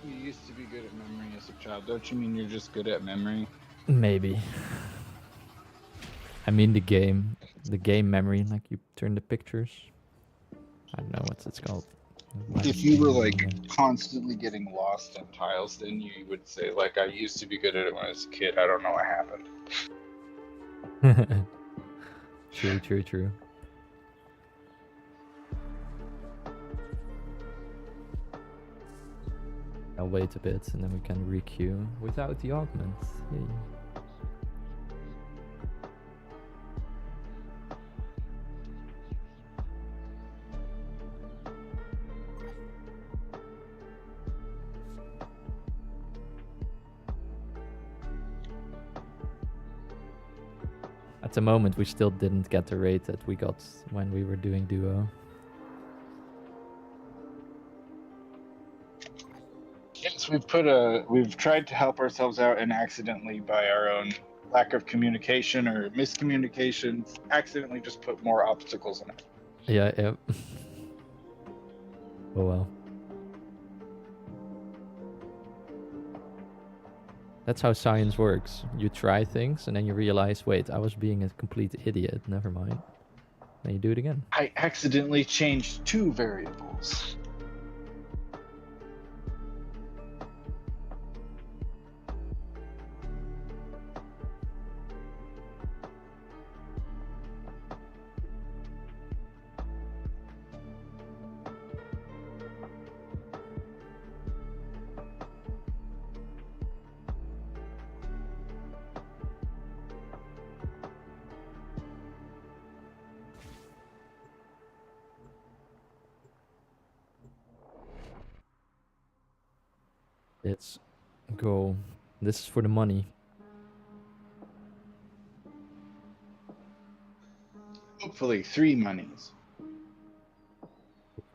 [SPEAKER 5] You used to be good at memory as a child. Don't you mean you're just good at memory?
[SPEAKER 1] Maybe. I mean the game memory, like you turn the pictures. I don't know what it's called.
[SPEAKER 5] If you were like constantly getting lost in tiles, then you would say like, I used to be good at it when I was a kid. I don't know what happened.
[SPEAKER 1] True. I'll wait a bit and then we can requeue without the augment. Yay. At the moment, we still didn't get the rate that we got when we were doing duo.
[SPEAKER 5] Yes, we've tried to help ourselves out and accidentally by our own lack of communication or miscommunication, accidentally just put more obstacles in it.
[SPEAKER 1] Yeah. Oh well. That's how science works. You try things and then you realize, wait, I was being a complete idiot. Never mind. Then you do it again.
[SPEAKER 5] I accidentally changed 2 variables.
[SPEAKER 1] Let's go. This is for the money.
[SPEAKER 5] Hopefully 3 monies.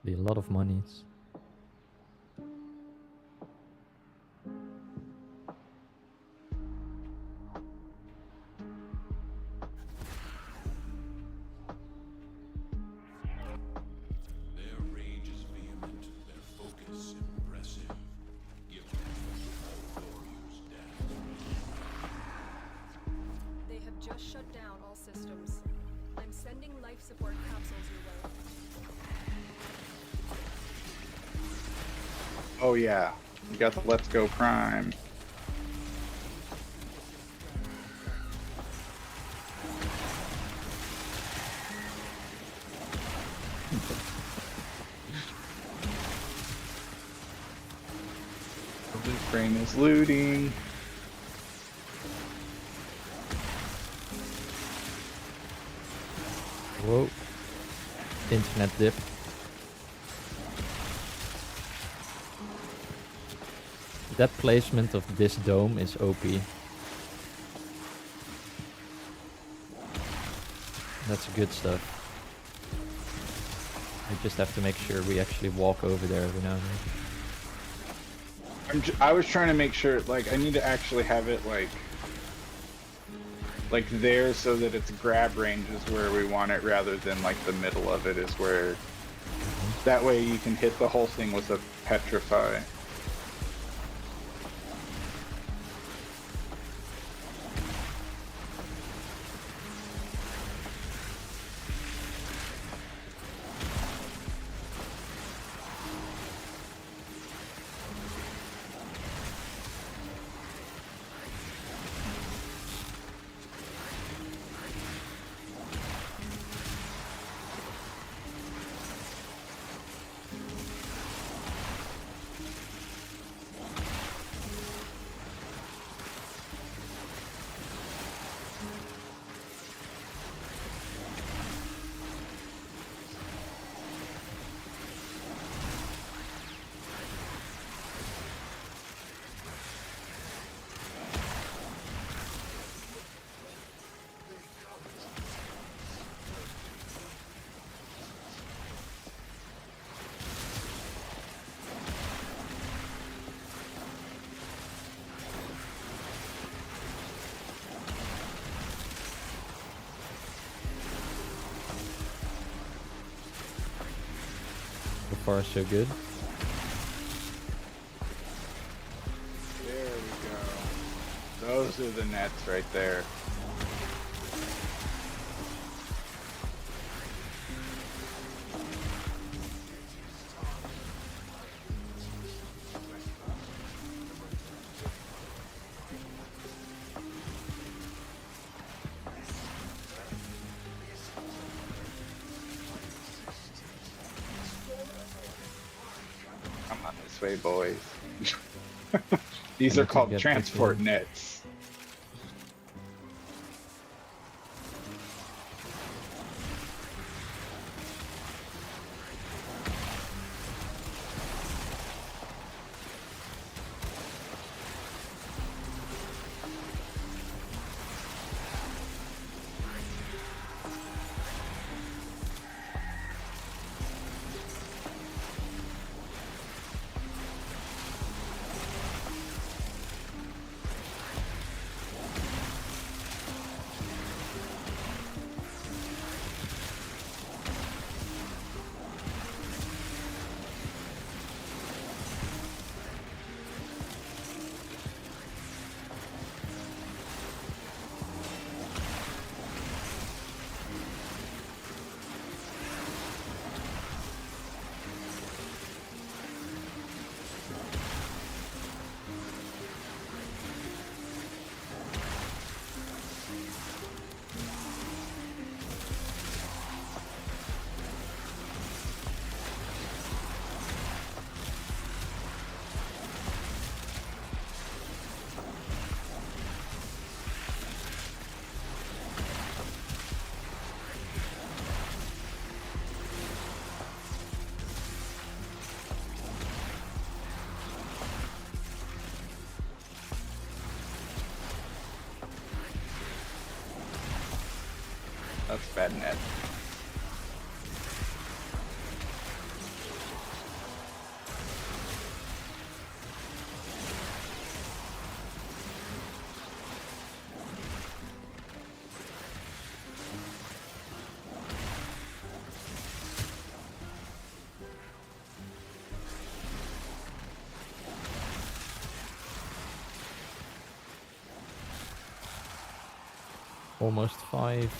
[SPEAKER 1] Be a lot of monies.
[SPEAKER 3] Their rage is vehement, their focus impressive. Give them all warriors death.
[SPEAKER 2] They have just shut down all systems. I'm sending life support capsules your way.
[SPEAKER 5] Oh yeah, you got the Let's Go Prime. The loot brain is looting.
[SPEAKER 1] Whoa. Internet dip. That placement of this dome is OP. That's good stuff. We just have to make sure we actually walk over there every now and then.
[SPEAKER 5] I was trying to make sure, like, I need to actually have it, like there so that its grab range is where we want it rather than, like, the middle of it is where... That way you can hit the whole thing with a petrify.
[SPEAKER 1] far, so good.
[SPEAKER 5] There we go. Those are the nets right there. Come on this way, boys. These
[SPEAKER 1] I
[SPEAKER 5] are
[SPEAKER 1] need to
[SPEAKER 5] called
[SPEAKER 1] get
[SPEAKER 5] transport
[SPEAKER 1] between-
[SPEAKER 5] nets. That's bad net.
[SPEAKER 1] Almost 5.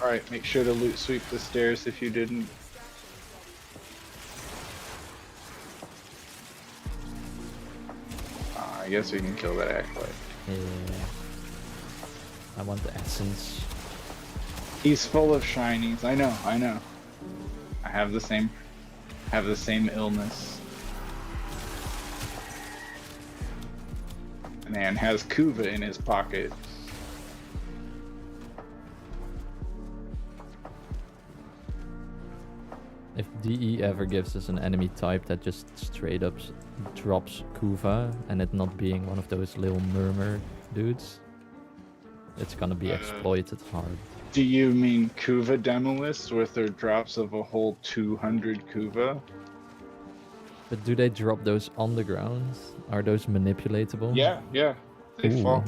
[SPEAKER 5] Alright, make sure to loot sweep the stairs if you didn't. I guess we can kill that acolyte.
[SPEAKER 1] Yeah. I want the essence.
[SPEAKER 5] He's full of shinies. I know, I know. I have the same illness. Man has Kuva in his pocket.
[SPEAKER 1] If DE ever gives us an enemy type that just straight up drops Kuva, and it not being one of those little murmur dudes, it's gonna be exploited hard.
[SPEAKER 5] Do you mean Kuva Demolist with their drops of a whole 200 Kuva?
[SPEAKER 1] But do they drop those on the ground? Are those manipulatable?
[SPEAKER 5] Yeah, yeah. They
[SPEAKER 1] Ooh.
[SPEAKER 5] fall.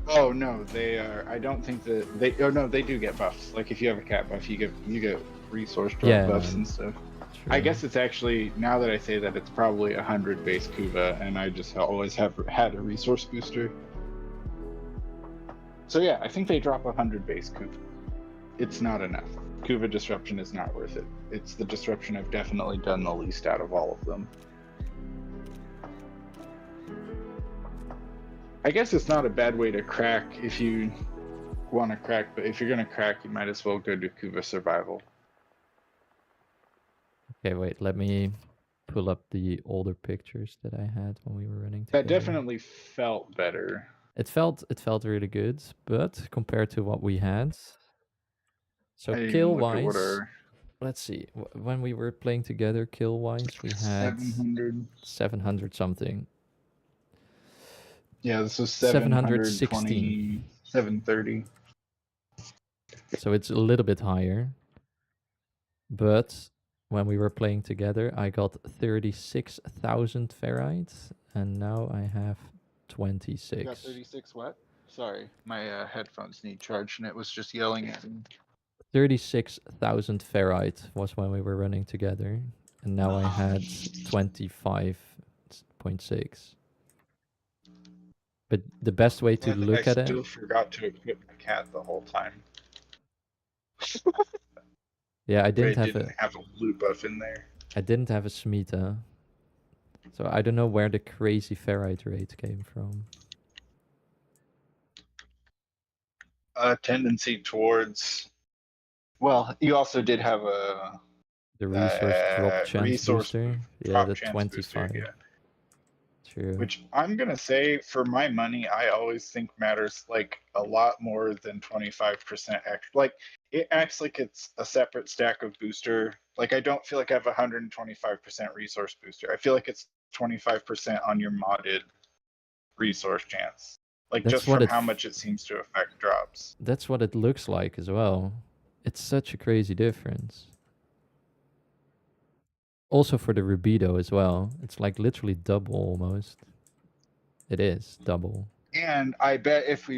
[SPEAKER 5] Oh no, they are. I don't think that they. Oh no, they do get buffs. Like if you have a cat buff, you get resource drop
[SPEAKER 1] Yeah,
[SPEAKER 5] buffs and stuff. I
[SPEAKER 1] True.
[SPEAKER 5] guess it's actually, now that I say that, it's probably 100 base Kuva, and I just always have had a resource booster. So yeah, I think they drop 100 base Kuva. It's not enough. Kuva disruption is not worth it. It's the disruption I've definitely done the least out of all of them. I guess it's not a bad way to crack if you want to crack, but if you're gonna crack, you might as well go to Kuva Survival.
[SPEAKER 1] Okay, wait, let me pull up the older pictures that I had when we were running together.
[SPEAKER 5] That definitely felt better.
[SPEAKER 1] It felt really good, but compared to what we had. So
[SPEAKER 5] I didn't
[SPEAKER 1] kill
[SPEAKER 5] even look at what
[SPEAKER 1] wise,
[SPEAKER 5] our
[SPEAKER 1] let's see. When we were playing together, kill wise, we had
[SPEAKER 5] 700.
[SPEAKER 1] 700 something.
[SPEAKER 5] Yeah, this was
[SPEAKER 1] 716.
[SPEAKER 5] 720, 730.
[SPEAKER 1] So it's a little bit higher. But when we were playing together, I got 36,000 ferrite, and now I have
[SPEAKER 5] You got
[SPEAKER 1] 26.
[SPEAKER 5] 36 what? Sorry, my headphones need charge and it was just yelling at me.
[SPEAKER 1] 36,000 ferrite was when we were running together, and now I had 25.6. But the best way to
[SPEAKER 5] Glad that I
[SPEAKER 1] look at it,
[SPEAKER 5] still forgot to equip my cat the whole time.
[SPEAKER 1] yeah, I
[SPEAKER 5] I
[SPEAKER 1] didn't have
[SPEAKER 5] didn't have a loot buff in there.
[SPEAKER 1] a Smita, so I don't know where the crazy ferrite rate came from.
[SPEAKER 5] A tendency towards. Well, you also did have a
[SPEAKER 1] The resource drop chance
[SPEAKER 5] resource
[SPEAKER 1] booster, yeah,
[SPEAKER 5] drop
[SPEAKER 1] the
[SPEAKER 5] chance booster.
[SPEAKER 1] 25.
[SPEAKER 5] Yeah.
[SPEAKER 1] True.
[SPEAKER 5] Which I'm gonna say, for my money, I always think matters like a lot more than 25% act. Like it acts like it's a separate stack of booster. Like I don't feel like I have 125% resource booster. I feel like it's 25% on your modded resource chance. Like
[SPEAKER 1] That's
[SPEAKER 5] just
[SPEAKER 1] what
[SPEAKER 5] from
[SPEAKER 1] it
[SPEAKER 5] how much it seems to affect drops.
[SPEAKER 1] that's what it looks like as well. It's such a crazy difference. Also for the rubido as well. It's like literally double almost. It is double.
[SPEAKER 5] And I bet if we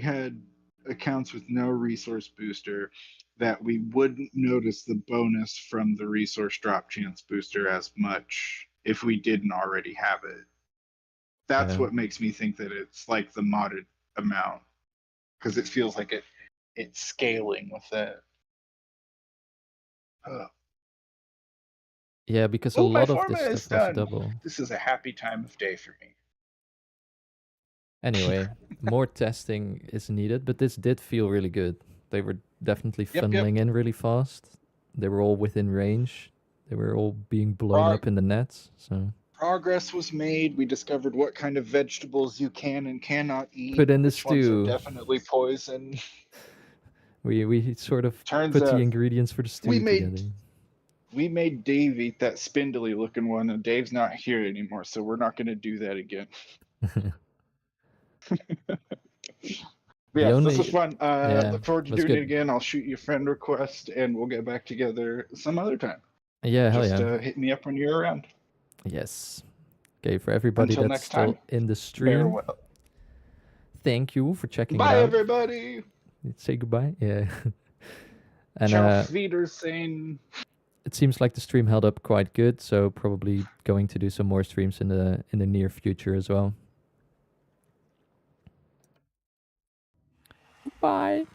[SPEAKER 5] had accounts with no resource booster, that we wouldn't notice the bonus from the resource drop chance booster as much if we didn't already have it. That's
[SPEAKER 1] Yeah.
[SPEAKER 5] what makes me think that it's like the modded amount, because it feels like it's scaling with it.
[SPEAKER 1] Yeah, because a
[SPEAKER 5] Oh, my
[SPEAKER 1] lot of this
[SPEAKER 5] format is
[SPEAKER 1] stuff was
[SPEAKER 5] done.
[SPEAKER 1] double.
[SPEAKER 5] This is a happy time of day for me.
[SPEAKER 1] Anyway, more testing is needed, but this did feel really good. They were definitely
[SPEAKER 5] Yep.
[SPEAKER 1] funneling in really fast. They were all within range. They were all being blown
[SPEAKER 5] Prog-
[SPEAKER 1] up in the nets. So
[SPEAKER 5] Progress was made. We discovered what kind of vegetables you can and cannot eat.
[SPEAKER 1] Put in the
[SPEAKER 5] which ones are
[SPEAKER 1] stew.
[SPEAKER 5] definitely poison.
[SPEAKER 1] We sort of
[SPEAKER 5] Turns
[SPEAKER 1] put the
[SPEAKER 5] out
[SPEAKER 1] ingredients for the stew
[SPEAKER 5] we made
[SPEAKER 1] together.
[SPEAKER 5] we made Dave eat that spindly looking one, and Dave's not here anymore, so we're not going to do that again. But
[SPEAKER 1] The
[SPEAKER 5] yes, this
[SPEAKER 1] only
[SPEAKER 5] was fun.
[SPEAKER 1] yeah,
[SPEAKER 5] Look forward to
[SPEAKER 1] was
[SPEAKER 5] doing it
[SPEAKER 1] good.
[SPEAKER 5] again. I'll shoot you a friend request, and we'll get back together some other time.
[SPEAKER 1] Yeah, hell
[SPEAKER 5] Just
[SPEAKER 1] yeah.
[SPEAKER 5] hit me up when you're around.
[SPEAKER 1] Yes. Okay, for everybody
[SPEAKER 5] Until
[SPEAKER 1] that's
[SPEAKER 5] next
[SPEAKER 1] still
[SPEAKER 5] time,
[SPEAKER 1] in the stream,
[SPEAKER 5] farewell.
[SPEAKER 1] thank you for checking it
[SPEAKER 5] Bye,
[SPEAKER 1] out.
[SPEAKER 5] everybody.
[SPEAKER 1] Say goodbye. Yeah. And
[SPEAKER 5] Ciao, Wiedersehen.
[SPEAKER 1] it seems like the stream held up quite good, so probably going to do some more streams in the near future as well. Bye.